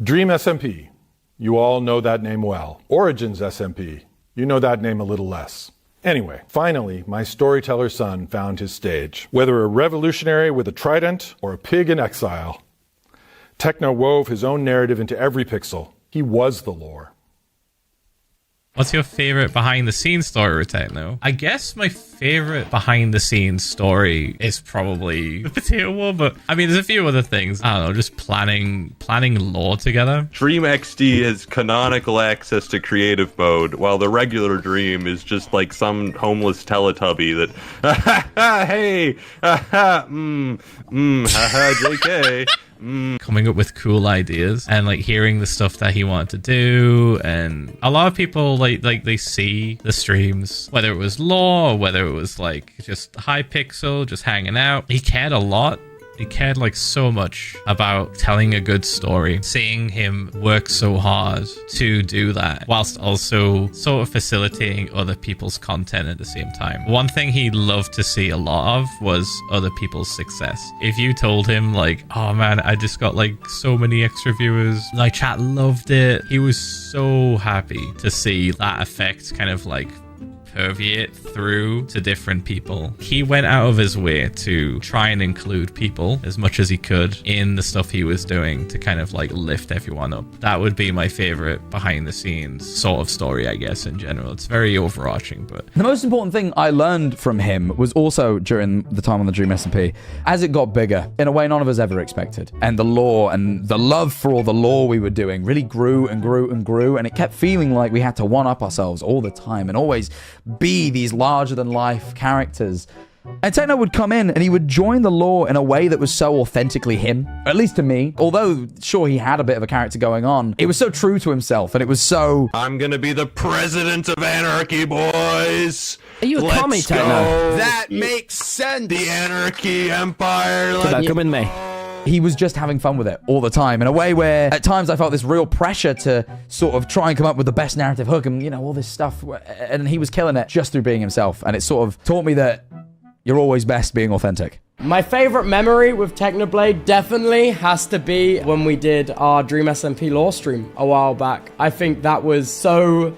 Dream SMP. You all know that name well. Origins SMP. You know that name a little less. Anyway, finally, my storyteller son found his stage. Whether a revolutionary with a trident or a pig in exile, Techno wove his own narrative into every pixel. He was the lore. What's your favorite behind the scenes story with Techno? I guess my favorite behind the scenes story is probably the Potato War, but I mean, there's a few other things. I don't know, just planning lore together. Dream XD has canonical access to creative mode, while the regular Dream is just like some homeless Teletubby that, hey, JK. Coming up with cool ideas and like hearing the stuff that he wanted to do, and a lot of people like they see the streams, whether it was lore or whether it was like just Hypixel just hanging out. He cared a lot. He cared like so much about telling a good story, seeing him work so hard to do that, whilst also sort of facilitating other people's content at the same time. One thing he loved to see a lot of was other people's success. If you told him like, oh man, I just got like so many extra viewers, my chat loved it, he was so happy to see that effect kind of like permeate through to different people. He went out of his way to try and include people as much as he could in the stuff he was doing to kind of like lift everyone up. That would be my favorite behind the scenes sort of story, I guess, in general. It's very overarching, but the most important thing I learned from him was also during the time on the Dream SMP, as it got bigger in a way none of us ever expected, and the lore and the love for all the lore we were doing really grew and grew and grew, and it kept feeling like we had to one-up ourselves all the time and always be these larger-than-life characters. And Techno would come in and he would join the lore in a way that was so authentically him, at least to me. Although, sure, he had a bit of a character going on, it was so true to himself, and it was so... I'm gonna be the president of Anarchy, boys! Are you a commie, Techno? That makes sense! The Anarchy Empire! Come with me. He was just having fun with it all the time in a way where at times I felt this real pressure to sort of try and come up with the best narrative hook and, you know, all this stuff. And he was killing it just through being himself. And it sort of taught me that you're always best being authentic. My favorite memory with Technoblade definitely has to be when we did our Dream SMP lore stream a while back. I think that was so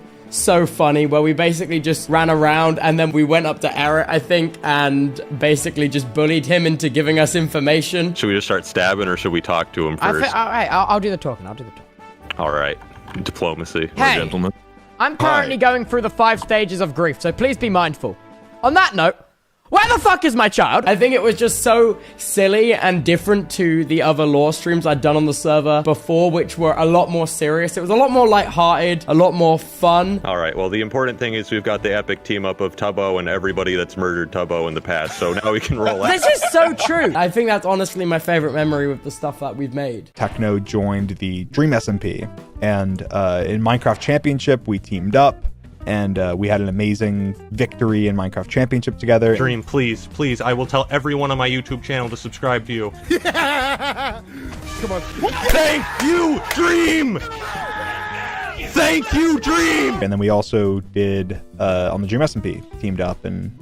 funny, where we basically just ran around and then we went up to Eric, I think, and basically just bullied him into giving us information. Should we just start stabbing, or should we talk to him first? I'll do the talking. All right. Diplomacy, Hey. gentlemen. I'm currently going through the 5 stages of grief, so please be mindful. On that note, where the fuck is my child? I think it was just so silly and different to the other lore streams I'd done on the server before, which were a lot more serious. It was a lot more lighthearted, a lot more fun. All right, well, the important thing is we've got the epic team up of Tubbo and everybody that's murdered Tubbo in the past, so now we can roll out. This is so true. I think that's honestly my favorite memory with the stuff that we've made. Techno joined the Dream SMP, and in Minecraft Championship, we teamed up. And we had an amazing victory in Minecraft Championship together. Dream, please, I will tell everyone on my YouTube channel to subscribe to you. Come on. Thank you, Dream! Thank you, Dream! And then we also did, on the Dream SMP, teamed up and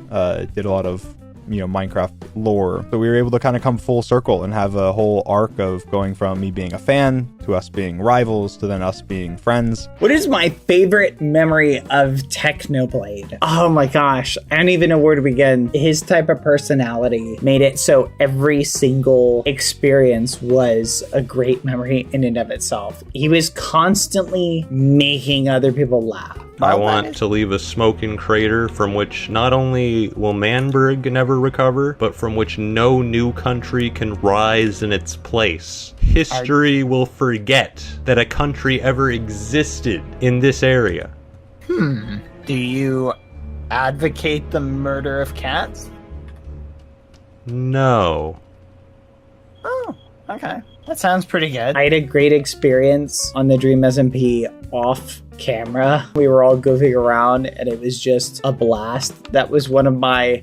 did a lot of, you know, Minecraft lore. So we were able to kind of come full circle and have a whole arc of going from me being a fan to us being rivals to then us being friends. What is my favorite memory of Technoblade? Oh my gosh, I don't even know where to begin. His type of personality made it so every single experience was a great memory in and of itself. He was constantly making other people laugh. I want to leave a smoking crater from which not only will Manberg never recover, but from which no new country can rise in its place. History will forget that a country ever existed in this area. Do you advocate the murder of cats? No. Oh, okay. That sounds pretty good. I had a great experience on the Dream SMP off camera. We were all goofing around and it was just a blast. That was one of my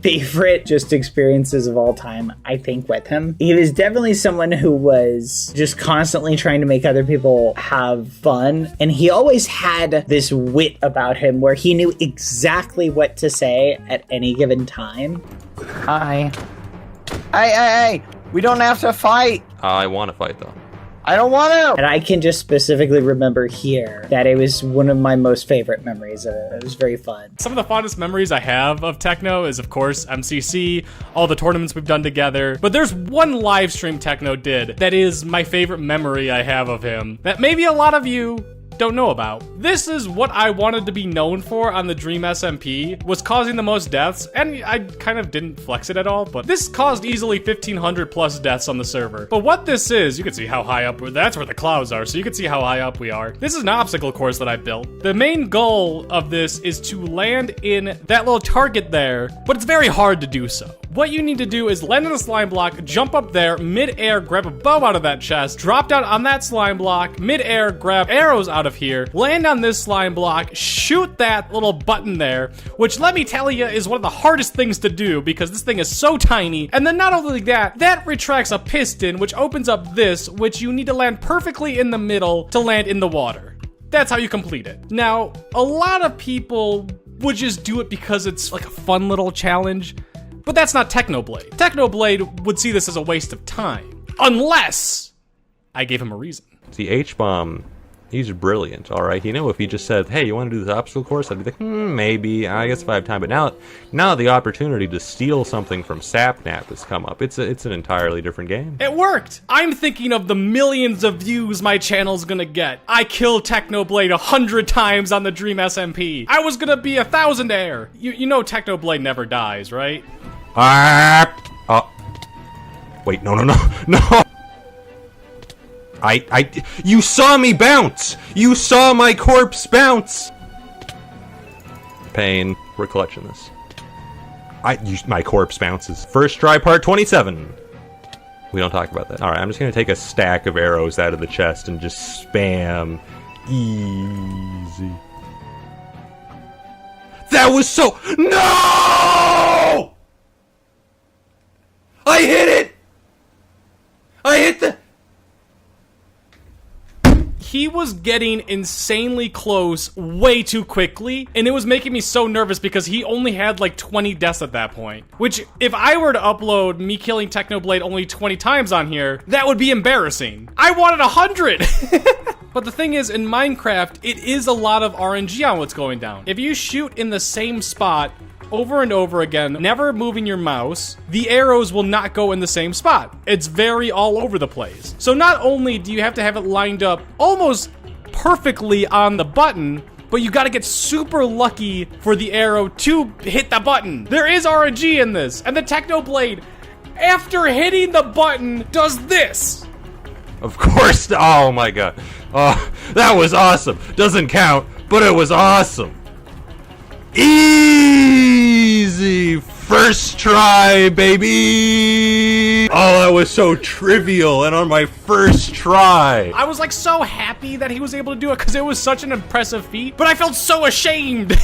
favorite just experiences of all time, I think, with him. He was definitely someone who was just constantly trying to make other people have fun. And he always had this wit about him where he knew exactly what to say at any given time. Hi. Hey, we don't have to fight. I want to fight, though. I don't want to. And I can just specifically remember here that it was one of my most favorite memories of it. It was very fun. Some of the fondest memories I have of Techno is, of course, MCC, all the tournaments we've done together. But there's one live stream Techno did that is my favorite memory I have of him that maybe a lot of you don't know about. This is what I wanted to be known for on the Dream SMP, was causing the most deaths, and I kind of didn't flex it at all, but this caused easily 1,500 plus deaths on the server. But what this is, you can see how high up, that's where the clouds are, so you can see how high up we are. This is an obstacle course that I built. The main goal of this is to land in that little target there, but it's very hard to do so. What you need to do is land in a slime block, jump up there, mid-air, grab a bow out of that chest, drop down on that slime block, mid-air, grab arrows out of here, land on this slime block, shoot that little button there, which let me tell you is one of the hardest things to do because this thing is so tiny. And then not only that, that retracts a piston, which opens up this, which you need to land perfectly in the middle to land in the water. That's how you complete it. Now, a lot of people would just do it because it's like a fun little challenge, but that's not Technoblade. Technoblade would see this as a waste of time, unless I gave him a reason. See, H-Bomb, he's brilliant, all right? You know, if he just said, hey, you want to do this obstacle course? I'd be like, maybe, I guess if I have time. But now the opportunity to steal something from Sapnap has come up. It's an entirely different game. It worked! I'm thinking of the millions of views my channel's gonna get. I killed Technoblade 100 times on the Dream SMP. I was gonna be 1,000-air. You know Technoblade never dies, right? Wait, no. You saw me bounce! You saw my corpse bounce! Pain. We're clutching this. My corpse bounces. First try, part 27. We don't talk about that. Alright, I'm just gonna take a stack of arrows out of the chest and just spam. Easy. That was so... No! I hit it! I hit the... He was getting insanely close way too quickly, and it was making me so nervous because he only had like 20 deaths at that point. Which, if I were to upload me killing Technoblade only 20 times on here, that would be embarrassing. I wanted 100! But the thing is, in Minecraft, it is a lot of RNG on what's going down. If you shoot in the same spot over and over again, never moving your mouse, the arrows will not go in the same spot. It's very all over the place. So not only do you have to have it lined up almost perfectly on the button, but you gotta get super lucky for the arrow to hit the button. There is RNG in this, and the Technoblade, after hitting the button, does this. Of course, oh my god. Oh, that was awesome. Doesn't count, but it was awesome. Easy first try, baby. Oh, that was so trivial and on my first try. I was like so happy that he was able to do it because it was such an impressive feat, but I felt so ashamed.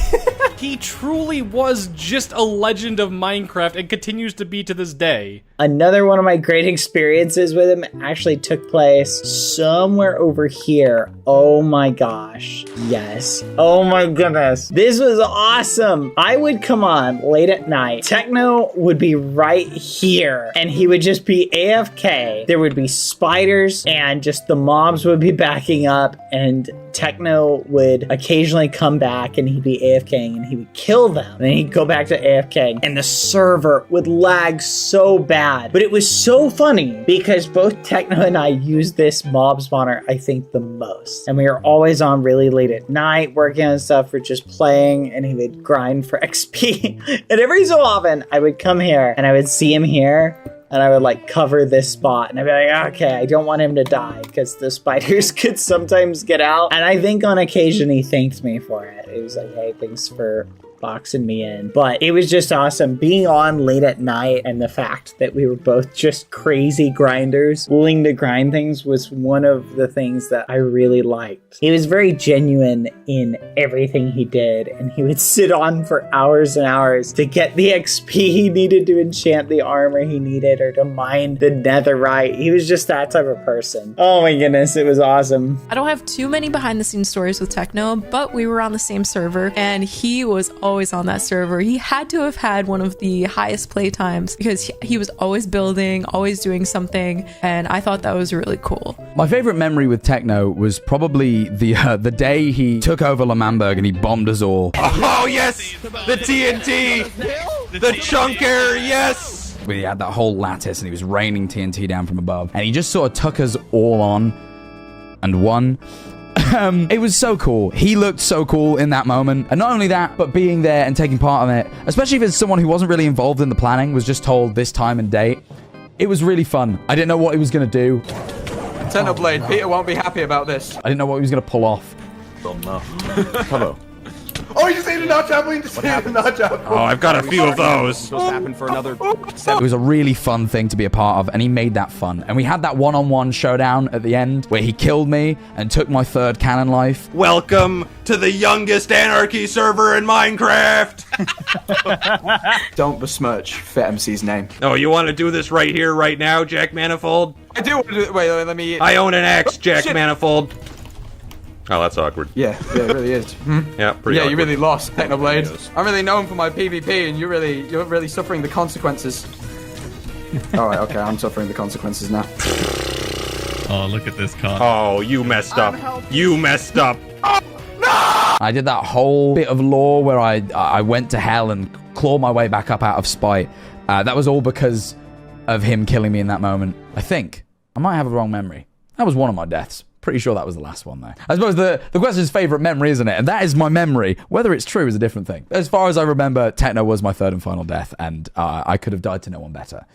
He truly was just a legend of Minecraft and continues to be to this day. Another one of my great experiences with him actually took place somewhere over here. Oh my gosh. Yes. Oh my goodness. This was awesome. I would come on late at night. Techno would be right here and he would just be AFK. There would be spiders and just the mobs would be backing up and Techno would occasionally come back and he'd be AFKing and he would kill them. And then he'd go back to AFK and the server would lag so bad. But it was so funny because both Techno and I used this mob spawner, I think, the most. And we were always on really late at night working on stuff or just playing and he would grind for XP. And every so often I would come here and I would see him here and I would like cover this spot and I'd be like, okay, I don't want him to die because the spiders could sometimes get out. And I think on occasion he thanked me for it. It was like, hey, thanks for boxing me in. But it was just awesome being on late at night, and the fact that we were both just crazy grinders willing to grind things was one of the things that I really liked. He was very genuine in everything he did, and he would sit on for hours and hours to get the XP he needed to enchant the armor he needed or to mine the netherite. He was just that type of person. Oh my goodness, it was awesome. I don't have too many behind the scenes stories with Techno, but we were on the same server and he was always on that server. He had to have had one of the highest play times because he was always building, always doing something, and I thought that was really cool. My favorite memory with Techno was probably the day he took over L'Manberg and he bombed us all. Oh yes, the TNT, the chunker, yes. We had that whole lattice and he was raining TNT down from above, and he just sort of took us all on and won. It was so cool. He looked so cool in that moment. And not only that, but being there and taking part in it, especially if it's someone who wasn't really involved in the planning, was just told this time and date. It was really fun. I didn't know what he was going to do. Technoblade, Peter won't be happy about this. I didn't know what he was going to pull off. Hello. Oh, you say the not javelin? Just say the not javelin. Oh, I've got a few of those. Happen for another. It was a really fun thing to be a part of, and he made that fun. And we had that one-on-one showdown at the end where he killed me and took my 3rd cannon life. Welcome to the youngest anarchy server in Minecraft. Don't besmirch Fit MC's name. Oh, you want to do this right here, right now, Jack Manifold? I do want to do it. Wait, let me... I own an axe, Jack Manifold. Oh, that's awkward. Yeah, it really is. Yeah, pretty awkward. You really lost, Technoblade. I'm really known for my PvP, and you're really suffering the consequences. Alright, okay, I'm suffering the consequences now. Oh, look at this card. Oh, you messed up. You messed up. Oh, no! I did that whole bit of lore where I went to hell and clawed my way back up out of spite. That was all because of him killing me in that moment. I think. I might have a wrong memory. That was one of my deaths. Pretty sure that was the last one, though. I suppose the question is favourite memory, isn't it? And that is my memory. Whether it's true is a different thing. As far as I remember, Techno was my 3rd and final death, and I could have died to no one better.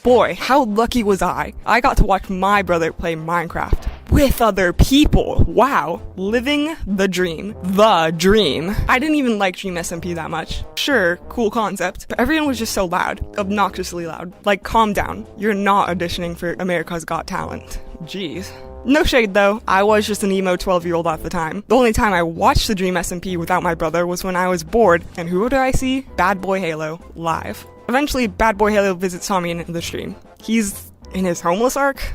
Boy, how lucky was I? I got to watch my brother play Minecraft with other people. Wow. Living the dream. The dream. I didn't even like Dream SMP that much. Sure, cool concept, but everyone was just so loud. Obnoxiously loud. Like, calm down. You're not auditioning for America's Got Talent. Jeez. No shade though, I was just an emo 12-year-old at the time. The only time I watched the Dream SMP without my brother was when I was bored, and who did I see? Bad Boy Halo, live. Eventually, Bad Boy Halo visits Tommy in the stream. He's in his homeless arc?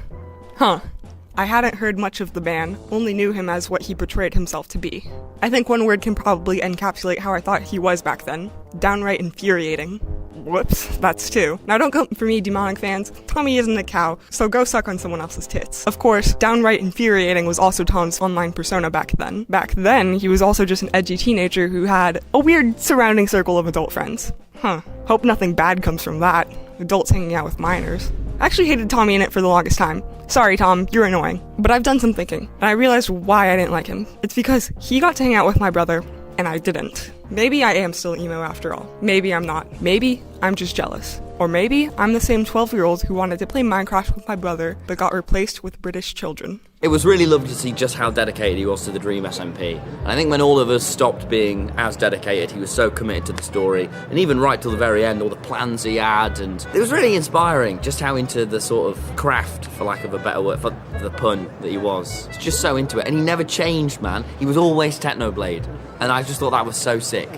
Huh. I hadn't heard much of the man, only knew him as what he portrayed himself to be. I think one word can probably encapsulate how I thought he was back then. Downright infuriating. Whoops, that's 2. Now don't come for me, demonic fans. Tommy isn't a cow, so go suck on someone else's tits. Of course, downright infuriating was also Tom's online persona back then. Back then, he was also just an edgy teenager who had a weird surrounding circle of adult friends. Huh. Hope nothing bad comes from that. Adults hanging out with minors. I actually hated Tommy in it for the longest time. Sorry, Tom, you're annoying. But I've done some thinking, and I realized why I didn't like him. It's because he got to hang out with my brother, and I didn't. Maybe I am still emo after all. Maybe I'm not. Maybe I'm just jealous. Or maybe I'm the same 12-year-old who wanted to play Minecraft with my brother, but got replaced with British children. It was really lovely to see just how dedicated he was to the Dream SMP. And I think when all of us stopped being as dedicated, he was so committed to the story. And even right till the very end, all the plans he had. And it was really inspiring just how into the sort of craft, for lack of a better word, for the pun, that he was. He's just so into it. And he never changed, man. He was always Technoblade. And I just thought that was so sick.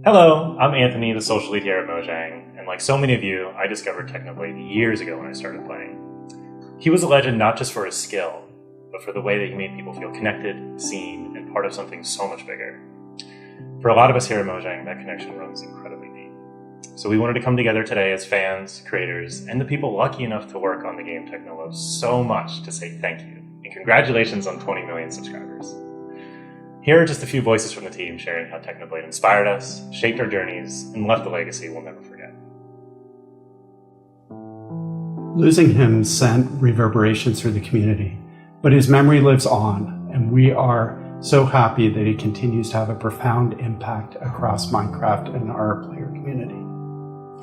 Hello, I'm Anthony, the social lead here at Mojang, and like so many of you, I discovered Technoblade years ago when I started playing. He was a legend not just for his skill, but for the way that he made people feel connected, seen, and part of something so much bigger. For a lot of us here at Mojang, that connection runs incredibly deep. So we wanted to come together today as fans, creators, and the people lucky enough to work on the game Techno loves so much to say thank you, and congratulations on 20 million subscribers. Here are just a few voices from the team sharing how Technoblade inspired us, shaped our journeys, and left a legacy we'll never forget. Losing him sent reverberations through the community, but his memory lives on, and we are so happy that he continues to have a profound impact across Minecraft and our player community.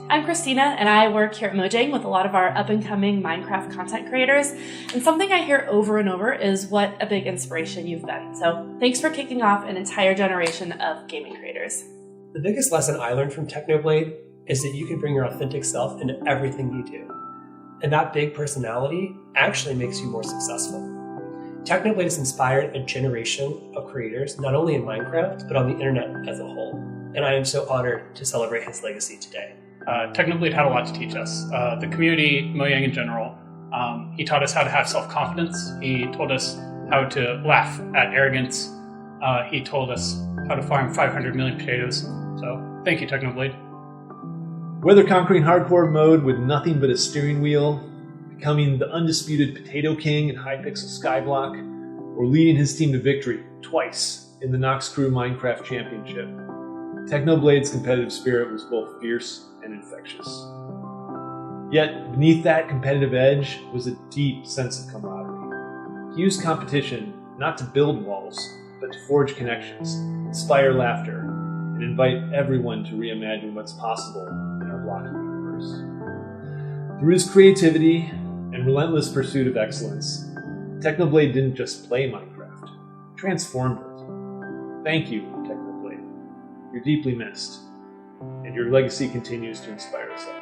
I'm Christina, and I work here at Mojang with a lot of our up-and-coming Minecraft content creators, and something I hear over and over is what a big inspiration you've been. So thanks for kicking off an entire generation of gaming creators. The biggest lesson I learned from Technoblade is that you can bring your authentic self into everything you do. And that big personality actually makes you more successful. Technoblade has inspired a generation of creators, not only in Minecraft, but on the internet as a whole. And I am so honored to celebrate his legacy today. Technoblade had a lot to teach us. The community, Mojang in general, he taught us how to have self-confidence. He told us how to laugh at arrogance. he told us how to farm 500 million potatoes. So thank you, Technoblade. Whether conquering hardcore mode with nothing but a steering wheel, becoming the undisputed Potato King in Hypixel Skyblock, or leading his team to victory twice in the Nox Crew Minecraft Championship, Technoblade's competitive spirit was both fierce and infectious. Yet, beneath that competitive edge was a deep sense of camaraderie. He used competition not to build walls, but to forge connections, inspire laughter, and invite everyone to reimagine what's possible in our blocky universe. Through his creativity and relentless pursuit of excellence, Technoblade didn't just play Minecraft, he transformed it. Thank you, Technoblade. You're deeply missed, and your legacy continues to inspire us all.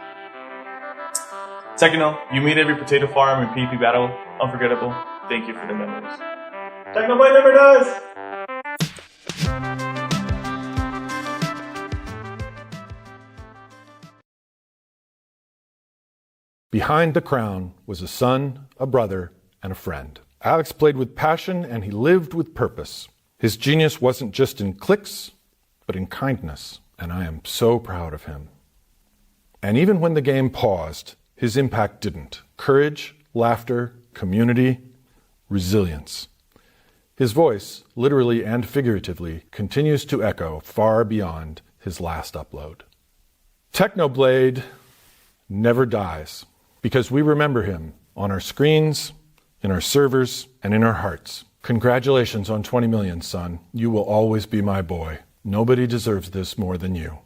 Techno, you made every potato farm and PvP battle unforgettable. Thank you for the memories. Technoblade never does! Behind the crown was a son, a brother, and a friend. Alex played with passion and he lived with purpose. His genius wasn't just in clicks, but in kindness, and I am so proud of him. And even when the game paused, his impact didn't. Courage, laughter, community, resilience. His voice, literally and figuratively, continues to echo far beyond his last upload. Technoblade never dies, because we remember him on our screens, in our servers, and in our hearts. Congratulations on 20 million, son. You will always be my boy. Nobody deserves this more than you.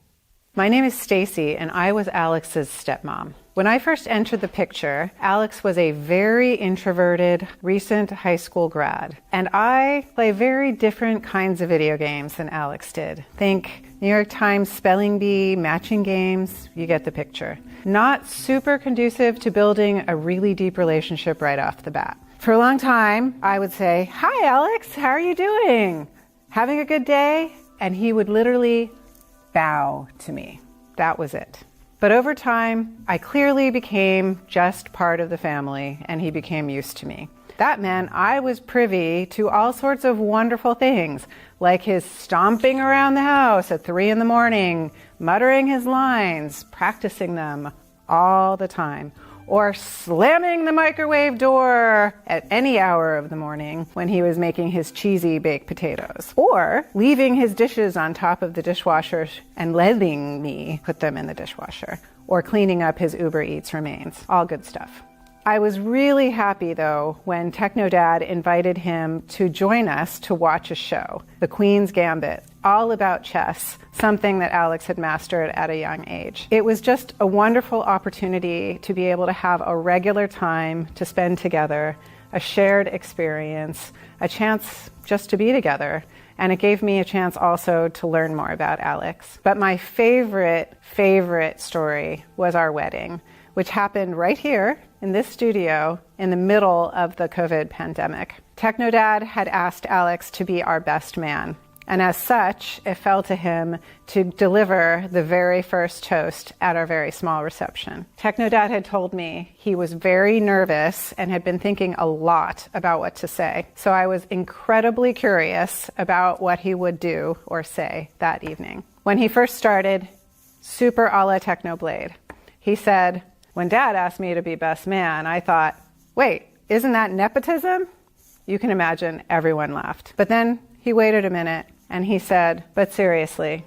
My name is Stacy, and I was Alex's stepmom. When I first entered the picture, Alex was a very introverted, recent high school grad. And I play very different kinds of video games than Alex did. Think New York Times spelling bee, matching games, you get the picture. Not super conducive to building a really deep relationship right off the bat. For a long time, I would say, "Hi, Alex, how are you doing? Having a good day?" And he would literally bow to me. That was it. But over time, I clearly became just part of the family, and he became used to me. That meant I was privy to all sorts of wonderful things, like his stomping around the house at 3 a.m, muttering his lines, practicing them all the time, or slamming the microwave door at any hour of the morning when he was making his cheesy baked potatoes, or leaving his dishes on top of the dishwasher and letting me put them in the dishwasher, or cleaning up his Uber Eats remains. All good stuff. I was really happy, though, when Technodad invited him to join us to watch a show, The Queen's Gambit, all about chess, something that Alex had mastered at a young age. It was just a wonderful opportunity to be able to have a regular time to spend together, a shared experience, a chance just to be together. And it gave me a chance also to learn more about Alex. But my favorite story was our wedding, which happened right here in this studio in the middle of the COVID pandemic. Technodad had asked Alex to be our best man. And as such, it fell to him to deliver the very first toast at our very small reception. Technodad had told me he was very nervous and had been thinking a lot about what to say. So I was incredibly curious about what he would do or say that evening. When he first started, super a la Technoblade, he said, "When Dad asked me to be best man, I thought, wait, isn't that nepotism?" You can imagine everyone laughed. But then he waited a minute and he said, "But seriously,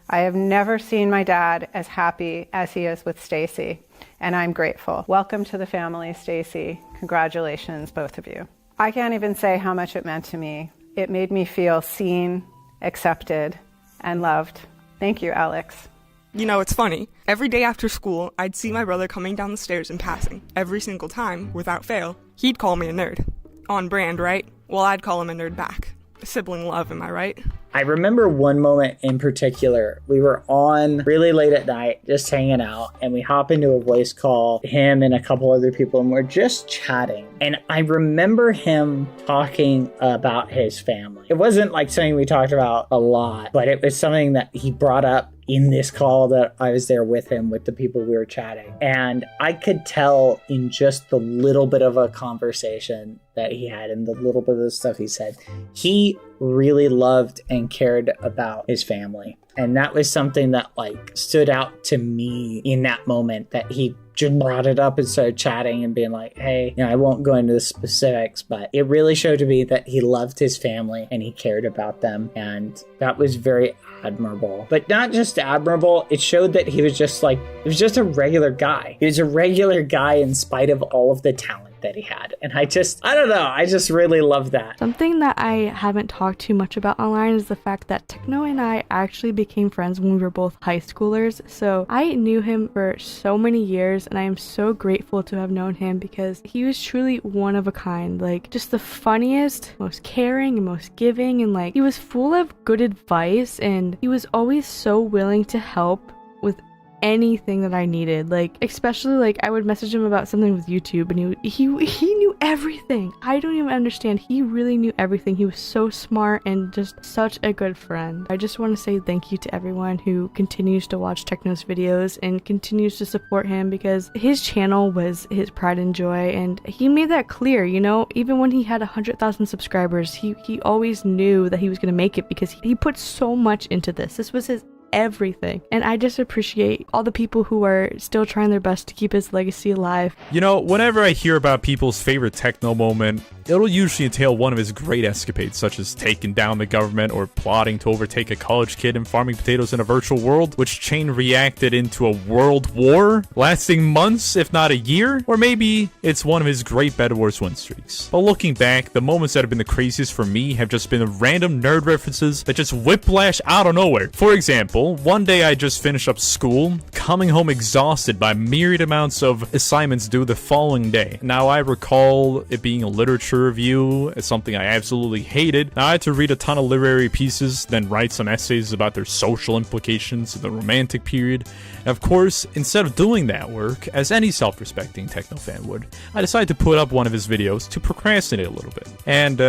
I have never seen my dad as happy as he is with Stacy, and I'm grateful. Welcome to the family, Stacy. Congratulations, both of you." I can't even say how much it meant to me. It made me feel seen, accepted, and loved. Thank you, Alex. You know, it's funny. Every day after school, I'd see my brother coming down the stairs in passing. Every single time, without fail, he'd call me a nerd. On brand, right? Well, I'd call him a nerd back. Sibling love, am I right? I remember one moment in particular. We were on really late at night, just hanging out, and we hop into a voice call, him and a couple other people, and we're just chatting. And I remember him talking about his family. It wasn't like something we talked about a lot, but it was something that he brought up in this call that I was there with him, with the people we were chatting. And I could tell in just the little bit of a conversation that he had and the little bit of the stuff he said, he really loved and cared about his family. And that was something that like stood out to me in that moment, that he just brought it up and started chatting and being like, hey, I won't go into the specifics, but it really showed to me that he loved his family and he cared about them. And that was very admirable. But not just admirable, it showed that he was just like, he was just a regular guy. He was a regular guy in spite of all of the talent that he had. And I don't know, I just really love that. Something that I haven't talked too much about online is the fact that Techno and I actually became friends when we were both high schoolers. So I knew him for so many years, and I am so grateful to have known him because he was truly one of a kind. Like, just the funniest, most caring, and most giving, and like, he was full of good advice, and he was always so willing to help with anything that I needed. Like, especially like I would message him about something with YouTube, and he knew everything. I don't even understand. He really knew everything. He was so smart and just such a good friend. I just want to say thank you to everyone who continues to watch Techno's videos and continues to support him, because his channel was his pride and joy, and he made that clear, you know, even when he had 100,000 subscribers, he always knew that he was going to make it because he put so much into this. This was his everything. And I just appreciate all the people who are still trying their best to keep his legacy alive. You know, whenever I hear about people's favorite Techno moment, it'll usually entail one of his great escapades, such as taking down the government or plotting to overtake a college kid and farming potatoes in a virtual world, which chain reacted into a world war lasting months, if not a year. Or maybe it's one of his great Bed Wars win streaks. But looking back, the moments that have been the craziest for me have just been the random nerd references that just whiplash out of nowhere. For example, one day I just finished up school, coming home exhausted by myriad amounts of assignments due the following day. Now I recall it being a literature review, as something I absolutely hated. Now I had to read a ton of literary pieces, then write some essays about their social implications in the Romantic period. And of course, instead of doing that work, as any self-respecting techno fan would, I decided to put up one of his videos to procrastinate a little bit. And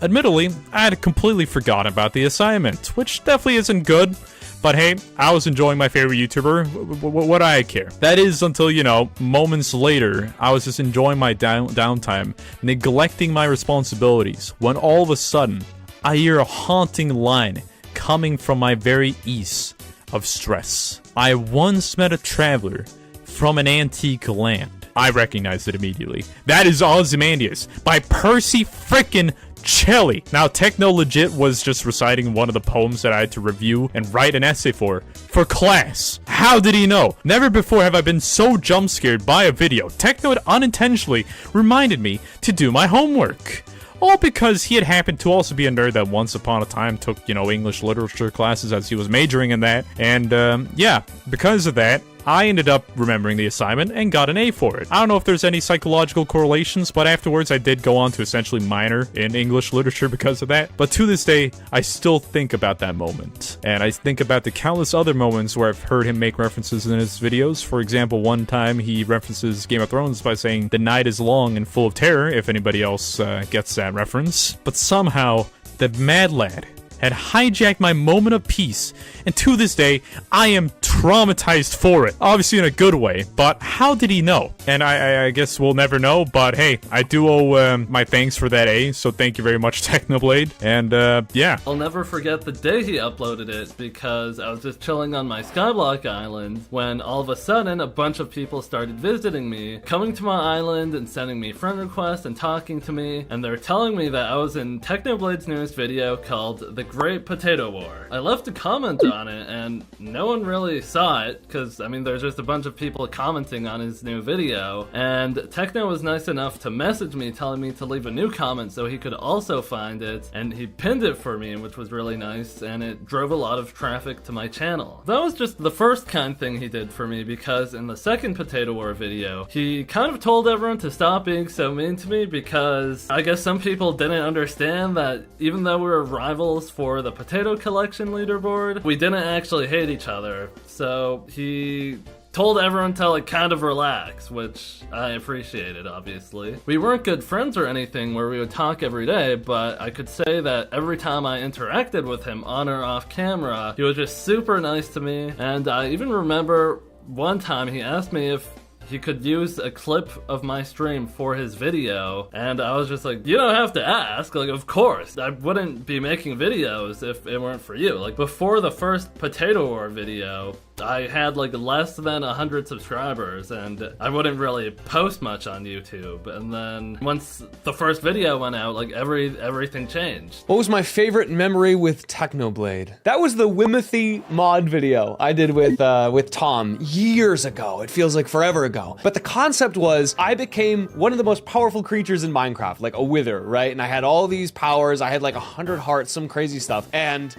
admittedly, I had completely forgotten about the assignment, which definitely isn't good. But hey, I was enjoying my favorite YouTuber. What do I care? That is until, you know, moments later, I was just enjoying my downtime, neglecting my responsibilities, when all of a sudden, I hear a haunting line coming from my very east of stress. I once met a traveler from an antique land. I recognized it immediately. That is Ozymandias by Percy frickin' Shelley. Now, Techno legit was just reciting one of the poems that I had to review and write an essay for class. How did he know? Never before have I been so jump scared by a video. Techno had unintentionally reminded me to do my homework. All because he had happened to also be a nerd that once upon a time took, you know, English literature classes, as he was majoring in that. And, yeah, because of that, I ended up remembering the assignment and got an A for it. I don't know if there's any psychological correlations, but afterwards I did go on to essentially minor in English literature because of that. But to this day, I still think about that moment. And I think about the countless other moments where I've heard him make references in his videos. For example, one time he references Game of Thrones by saying, "The night is long and full of terror," if anybody else gets that reference. But somehow, the mad lad had hijacked my moment of peace, and to this day, I am traumatized for it. Obviously in a good way, but how did he know? And I guess we'll never know, but hey, I do owe my thanks for that A, so thank you very much, Technoblade. And yeah. I'll never forget the day he uploaded it, because I was just chilling on my Skyblock island when all of a sudden a bunch of people started visiting me, coming to my island and sending me friend requests and talking to me, and they're telling me that I was in Technoblade's newest video called The Great Potato War. I left a comment on it and no one really saw it because, I mean, there's just a bunch of people commenting on his new video, and Techno was nice enough to message me telling me to leave a new comment so he could also find it, and he pinned it for me, which was really nice, and it drove a lot of traffic to my channel. That was just the first kind thing he did for me, because in the second Potato War video, he kind of told everyone to stop being so mean to me, because I guess some people didn't understand that even though we were rivals for the potato collection leaderboard, we didn't actually hate each other. So he told everyone to like kind of relax, which I appreciated, obviously. We weren't good friends or anything where we would talk every day, but I could say that every time I interacted with him on or off camera, he was just super nice to me. And I even remember one time he asked me if he could use a clip of my stream for his video, and I was just like, you don't have to ask, like, of course. I wouldn't be making videos if it weren't for you. Like, before the first Potato War video, I had like less than 100 subscribers, and I wouldn't really post much on YouTube. And then once the first video went out, like everything changed. What was my favorite memory with Technoblade? That was the Wimothy mod video I did with Tom years ago. It feels like forever ago. But the concept was I became one of the most powerful creatures in Minecraft, like a wither, right? And I had all these powers. I had like 100 hearts, some crazy stuff. And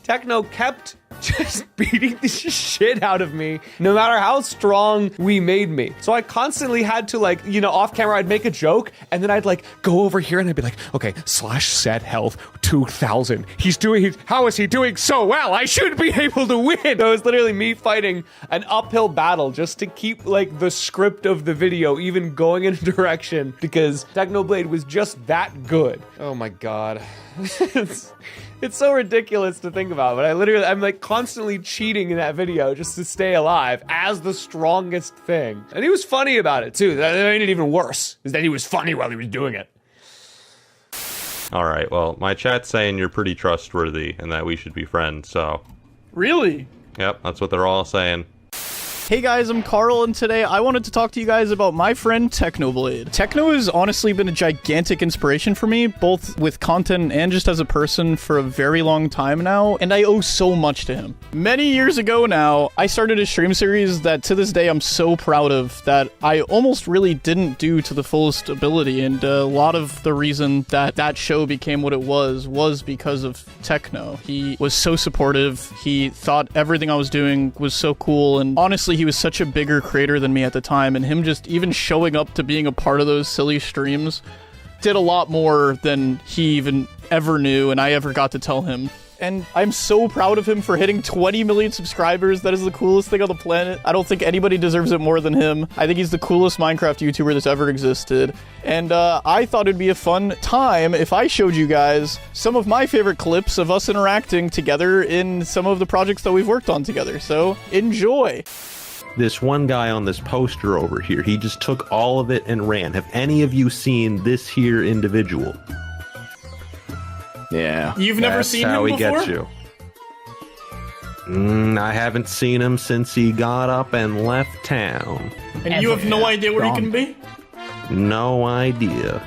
Techno kept just beating the shit out of me, no matter how strong we made me. So I constantly had to, like, you know, off camera, I'd make a joke, and then I'd like go over here and I'd be like, okay, /set health 2,000. How is he doing so well? I should be able to win. So it was literally me fighting an uphill battle just to keep like the script of the video even going in a direction, because Technoblade was just that good. Oh my god. It's so ridiculous to think about, but I'm like constantly cheating in that video just to stay alive as the strongest thing. And he was funny about it too. That made it even worse, is that he was funny while he was doing it. Alright, well, my chat's saying you're pretty trustworthy and that we should be friends, so... Really? Yep, that's what they're all saying. Hey guys, I'm Carl, and today I wanted to talk to you guys about my friend Technoblade. Techno has honestly been a gigantic inspiration for me, both with content and just as a person for a very long time now, and I owe so much to him. Many years ago now, I started a stream series that to this day I'm so proud of, that I almost really didn't do to the fullest ability, and a lot of the reason that that show became what it was because of Techno. He was so supportive, he thought everything I was doing was so cool, and honestly, he was such a bigger creator than me at the time, and him just even showing up to being a part of those silly streams did a lot more than he even ever knew and I ever got to tell him. And I'm so proud of him for hitting 20 million subscribers. That is the coolest thing on the planet. I don't think anybody deserves it more than him. I think he's the coolest Minecraft YouTuber that's ever existed. And I thought it'd be a fun time if I showed you guys some of my favorite clips of us interacting together in some of the projects that we've worked on together. So enjoy. This one guy on this poster over here, he just took all of it and ran. Have any of you seen this here individual? Yeah. You've never seen him before? That's how he gets you. I haven't seen him since he got up and left town. And you have no idea where he can be? No idea.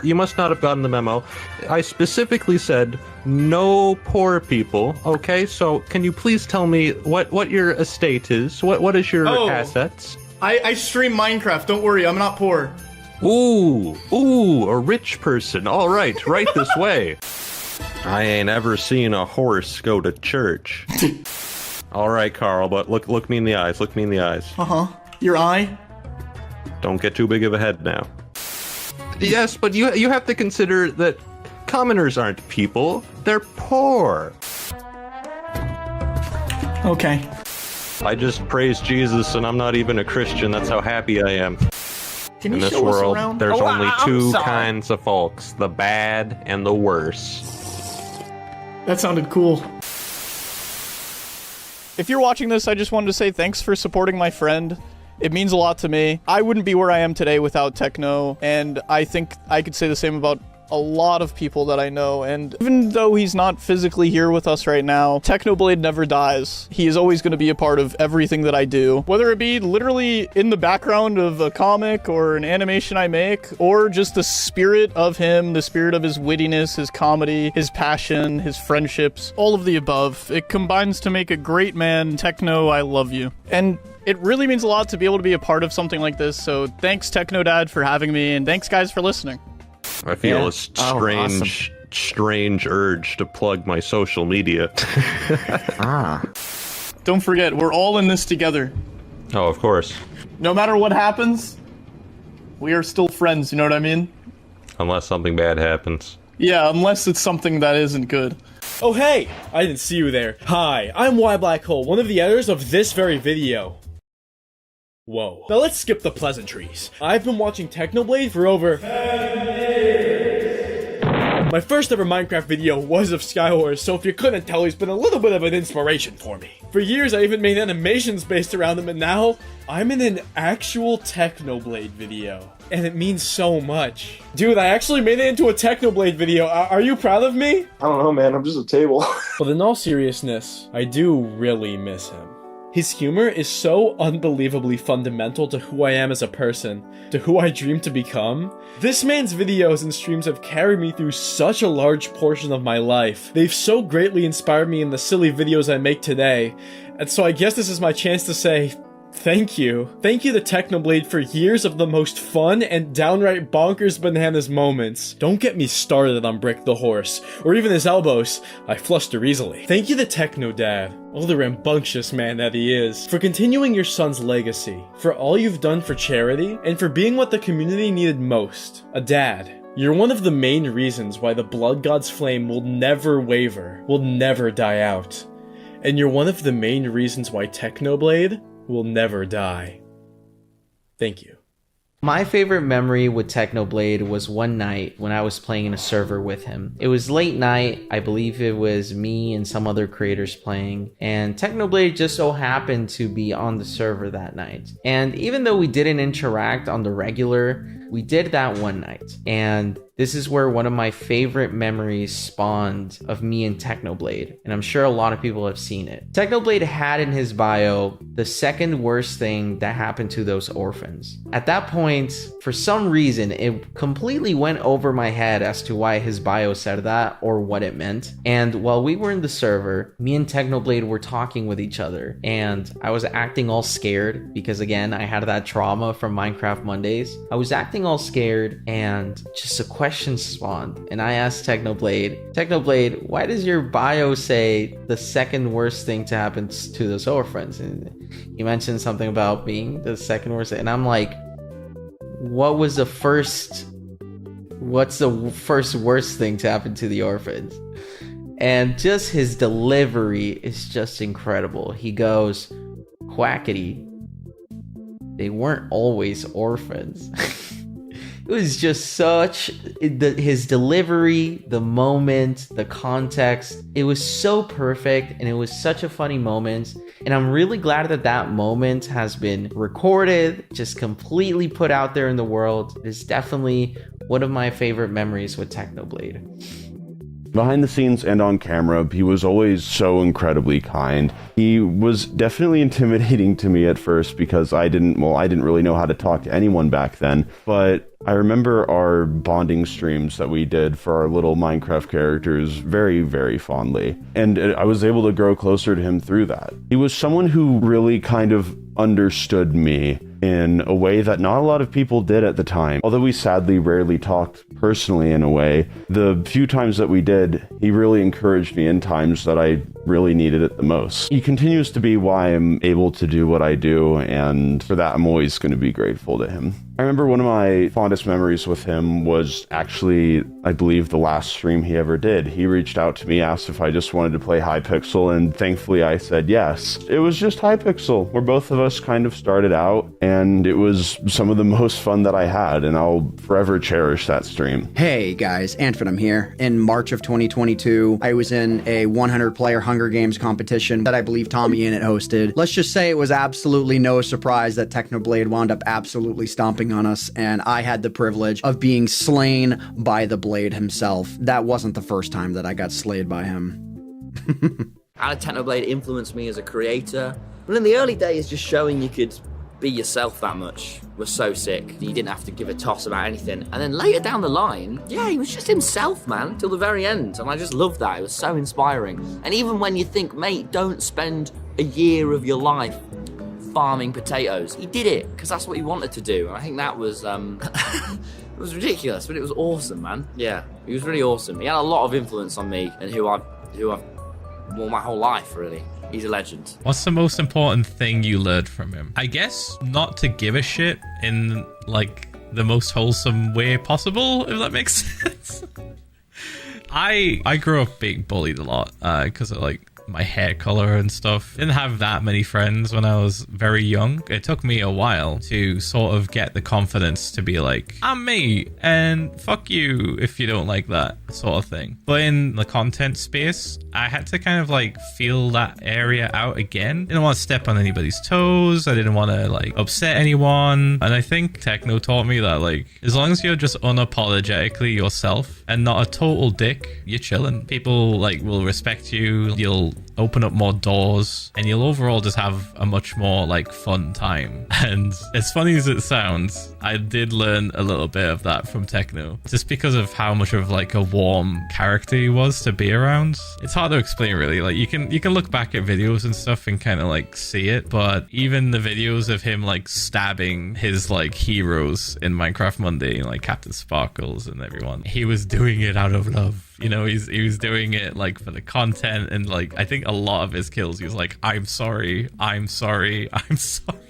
You must not have gotten the memo. I specifically said no poor people. Okay, so can you please tell me what your estate is? What is your assets? I stream Minecraft. Don't worry, I'm not poor. Ooh, a rich person. All right this way. I ain't ever seen a horse go to church. All right, Carl, but look me in the eyes. Look me in the eyes. Your eye? Don't get too big of a head now. Yes, but you have to consider that commoners aren't people. They're poor. Okay. I just praise Jesus and I'm not even a Christian. That's how happy I am. Can you in this show us world, around? there's only two sorry. kinds of folks, the bad and the worse. That sounded cool. If you're watching this, I just wanted to say thanks for supporting my friend. It means a lot to me. I wouldn't be where I am today without Techno, and I think I could say the same about a lot of people that I know. And even though he's not physically here with us right now, Technoblade never dies. He is always going to be a part of everything that I do, whether it be literally in the background of a comic or an animation I make, or just the spirit of him, the spirit of his wittiness, his comedy, his passion, his friendships, all of the above. It combines to make a great man. Techno, I love you. And it really means a lot to be able to be a part of something like this, so thanks Techno Dad for having me, and thanks guys for listening. I feel a strange urge to plug my social media. Don't forget, we're all in this together. Oh, of course. No matter what happens, we are still friends, you know what I mean? Unless something bad happens. Yeah, unless it's something that isn't good. Oh hey! I didn't see you there. Hi, I'm Y Black Hole, one of the editors of this very video. Whoa. Now let's skip the pleasantries. I've been watching Technoblade for over 10 years. My first ever Minecraft video was of Skywars, so if you couldn't tell, he's been a little bit of an inspiration for me. For years I even made animations based around him, and now I'm in an actual Technoblade video. And it means so much. Dude, I actually made it into a Technoblade video. Are you proud of me? I don't know, man. I'm just a table. But in all seriousness, I do really miss him. His humor is so unbelievably fundamental to who I am as a person, to who I dream to become. This man's videos and streams have carried me through such a large portion of my life. They've so greatly inspired me in the silly videos I make today. And so I guess this is my chance to say, thank you. Thank you to Technoblade for years of the most fun and downright bonkers bananas moments. Don't get me started on Brick the Horse, or even his elbows. I fluster easily. Thank you to Technodad, oh the rambunctious man that he is, for continuing your son's legacy, for all you've done for charity, and for being what the community needed most, a dad. You're one of the main reasons why the Blood God's flame will never waver, will never die out. And you're one of the main reasons why Technoblade will never die. Thank you. My favorite memory with Technoblade was one night when I was playing in a server with him. It was late night, I believe it was me and some other creators playing, and Technoblade just so happened to be on the server that night. And even though we didn't interact on the regular, we did that one night. And this is where one of my favorite memories spawned of me and Technoblade, and I'm sure a lot of people have seen it. Technoblade had in his bio the second worst thing that happened to those orphans. At that point, for some reason, it completely went over my head as to why his bio said that or what it meant. And while we were in the server, me and Technoblade were talking with each other, and I was acting all scared because, again, I had that trauma from Minecraft Mondays. I was acting all scared, and just a question spawned, and I asked Technoblade, why does your bio say the second worst thing to happen to those orphans? And he mentioned something about being the second worst, and I'm like, what's the first worst thing to happen to the orphans? And just his delivery is just incredible. He goes, quackity, they weren't always orphans. It was just such, his delivery, the moment, the context, it was so perfect, and it was such a funny moment. And I'm really glad that that moment has been recorded, just completely put out there in the world. It's definitely one of my favorite memories with Technoblade. Behind the scenes and on camera, he was always so incredibly kind. He was definitely intimidating to me at first because I didn't really know how to talk to anyone back then. But I remember our bonding streams that we did for our little Minecraft characters very, very fondly. And I was able to grow closer to him through that. He was someone who really kind of understood me in a way that not a lot of people did at the time. Although we sadly rarely talked personally in a way, the few times that we did, he really encouraged me in times that I really needed it the most. He continues to be why I'm able to do what I do, and for that I'm always going to be grateful to him. I remember one of my fondest memories with him was actually, I believe, the last stream he ever did. He reached out to me, asked if I just wanted to play Hypixel, and thankfully I said yes. It was just Hypixel, where both of us kind of started out, and it was some of the most fun that I had, and I'll forever cherish that stream. Hey guys, Antfetum here. In March of 2022, I was in a 100-player Hunger Games competition that I believe Tommy Innit hosted. Let's just say it was absolutely no surprise that Technoblade wound up absolutely stomping on us, and I had the privilege of being slain by the Blade himself. That wasn't the first time that I got slayed by him. How did Technoblade influence me as a creator? Well, in the early days, just showing you could be yourself that much was so sick. You didn't have to give a toss about anything. And then later down the line, yeah, he was just himself, man, till the very end. And I just loved that. It was so inspiring. And even when you think, mate, don't spend a year of your life farming potatoes, he did it because that's what he wanted to do. And I think that was it was ridiculous, but it was awesome, man. Yeah, he was really awesome. He had a lot of influence on me and who I've worn my whole life, really. He's a legend. What's the most important thing you learned from him? I guess not to give a shit in like the most wholesome way possible, if that makes sense. I grew up being bullied a lot because of like my hair color and stuff. Didn't have that many friends when I was very young. It took me a while to sort of get the confidence to be like, I'm me and fuck you if you don't like that sort of thing. But in the content space, I had to kind of like feel that area out again. Didn't want to step on anybody's toes. I didn't want to like upset anyone. And I think Techno taught me that like, as long as you're just unapologetically yourself and not a total dick, you're chilling. People like will respect you. You'll open up more doors and you'll overall just have a much more like fun time. And as funny as it sounds, I did learn a little bit of that from Techno, just because of how much of like a warm character he was to be around. It's hard to explain really. Like you can look back at videos and stuff and kind of like see it, but even the videos of him like stabbing his like heroes in Minecraft Monday, like Captain Sparkles and everyone, he was doing it out of love. You know, he was doing it like for the content, and like I think a lot of his kills he was like, I'm sorry, I'm sorry, I'm sorry.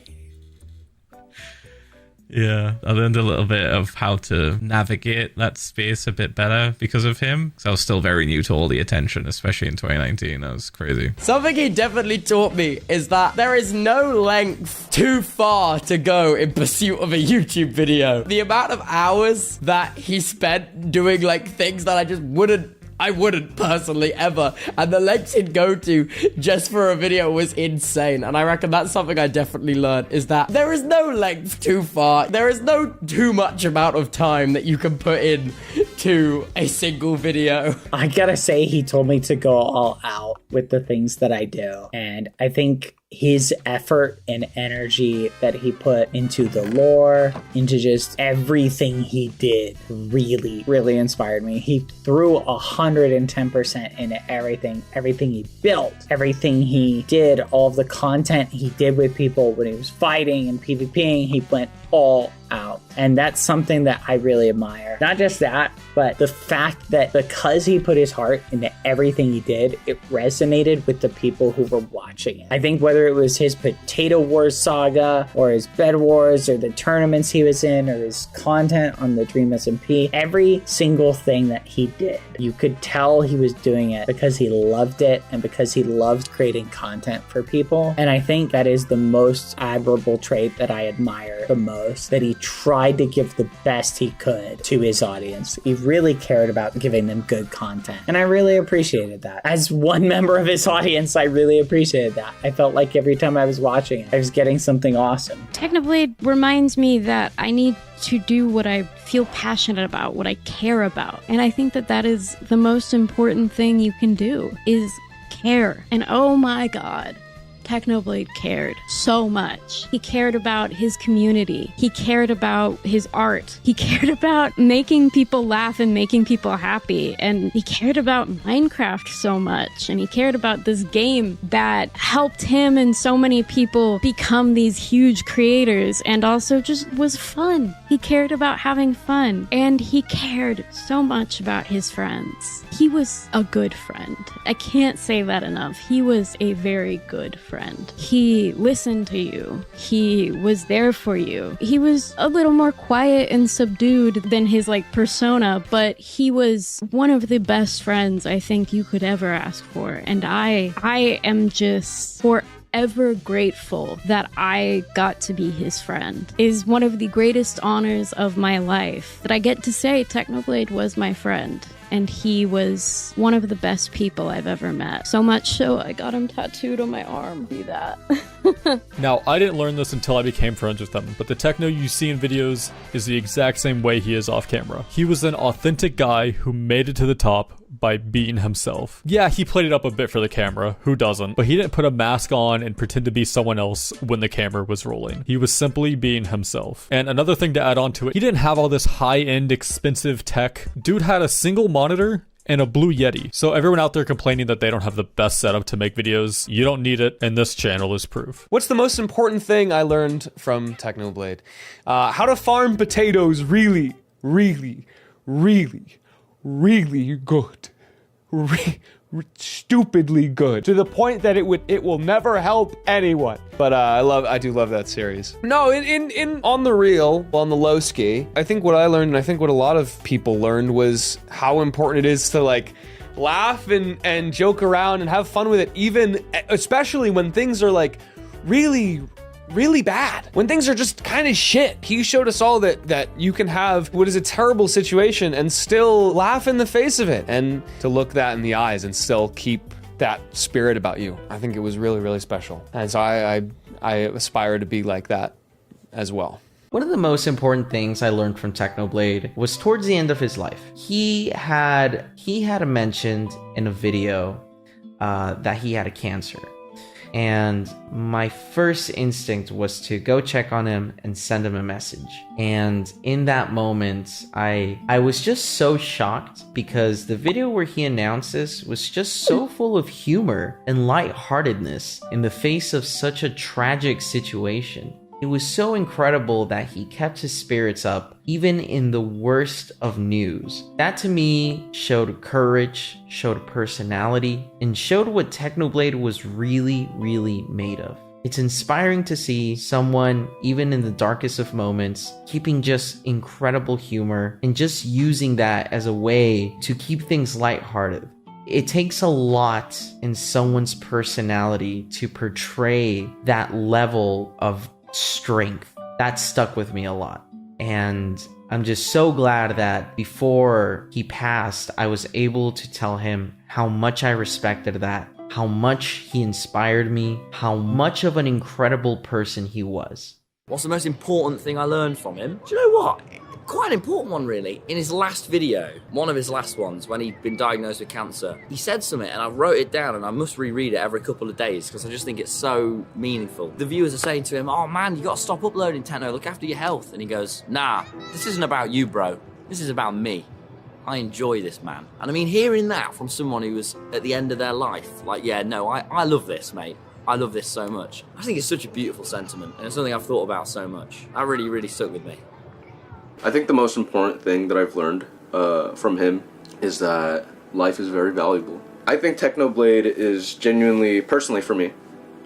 Yeah, I learned a little bit of how to navigate that space a bit better because of him, because I was still very new to all the attention, especially in 2019. That was crazy. Something he definitely taught me is that there is no length too far to go in pursuit of a YouTube video. The amount of hours that he spent doing like things that I wouldn't personally ever, and the lengths he'd go to just for a video was insane. And I reckon that's something I definitely learned, is that there is no length too far. There is no too much amount of time that you can put in to a single video. I gotta say, he told me to go all out with the things that I do, and I think his effort and energy that he put into the lore, into just everything he did, really inspired me. He threw 110% into everything he built, everything he did, all of the content he did with people when he was fighting and PvPing. He went all out, and that's something that I really admire. Not just that, but the fact that because he put his heart into everything he did, it resonated with the people who were watching it. I think whether it was his Potato Wars saga or his Bed Wars or the tournaments he was in or his content on the Dream SMP, every single thing that he did, you could tell he was doing it because he loved it and because he loved creating content for people. And I think that is the most admirable trait that I admire the most, that he tried to give the best he could to his audience. He really cared about giving them good content, and I really appreciated that. As one member of his audience, I really appreciated that. I felt like every time I was watching it, I was getting something awesome. Technoblade reminds me that I need to do what I feel passionate about, what I care about. And I think that that is the most important thing you can do, is care. And oh my God, Technoblade cared so much. He cared about his community. He cared about his art. He cared about making people laugh and making people happy. And he cared about Minecraft so much. And he cared about this game that helped him and so many people become these huge creators, and also just was fun. He cared about having fun. And he cared so much about his friends. He was a good friend. I can't say that enough. He was a very good friend. He listened to you. He was there for you. He was a little more quiet and subdued than his like persona, but he was one of the best friends I think you could ever ask for. And I am just forever grateful that I got to be his friend. It is one of the greatest honors of my life that I get to say Technoblade was my friend. And he was one of the best people I've ever met. So much so I got him tattooed on my arm. Be that. Now, I didn't learn this until I became friends with him, but the Techno you see in videos is the exact same way he is off camera. He was an authentic guy who made it to the top by being himself. Yeah, he played it up a bit for the camera, who doesn't? But he didn't put a mask on and pretend to be someone else when the camera was rolling. He was simply being himself. And another thing to add on to it, he didn't have all this high-end expensive tech. Dude had a single monitor and a Blue Yeti. So everyone out there complaining that they don't have the best setup to make videos, you don't need it, and this channel is proof. What's the most important thing I learned from Technoblade? How to farm potatoes really good. stupidly good to the point that it will never help anyone. But I do love that series. No, in on the real, on the low ski, I think what I learned, and I think what a lot of people learned, was how important it is to like laugh and joke around and have fun with it, even especially when things are like really bad, when things are just kind of shit. He showed us all that you can have what is a terrible situation and still laugh in the face of it, and to look that in the eyes and still keep that spirit about you. I think it was really, really special. And so I aspire to be like that as well. One of the most important things I learned from Technoblade was towards the end of his life. He had mentioned in a video that he had a cancer. And my first instinct was to go check on him and send him a message. And in that moment, I was just so shocked, because the video where he announces was just so full of humor and lightheartedness in the face of such a tragic situation. It was so incredible that he kept his spirits up even in the worst of news. That to me showed courage, showed personality, and showed what Technoblade was really, really made of. It's inspiring to see someone, even in the darkest of moments, keeping just incredible humor and just using that as a way to keep things lighthearted. It takes a lot in someone's personality to portray that level of strength. That stuck with me a lot. And I'm just so glad that before he passed, I was able to tell him how much I respected that, how much he inspired me, how much of an incredible person he was. What's the most important thing I learned from him? Do you know what? Quite an important one, really. In his last video, one of his last ones, when he'd been diagnosed with cancer, he said something, and I wrote it down, and I must reread it every couple of days, because I just think it's so meaningful. The viewers are saying to him, "Oh man, you gotta stop uploading, Techno, look after your health." And he goes, "Nah, this isn't about you, bro. This is about me. I enjoy this, man." And I mean, hearing that from someone who was at the end of their life, like, yeah, no, I love this, mate. I love this so much. I think it's such a beautiful sentiment, and it's something I've thought about so much. That really, really stuck with me. I think the most important thing that I've learned from him is that life is very valuable. I think Technoblade is genuinely, personally for me,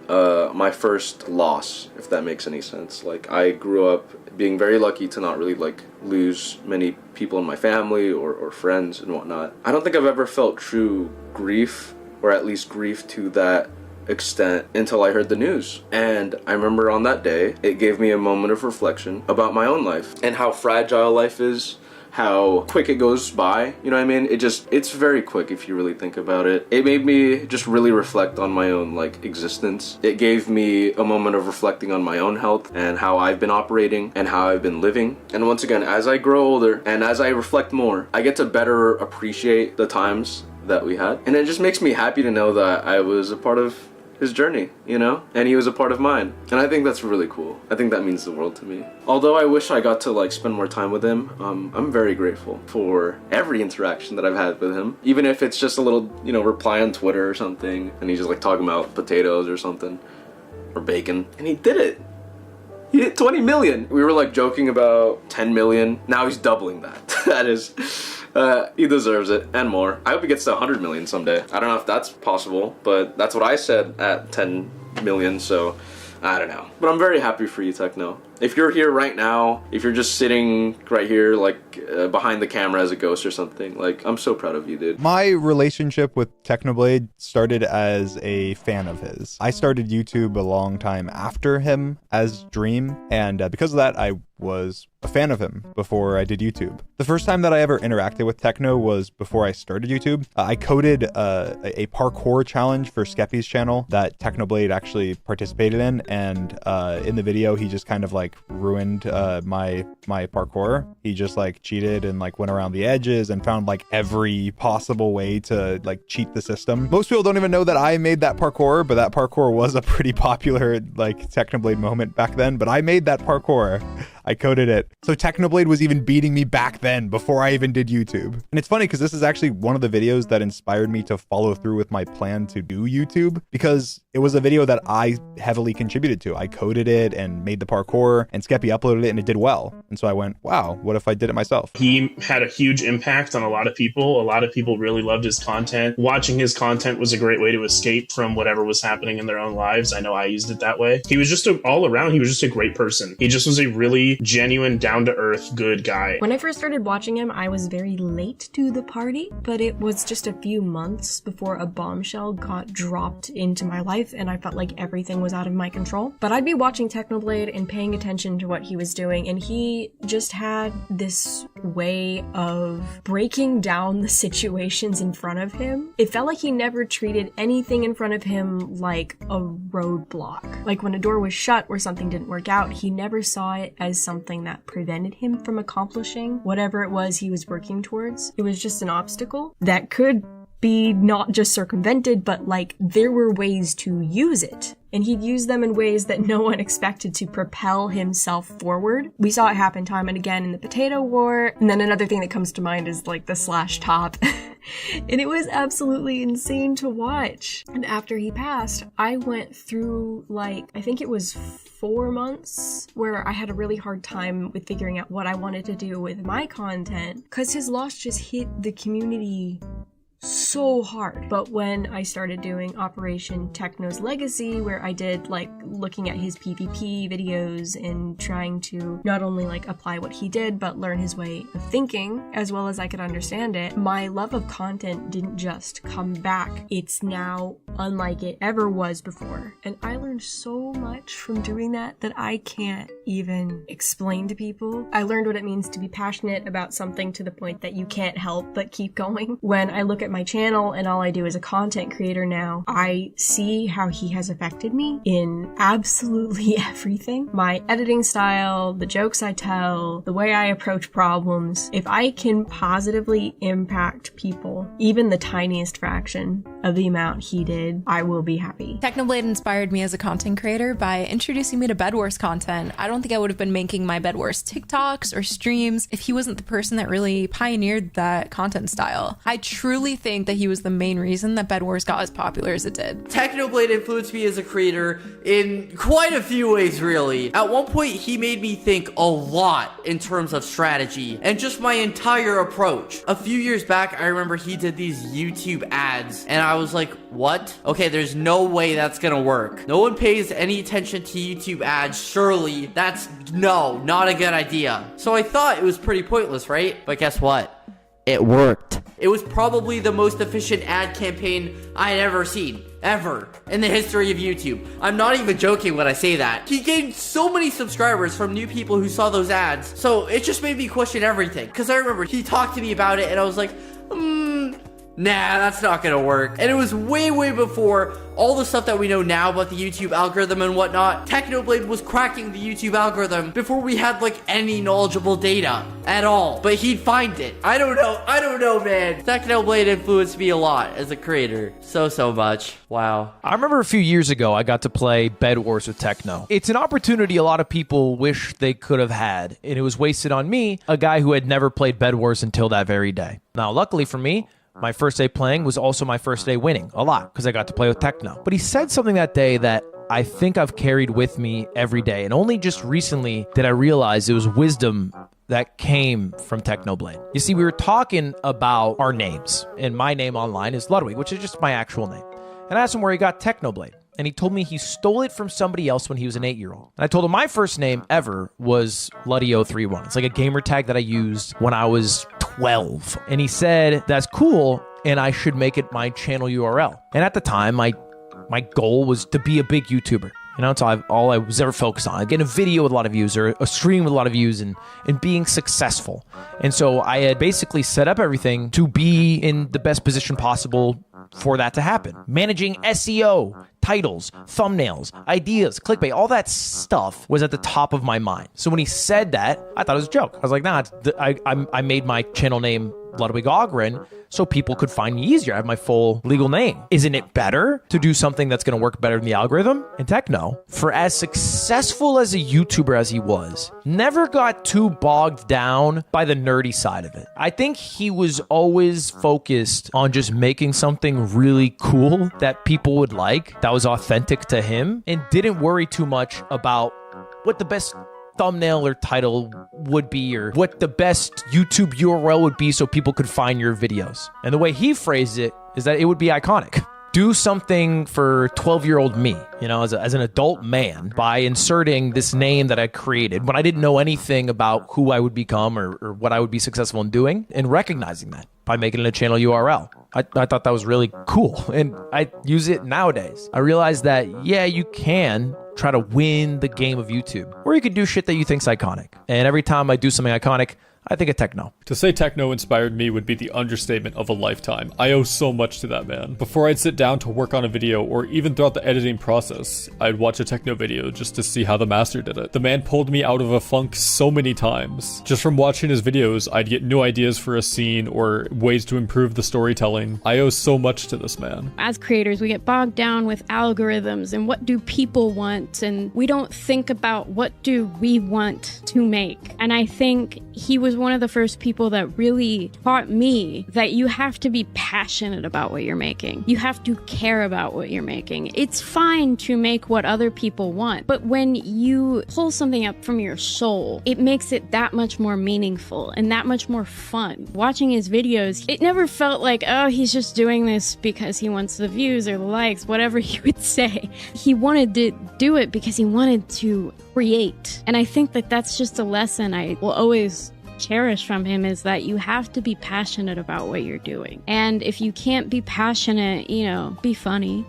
my first loss, if that makes any sense. Like, I grew up being very lucky to not really like lose many people in my family or friends and whatnot. I don't think I've ever felt true grief, or at least grief to that extent, until I heard the news. And I remember on that day, it gave me a moment of reflection about my own life and how fragile life is, how quick it goes by, you know what I mean? It's very quick if you really think about it. It made me just really reflect on my own like existence. It gave me a moment of reflecting on my own health and how I've been operating and how I've been living. And once again, as I grow older and as I reflect more, I get to better appreciate the times that we had. And it just makes me happy to know that I was a part of his journey, you know, and he was a part of mine, and I think that's really cool. I think that means the world to me. Although I wish I got to like spend more time with him, I'm very grateful for every interaction that I've had with him, even if it's just a little, you know, reply on Twitter or something, and he's just like talking about potatoes or something, or bacon, and he did it. He hit 20 million. We were like joking about 10 million. Now he's doubling that. That is, he deserves it and more. I hope he gets to 100 million someday. I don't know if that's possible, but that's what I said at 10 million, so I don't know. But I'm very happy for you, Techno. If you're here right now, if you're just sitting right here, like behind the camera as a ghost or something, like, I'm so proud of you, dude. My relationship with Technoblade started as a fan of his. I started YouTube a long time after him as Dream, and because of that, I was a fan of him before I did YouTube. The first time that I ever interacted with Techno was before I started YouTube. I coded a parkour challenge for Skeppy's channel that Technoblade actually participated in, and in the video, he just kind of like ruined my parkour. He just like cheated and like went around the edges and found like every possible way to like cheat the system. Most people don't even know that I made that parkour, but that parkour was a pretty popular like Technoblade moment back then. But I made that parkour. I coded it. So Technoblade was even beating me back then before I even did YouTube. And it's funny because this is actually one of the videos that inspired me to follow through with my plan to do YouTube, because it was a video that I heavily contributed to. I coded it and made the parkour, and Skeppy uploaded it and it did well. And so I went, wow, what if I did it myself? He had a huge impact on a lot of people. A lot of people really loved his content. Watching his content was a great way to escape from whatever was happening in their own lives. I know I used it that way. He was just all around, he was just a great person. He just was a really genuine, down-to-earth, good guy. When I first started watching him, I was very late to the party, but it was just a few months before a bombshell got dropped into my life and I felt like everything was out of my control. But I'd be watching Technoblade and paying attention to what he was doing, and he just had this way of breaking down the situations in front of him. It felt like he never treated anything in front of him like a roadblock. Like when a door was shut or something didn't work out, he never saw it as something that prevented him from accomplishing whatever it was he was working towards. It was just an obstacle that could be not just circumvented, but like there were ways to use it. And he'd use them in ways that no one expected to propel himself forward. We saw it happen time and again in the potato war. And then another thing that comes to mind is like the slash top. And it was absolutely insane to watch. And after he passed, I went through like, I think it was 4 months where I had a really hard time with figuring out what I wanted to do with my content, because his loss just hit the community so hard. But when I started doing Operation Techno's Legacy, where I did like looking at his PvP videos and trying to not only like apply what he did, but learn his way of thinking as well as I could understand it, my love of content didn't just come back. It's now unlike it ever was before. And I learned so much from doing that I can't even explain to people. I learned what it means to be passionate about something to the point that you can't help but keep going. When I look at my channel and all I do as a content creator now, I see how he has affected me in absolutely everything. My editing style, the jokes I tell, the way I approach problems. If I can positively impact people, even the tiniest fraction of the amount he did, I will be happy. Technoblade inspired me as a content creator by introducing me to Bed Wars content. I don't think I would have been making my Bed Wars TikToks or streams if he wasn't the person that really pioneered that content style. I truly think that he was the main reason that Bed Wars got as popular as it did. Technoblade influenced me as a creator in quite a few ways, really. At one point, he made me think a lot in terms of strategy and just my entire approach. A few years back, I remember he did these YouTube ads, and I was like, what? Okay, there's no way that's gonna work. No one pays any attention to YouTube ads, surely. That's, no, not a good idea. So I thought it was pretty pointless, right? But guess what? It worked. It was probably the most efficient ad campaign I had ever seen, ever, in the history of YouTube. I'm not even joking when I say that. He gained so many subscribers from new people who saw those ads, so it just made me question everything. Because I remember he talked to me about it, and I was like, nah, that's not gonna work. And it was way, way before all the stuff that we know now about the YouTube algorithm and whatnot. Technoblade was cracking the YouTube algorithm before we had like any knowledgeable data at all. But he'd find it. I don't know, man. Technoblade influenced me a lot as a creator. So much. Wow. I remember a few years ago, I got to play Bed Wars with Techno. It's an opportunity a lot of people wish they could have had, and it was wasted on me, a guy who had never played Bed Wars until that very day. Now, luckily for me, my first day playing was also my first day winning a lot because I got to play with Techno. But he said something that day that I think I've carried with me every day. And only just recently did I realize it was wisdom that came from Technoblade. You see, we were talking about our names, and my name online is Ludwig, which is just my actual name. And I asked him where he got Technoblade. And he told me he stole it from somebody else when he was an 8-year-old. And I told him my first name ever was Luddy031. It's like a gamer tag that I used when I was 12. And he said, that's cool, and I should make it my channel URL. And at the time, my goal was to be a big YouTuber. You know, it's all I was ever focused on. Getting a video with a lot of views or a stream with a lot of views and being successful. And so I had basically set up everything to be in the best position possible for that to happen. Managing SEO, titles, thumbnails, ideas, clickbait, all that stuff was at the top of my mind. So when he said that, I thought it was a joke. I was like, nah, I made my channel name Ludwig Ogren so people could find me easier. I have my full legal name. Isn't it better to do something that's going to work better than the algorithm? And Techno, for as successful as a YouTuber as he was, never got too bogged down by the nerdy side of it. I think he was always focused on just making something really cool that people would like, that was authentic to him, and didn't worry too much about what the best thumbnail or title would be, or what the best YouTube URL would be so people could find your videos. And the way he phrased it is that it would be iconic. Do something for 12-year-old me, you know, as an adult man, by inserting this name that I created when I didn't know anything about who I would become or what I would be successful in doing, and recognizing that by making it a channel URL. I thought that was really cool, and I use it nowadays. I realized that, yeah, you can try to win the game of YouTube, or you could do shit that you think's iconic. And every time I do something iconic, I think of Techno. To say Techno inspired me would be the understatement of a lifetime. I owe so much to that man. Before I'd sit down to work on a video, or even throughout the editing process, I'd watch a Techno video just to see how the master did it. The man pulled me out of a funk so many times. Just from watching his videos, I'd get new ideas for a scene or ways to improve the storytelling. I owe so much to this man. As creators, we get bogged down with algorithms and what do people want, and we don't think about what do we want to make. And I think he was one of the first people that really taught me that you have to be passionate about what you're making. You have to care about what you're making. It's fine to make what other people want, but when you pull something up from your soul, it makes it that much more meaningful and that much more fun. Watching his videos, it never felt like, oh, he's just doing this because he wants the views or the likes, whatever he would say. He wanted to do it because he wanted to create. And I think that that's just a lesson I will always cherish from him, is that you have to be passionate about what you're doing. And if you can't be passionate, you know, be funny.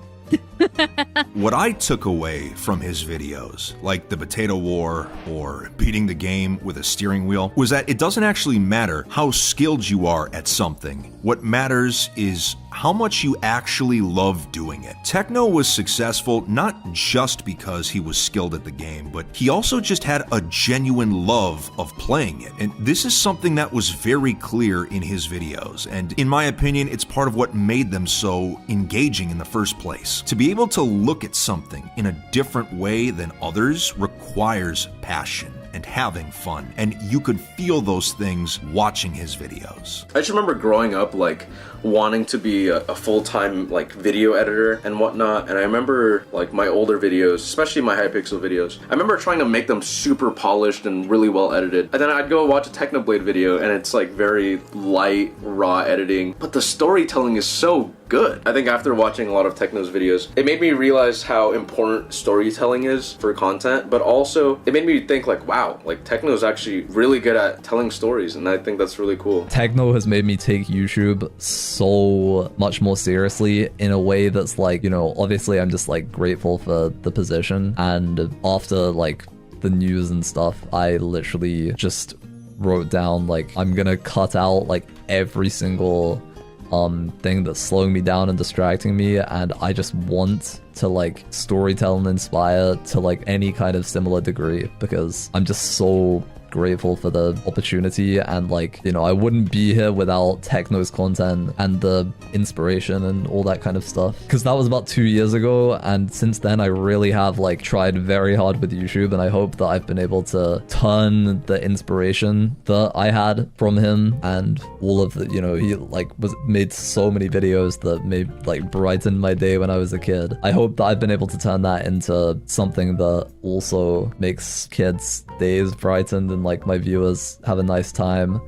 What I took away from his videos, like the potato war or beating the game with a steering wheel, was that it doesn't actually matter how skilled you are at something. What matters is how much you actually love doing it. Techno was successful not just because he was skilled at the game, but he also just had a genuine love of playing it. And this is something that was very clear in his videos. And in my opinion, it's part of what made them so engaging in the first place. To be able to look at something in a different way than others requires passion and having fun, and you could feel those things watching his videos. I just remember growing up, like, wanting to be a full-time, like, video editor and whatnot, and I remember, like, my older videos, especially my Hypixel videos, I remember trying to make them super polished and really well edited, and then I'd go watch a Technoblade video, and it's, like, very light, raw editing, but the storytelling is so good. I think after watching a lot of Techno's videos, it made me realize how important storytelling is for content, but also it made me think, like, wow, like, Techno's actually really good at telling stories, and I think that's really cool. Techno has made me take YouTube so much more seriously in a way that's like, you know, obviously I'm just like grateful for the position, and after like the news and stuff, I literally just wrote down like, I'm gonna cut out like every single thing that's slowing me down and distracting me, and I just want to like storytell and inspire to like any kind of similar degree, because I'm just so grateful for the opportunity, and like, you know, I wouldn't be here without Techno's content and the inspiration and all that kind of stuff, because that was about 2 years ago, and since then I really have like tried very hard with YouTube, and I hope that I've been able to turn the inspiration that I had from him and all of the, you know, he like made so many videos that made like brighten my day when I was a kid. I hope that I've been able to turn that into something that also makes kids' days brightened and like my viewers have a nice time,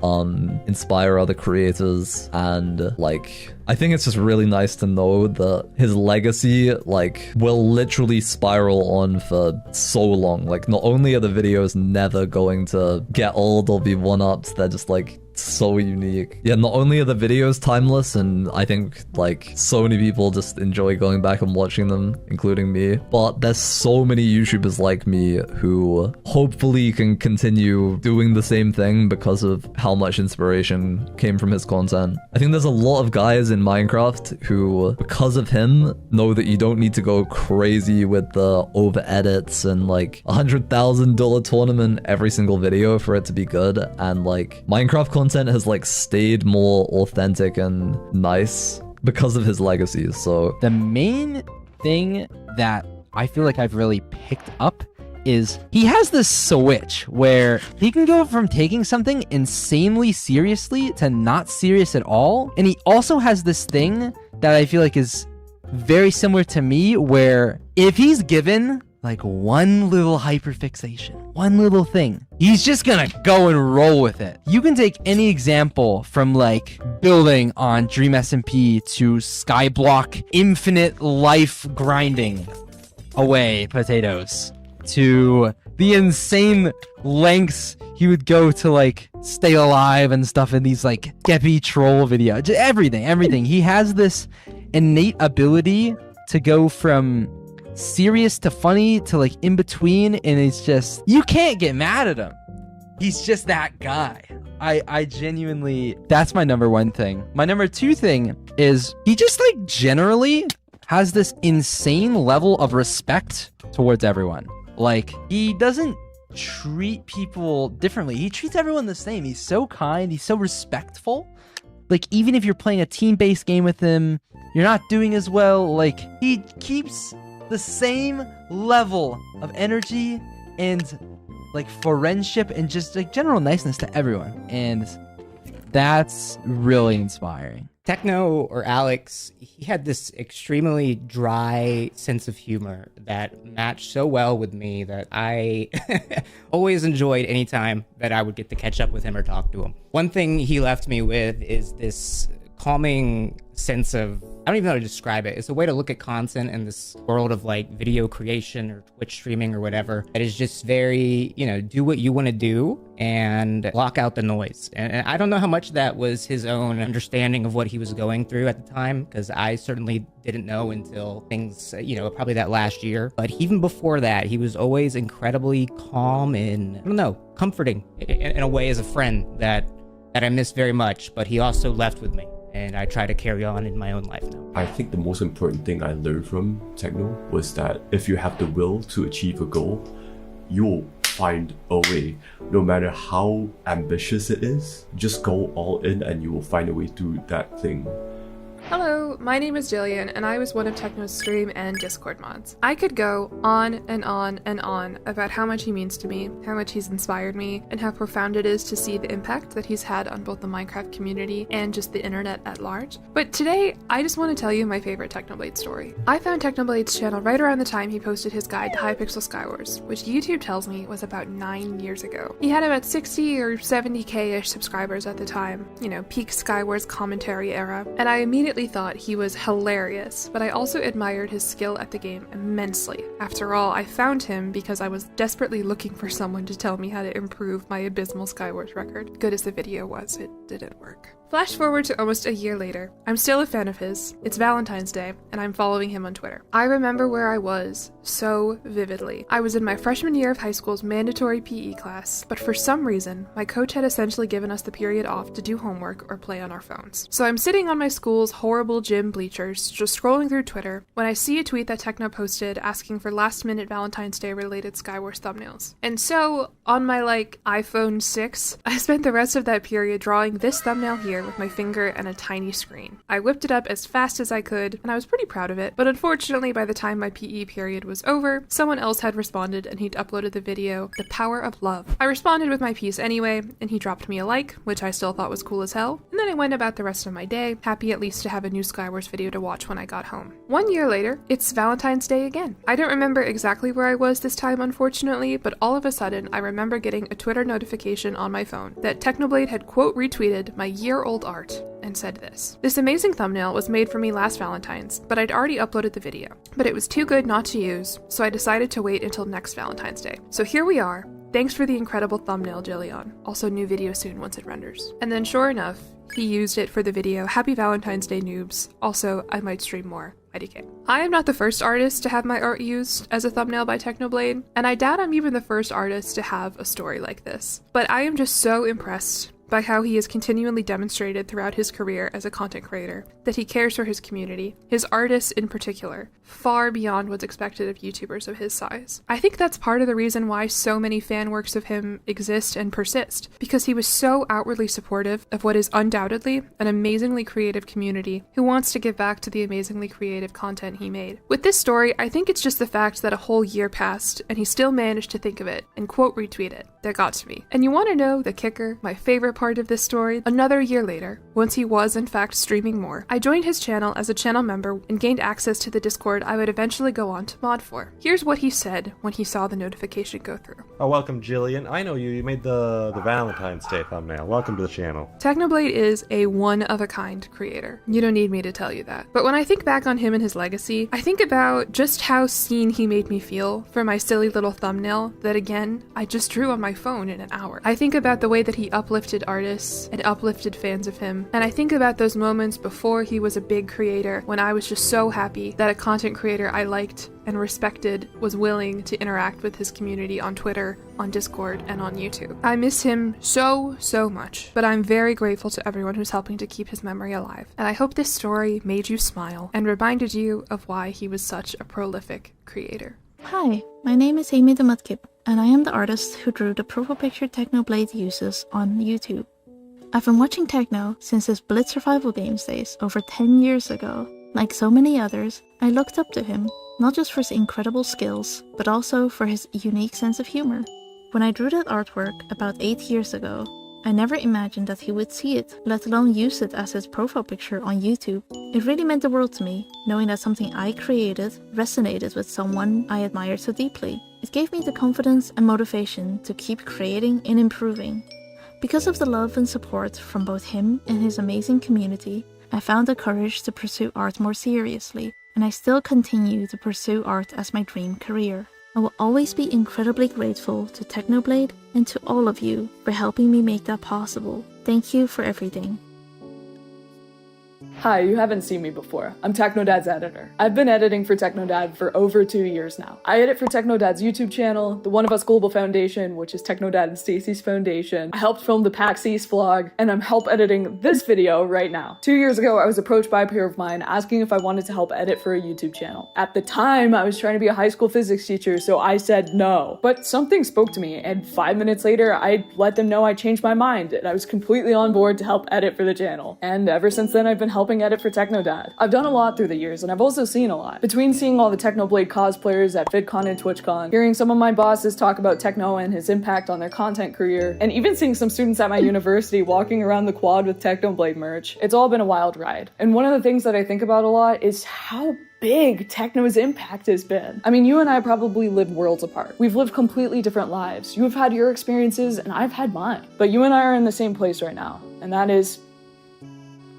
inspire other creators, and like I think it's just really nice to know that his legacy like will literally spiral on for so long. Like, not only are the videos never going to get old or be one-upped, they're just like so unique. Yeah, not only are the videos timeless, and I think like so many people just enjoy going back and watching them, including me, but there's so many YouTubers like me who hopefully can continue doing the same thing because of how much inspiration came from his content. I think there's a lot of guys in Minecraft who, because of him, know that you don't need to go crazy with the over edits and like $100,000 tournament every single video for it to be good, and like Minecraft content has like stayed more authentic and nice because of his legacy. So the main thing that I feel like I've really picked up is he has this switch where he can go from taking something insanely seriously to not serious at all. And he also has this thing that I feel like is very similar to me, where if he's given like one little hyperfixation, one little thing, he's just gonna go and roll with it. You can take any example from like building on Dream SMP to Skyblock infinite life grinding away potatoes, to the insane lengths he would go to like stay alive and stuff in these like Skeppy troll videos. Everything. He has this innate ability to go from serious to funny to like in between, and it's just, you can't get mad at him. He's just that guy. I genuinely, that's my number one thing. My number two thing is he just like generally has this insane level of respect towards everyone. Like, he doesn't treat people differently. He treats everyone the same. He's so kind. He's so respectful. Like, even if you're playing a team-based game with him, you're not doing as well. Like, he keeps the same level of energy and like friendship and just like general niceness to everyone. And that's really inspiring. Techno, or Alex, he had this extremely dry sense of humor that matched so well with me that I always enjoyed any time that I would get to catch up with him or talk to him. One thing he left me with is this calming sense of, I don't even know how to describe it. It's a way to look at content in this world of like video creation or Twitch streaming or whatever. That is just very, you know, do what you want to do and block out the noise. And I don't know how much that was his own understanding of what he was going through at the time, because I certainly didn't know until things, you know, probably that last year. But even before that, he was always incredibly calm and, I don't know, comforting in a way as a friend that I miss very much, but he also left with me. And I try to carry on in my own life now. I think the most important thing I learned from Techno was that if you have the will to achieve a goal, you'll find a way. No matter how ambitious it is, just go all in and you will find a way to do that thing. Hello, my name is Jillian, and I was one of Techno's stream and Discord mods. I could go on and on and on about how much he means to me, how much he's inspired me, and how profound it is to see the impact that he's had on both the Minecraft community and just the internet at large. But today, I just want to tell you my favorite Technoblade story. I found Technoblade's channel right around the time he posted his guide to Hypixel Skywars, which YouTube tells me was about 9 years ago. He had about 60 or 70k-ish subscribers at the time, you know, peak Skywars commentary era, and I immediately thought he was hilarious, but I also admired his skill at the game immensely. After all, I found him because I was desperately looking for someone to tell me how to improve my abysmal Skywars record. Good as the video was, it didn't work. Flash forward to almost a year later. I'm still a fan of his. It's Valentine's Day, and I'm following him on Twitter. I remember where I was so vividly. I was in my freshman year of high school's mandatory PE class, but for some reason, my coach had essentially given us the period off to do homework or play on our phones. So I'm sitting on my school's horrible gym bleachers, just scrolling through Twitter, when I see a tweet that Techno posted asking for last-minute Valentine's Day related Skywars thumbnails. And so, on my iPhone 6, I spent the rest of that period drawing this thumbnail here with my finger and a tiny screen. I whipped it up as fast as I could, and I was pretty proud of it, but unfortunately by the time my PE period was over, someone else had responded and he'd uploaded the video, The Power of Love. I responded with my piece anyway, and he dropped me a like, which I still thought was cool as hell, and then I went about the rest of my day, happy at least to have a new Skywars video to watch when I got home. 1 year later, it's Valentine's Day again. I don't remember exactly where I was this time, unfortunately, but all of a sudden, I remember getting a Twitter notification on my phone that Technoblade had quote retweeted my year-old art and said this. This amazing thumbnail was made for me last Valentine's, but I'd already uploaded the video. But it was too good not to use, so I decided to wait until next Valentine's Day. So here we are, Thanks for the incredible thumbnail, Jillian. Also, new video soon once it renders. And then sure enough, he used it for the video Happy Valentine's Day, noobs. Also, I might stream more. IDK. I am not the first artist to have my art used as a thumbnail by Technoblade, and I doubt I'm even the first artist to have a story like this. But I am just so impressed by how he has continually demonstrated throughout his career as a content creator that he cares for his community, his artists in particular, far beyond what's expected of YouTubers of his size. I think that's part of the reason why so many fan works of him exist and persist, because he was so outwardly supportive of what is undoubtedly an amazingly creative community who wants to give back to the amazingly creative content he made. With this story, I think it's just the fact that a whole year passed and he still managed to think of it and quote retweet it that got to me. And you want to know the kicker, my favorite part of this story? Another year later, once he was in fact streaming more, I joined his channel as a channel member and gained access to the Discord I would eventually go on to mod for. Here's what he said when he saw the notification go through. Oh, welcome, Jillian. I know you. You made the Valentine's Day thumbnail. Welcome to the channel. Technoblade is a one-of-a-kind creator. You don't need me to tell you that. But when I think back on him and his legacy, I think about just how seen he made me feel for my silly little thumbnail that, again, I just drew on my phone in an hour. I think about the way that he uplifted artists and uplifted fans of him. And I think about those moments before he was a big creator when I was just so happy that a content creator I liked and respected was willing to interact with his community on Twitter, on Discord, and on YouTube. I miss him so much, but I'm very grateful to everyone who's helping to keep his memory alive. And I hope this story made you smile and reminded you of why he was such a prolific creator. Hi, my name is Amy the Mudkip, and I am the artist who drew the profile picture Technoblade uses on YouTube. I've been watching Techno since his Blitz survival games days over 10 years ago. Like so many others, I looked up to him, not just for his incredible skills, but also for his unique sense of humor. When I drew that artwork about 8 years ago, I never imagined that he would see it, let alone use it as his profile picture on YouTube. It really meant the world to me, knowing that something I created resonated with someone I admired so deeply. It gave me the confidence and motivation to keep creating and improving. Because of the love and support from both him and his amazing community, I found the courage to pursue art more seriously, and I still continue to pursue art as my dream career. I will always be incredibly grateful to Technoblade and to all of you for helping me make that possible. Thank you for everything. Hi, you haven't seen me before. I'm Technodad's editor. I've been editing for Technodad for over 2 years now. I edit for Technodad's YouTube channel, the One of Us Global Foundation, which is Technodad and Stacy's foundation. I helped film the PAX East vlog, and I'm help editing this video right now. 2 years ago, I was approached by a peer of mine asking if I wanted to help edit for a YouTube channel. At the time, I was trying to be a high school physics teacher, so I said no. But something spoke to me, and 5 minutes later, I let them know I changed my mind, and I was completely on board to help edit for the channel. And ever since then, I've been helping edit for Technodad. I've done a lot through the years, and I've also seen a lot. Between seeing all the Technoblade cosplayers at VidCon and TwitchCon, hearing some of my bosses talk about Techno and his impact on their content career, and even seeing some students at my university walking around the quad with Technoblade merch, it's all been a wild ride. And one of the things that I think about a lot is how big Techno's impact has been. I mean, you and I probably live worlds apart. We've lived completely different lives. You have had your experiences, and I've had mine. But you and I are in the same place right now, and that is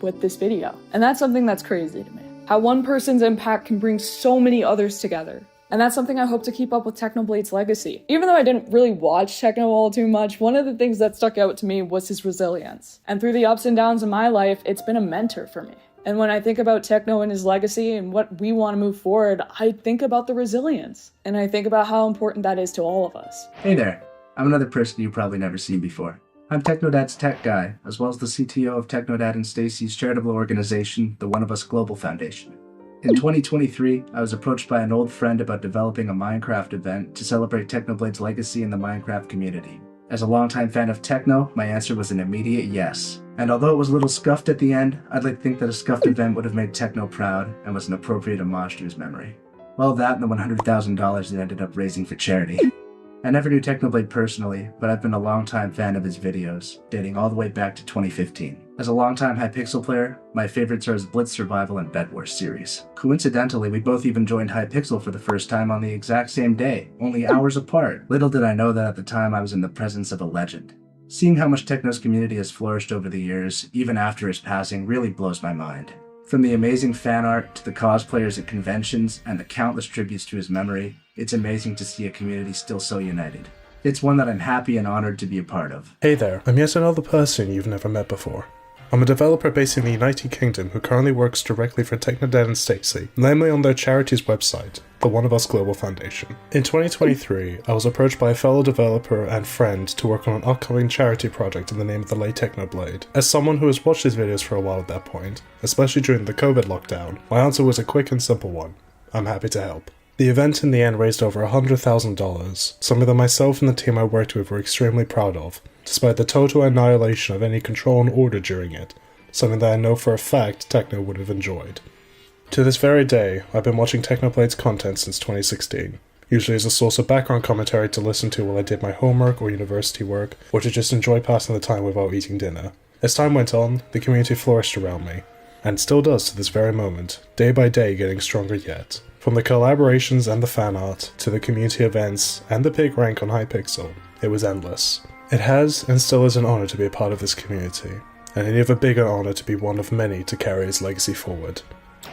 with this video. And that's something that's crazy to me. How one person's impact can bring so many others together. And that's something I hope to keep up with Technoblade's legacy. Even though I didn't really watch Techno all too much, one of the things that stuck out to me was his resilience. And through the ups and downs in my life, it's been a mentor for me. And when I think about Techno and his legacy and what we want to move forward, I think about the resilience. And I think about how important that is to all of us. Hey there, I'm another person you've probably never seen before. I'm Technodad's tech guy, as well as the CTO of Technodad and Stacy's charitable organization, the One of Us Global Foundation. In 2023, I was approached by an old friend about developing a Minecraft event to celebrate Technoblade's legacy in the Minecraft community. As a longtime fan of Techno, my answer was an immediate yes. And although it was a little scuffed at the end, I'd like to think that a scuffed event would have made Techno proud and was an appropriate homage to his memory. Well, that and the $100,000 it ended up raising for charity. I never knew Technoblade personally, but I've been a longtime fan of his videos, dating all the way back to 2015. As a longtime Hypixel player, my favorites are his Blitz Survival and Bed Wars series. Coincidentally, we both even joined Hypixel for the first time on the exact same day, only hours apart. Little did I know that at the time I was in the presence of a legend. Seeing how much Techno's community has flourished over the years, even after his passing, really blows my mind. From the amazing fan art to the cosplayers at conventions and the countless tributes to his memory, it's amazing to see a community still so united. It's one that I'm happy and honored to be a part of. Hey there, I'm yet another person you've never met before. I'm a developer based in the United Kingdom who currently works directly for Technodad and Stacy, namely on their charity's website, the One of Us Global Foundation. In 2023, I was approached by a fellow developer and friend to work on an upcoming charity project in the name of the late Technoblade. As someone who has watched his videos for a while at that point, especially during the COVID lockdown, my answer was a quick and simple one. I'm happy to help. The event in the end raised over $100,000, something that myself and the team I worked with were extremely proud of, despite the total annihilation of any control and order during it, something that I know for a fact Techno would have enjoyed. To this very day, I've been watching Technoblade's content since 2016, usually as a source of background commentary to listen to while I did my homework or university work, or to just enjoy passing the time without eating dinner. As time went on, the community flourished around me, and still does to this very moment, day by day getting stronger yet. From the collaborations and the fan art, to the community events, and the pig rank on Hypixel, it was endless. It has and still is an honour to be a part of this community, and an even bigger honour to be one of many to carry his legacy forward.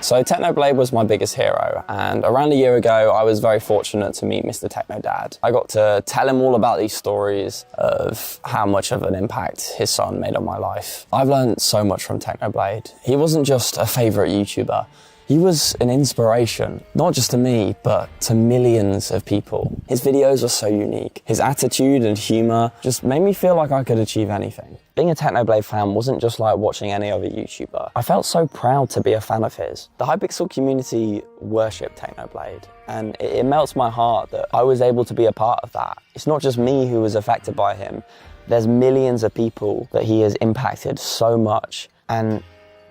So Technoblade was my biggest hero, and around a year ago I was very fortunate to meet Mr. Technodad. I got to tell him all about these stories of how much of an impact his son made on my life. I've learned so much from Technoblade. He wasn't just a favourite YouTuber. He was an inspiration, not just to me, but to millions of people. His videos were so unique. His attitude and humour just made me feel like I could achieve anything. Being a Technoblade fan wasn't just like watching any other YouTuber. I felt so proud to be a fan of his. The Hypixel community worshipped Technoblade, and it melts my heart that I was able to be a part of that. It's not just me who was affected by him. There's millions of people that he has impacted so much, and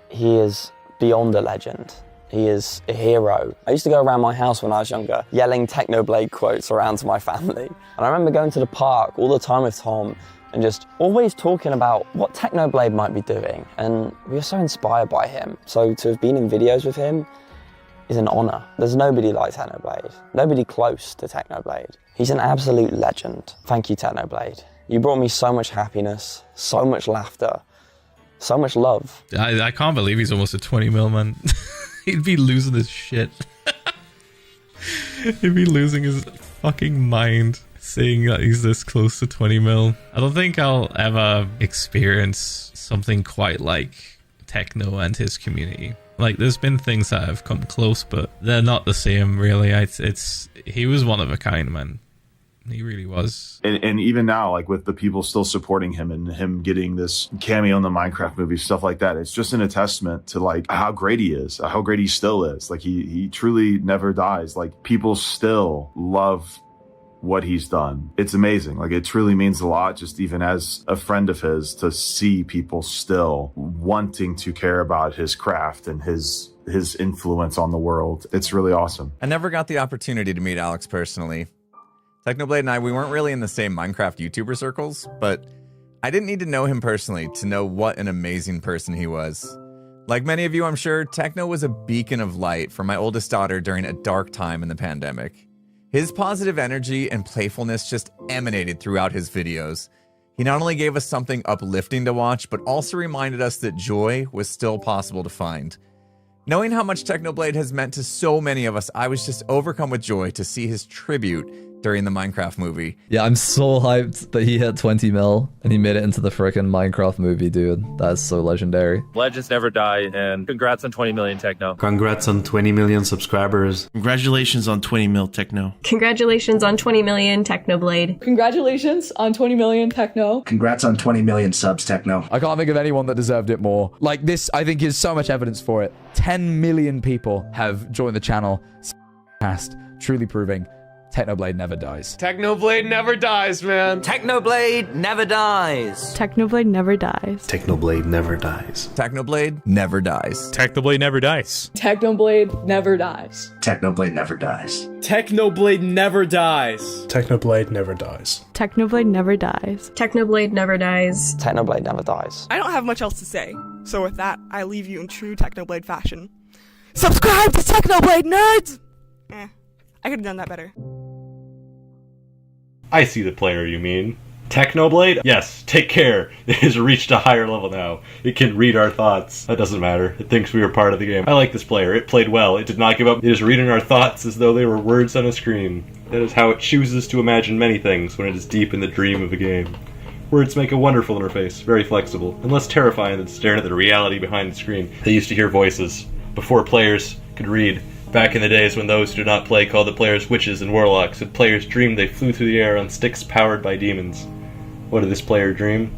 he is beyond a legend. He is a hero. I used to go around my house when I was younger, yelling Technoblade quotes around to my family. And I remember going to the park all the time with Tom and just always talking about what Technoblade might be doing. And we were so inspired by him. So to have been in videos with him is an honour. There's nobody like Technoblade, nobody close to Technoblade. He's an absolute legend. Thank you, Technoblade. You brought me so much happiness, so much laughter, so much love. I can't believe he's almost at 20 mil, man. He'd be losing his shit. He'd be losing his fucking mind seeing that he's this close to 20 mil. I don't think I'll ever experience something quite like Techno and his community. Like, there's been things that have come close, but they're not the same, really. He was one of a kind, man. He really was. And even now, like with the people still supporting him and him getting this cameo in the Minecraft movie, stuff like that, it's just a testament to like how great he is, how great he still is. Like he truly never dies. Like people still love what he's done. It's amazing. Like it truly means a lot, just even as a friend of his, to see people still wanting to care about his craft and his influence on the world. It's really awesome. I never got the opportunity to meet Alex personally. Technoblade and I, we weren't really in the same Minecraft YouTuber circles, but I didn't need to know him personally to know what an amazing person he was. Like many of you, I'm sure, Techno was a beacon of light for my oldest daughter during a dark time in the pandemic. His positive energy and playfulness just emanated throughout his videos. He not only gave us something uplifting to watch, but also reminded us that joy was still possible to find. Knowing how much Technoblade has meant to so many of us, I was just overcome with joy to see his tribute during the Minecraft movie. Yeah, I'm so hyped that he hit 20 mil and he made it into the frickin' Minecraft movie, dude. That's so legendary. Legends never die, and congrats on 20 million, Techno. Congrats on 20 million subscribers. Congratulations on 20 mil, Techno. Congratulations on 20 million, Technoblade. Congratulations on 20 million, Techno. Congrats on 20 million subs, Techno. I can't think of anyone that deserved it more. Like, this, I think, is so much evidence for it. 10 million people have joined the channel, past, truly proving Technoblade never dies. Technoblade never dies, man. Technoblade never dies. Technoblade never dies. Technoblade never dies. Technoblade never dies. Technoblade never dies. Technoblade never dies. Technoblade never dies. Technoblade never dies. Technoblade never dies. Technoblade never dies. Technoblade never dies. Technoblade never dies. I don't have much else to say, so with that, I leave you in true Technoblade fashion. Subscribe to Technoblade, nerds! I could have done that better. I see the player you mean. Technoblade? Yes, take care. It has reached a higher level now. It can read our thoughts. That doesn't matter. It thinks we are part of the game. I like this player. It played well. It did not give up. It is reading our thoughts as though they were words on a screen. That is how it chooses to imagine many things when it is deep in the dream of a game. Words make a wonderful interface, very flexible, and less terrifying than staring at the reality behind the screen. They used to hear voices, before players could read. Back in the days when those who did not play called the players witches and warlocks, and players dreamed they flew through the air on sticks powered by demons. What did this player dream?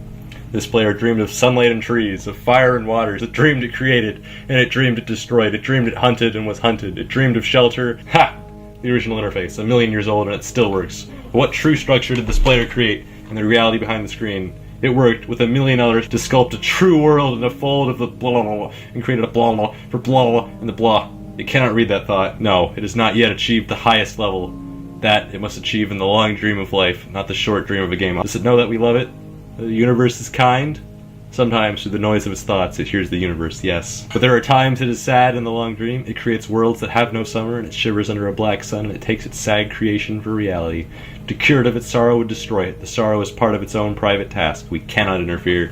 This player dreamed of sunlight and trees, of fire and waters. It dreamed it created, and it dreamed it destroyed. It dreamed it hunted and was hunted. It dreamed of shelter. Ha! The original interface, 1 million years old, and it still works. But what true structure did this player create in the reality behind the screen? It worked with $1 million to sculpt a true world in a fold of the blah blah blah, and created a blah blah for blah blah and the blah. It cannot read that thought. No, it has not yet achieved the highest level. That it must achieve in the long dream of life, not the short dream of a game. Does it know that we love it? The universe is kind? Sometimes, through the noise of its thoughts, it hears the universe, yes. But there are times it is sad in the long dream. It creates worlds that have no summer, and it shivers under a black sun, and it takes its sad creation for reality. To cure it of its sorrow would destroy it. The sorrow is part of its own private task. We cannot interfere.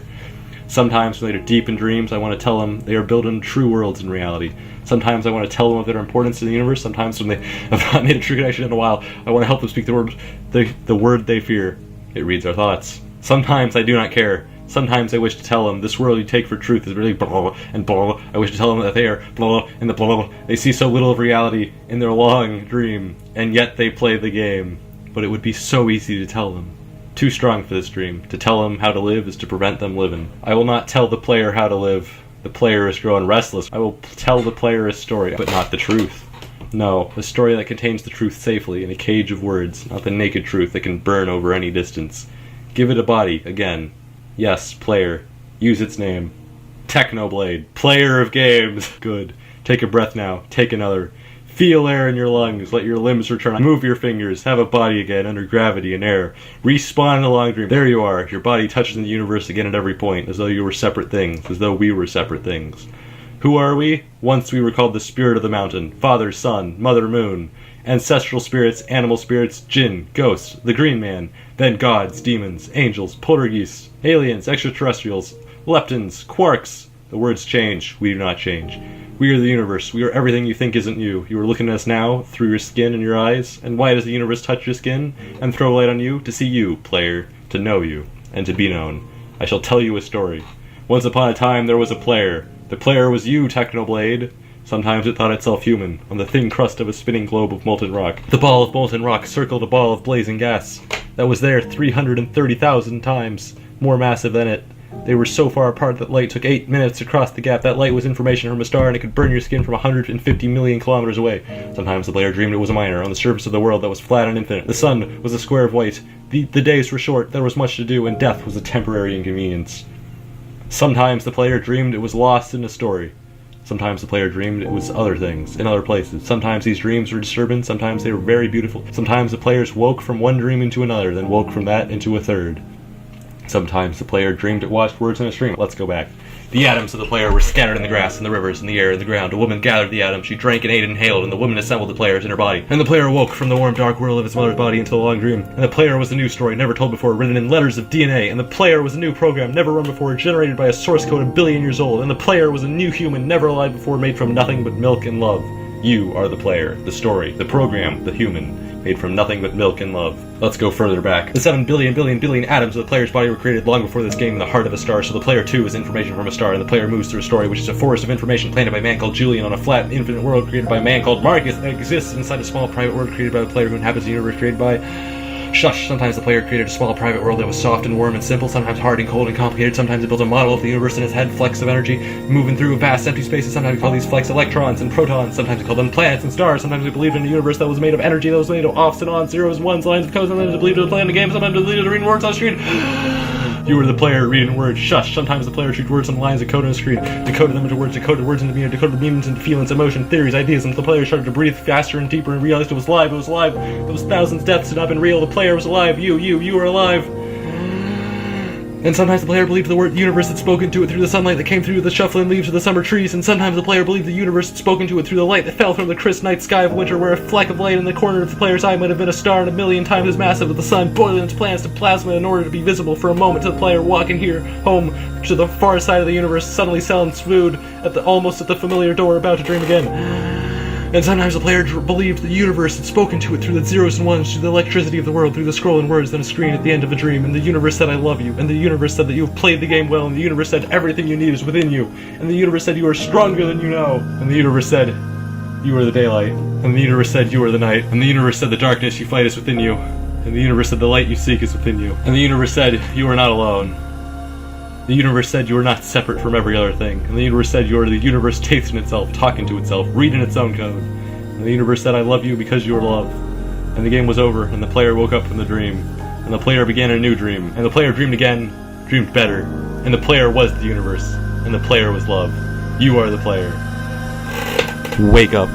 Sometimes, when they are deep in dreams, I want to tell them they are building true worlds in reality. Sometimes I want to tell them of their importance in the universe. Sometimes, when they have not made a true connection in a while, I want to help them speak the word they fear. It reads our thoughts. Sometimes I do not care. Sometimes I wish to tell them this world you take for truth is really blah and blah. I wish to tell them that they are blah and the blah. They see so little of reality in their long dream, and yet they play the game. But it would be so easy to tell them. Too strong for this dream. To tell them how to live is to prevent them living. I will not tell the player how to live. The player is growing restless. I will tell the player a story, but not the truth. No, a story that contains the truth safely in a cage of words, not the naked truth that can burn over any distance. Give it a body, again. Yes, player. Use its name. Technoblade. Player of games. Good. Take a breath now. Take another. Feel air in your lungs. Let your limbs return. Move your fingers. Have a body again under gravity and air. Respawn in the long dream. There you are. Your body touches in the universe again at every point, as though you were separate things, as though we were separate things. Who are we? Once we were called the spirit of the mountain, father, sun, mother, moon, ancestral spirits, animal spirits, jinn, ghosts, the green man, then gods, demons, angels, poltergeists, aliens, extraterrestrials, leptons, quarks. The words change. We do not change. We are the universe. We are everything you think isn't you. You are looking at us now, through your skin and your eyes. And why does the universe touch your skin and throw light on you? To see you, player, to know you, and to be known. I shall tell you a story. Once upon a time there was a player. The player was you, Technoblade. Sometimes it thought itself human, on the thin crust of a spinning globe of molten rock. The ball of molten rock circled a ball of blazing gas that was there 330,000 times more massive than it. They were so far apart that light took 8 minutes to cross the gap. That light was information from a star, and it could burn your skin from 150 million kilometers away. Sometimes the player dreamed it was a miner on the surface of the world that was flat and infinite. The sun was a square of white. The days were short, there was much to do, and death was a temporary inconvenience. Sometimes the player dreamed it was lost in a story. Sometimes the player dreamed it was other things, in other places. Sometimes these dreams were disturbing, sometimes they were very beautiful. Sometimes the players woke from one dream into another, then woke from that into a third. Sometimes the player dreamed it watched words in a stream. Let's go back. The atoms of the player were scattered in the grass, in the rivers, in the air, in the ground. A woman gathered the atoms. She drank and ate and inhaled, and the woman assembled the players in her body. And the player awoke from the warm, dark world of his mother's body into a long dream. And the player was a new story, never told before, written in letters of DNA. And the player was a new program, never run before, generated by a source code 1 billion years old. And the player was a new human, never alive before, made from nothing but milk and love. You are the player, the story, the program, the human, made from nothing but milk and love. Let's go further back. The 7 billion atoms of the player's body were created long before this game in the heart of a star, so the player too is information from a star, and the player moves through a story, which is a forest of information planted by a man called Julian on a flat, infinite world created by a man called Marcus that exists inside a small private world created by the player who inhabits the universe created by... Shush! Sometimes the player created a small private world that was soft and warm and simple, sometimes hard and cold and complicated, sometimes it built a model of the universe in his head, flecks of energy, moving through vast empty spaces. Sometimes we call these flecks electrons and protons, sometimes we call them planets and stars, sometimes we believed in a universe that was made of energy, that was made of offs and ons, zeros and ones, lines of code, sometimes we believed in playing the game, sometimes we believed in reading words on the screen. You were the player reading words. Shush! Sometimes the player treated words on the lines of code on the screen, decoded them into words, decoded words into meaning, decoded meanings into feelings, emotion, theories, ideas, and the player started to breathe faster and deeper and realized it was live, Those thousands of deaths had not been real, the player was alive, you were alive. And sometimes the player believed the universe had spoken to it through the sunlight that came through the shuffling leaves of the summer trees, and sometimes the player believed the universe had spoken to it through the light that fell from the crisp night sky of winter, where a fleck of light in the corner of the player's eye might have been a star and 1,000,000 times as massive as the sun, boiling its plans to plasma in order to be visible for a moment to the player walking here home to the far side of the universe, suddenly selling food almost at the familiar door, about to dream again. And sometimes the player believed the universe had spoken to it through the zeros and ones, through the electricity of the world, through the scrolling words on a screen at the end of a dream, and the universe said, I love you, and the universe said that you have played the game well, and the universe said everything you need is within you, and the universe said you are stronger than you know, and the universe said you are the daylight, and the universe said you are the night, and the universe said the darkness you fight is within you, and the universe said the light you seek is within you, and the universe said you are not alone. The universe said you are not separate from every other thing, and the universe said you are the universe tasting itself, talking to itself, reading its own code. And the universe said, I love you because you are love. And the game was over, and the player woke up from the dream. And the player began a new dream. And the player dreamed again, dreamed better. And the player was the universe. And the player was love. You are the player. Wake up.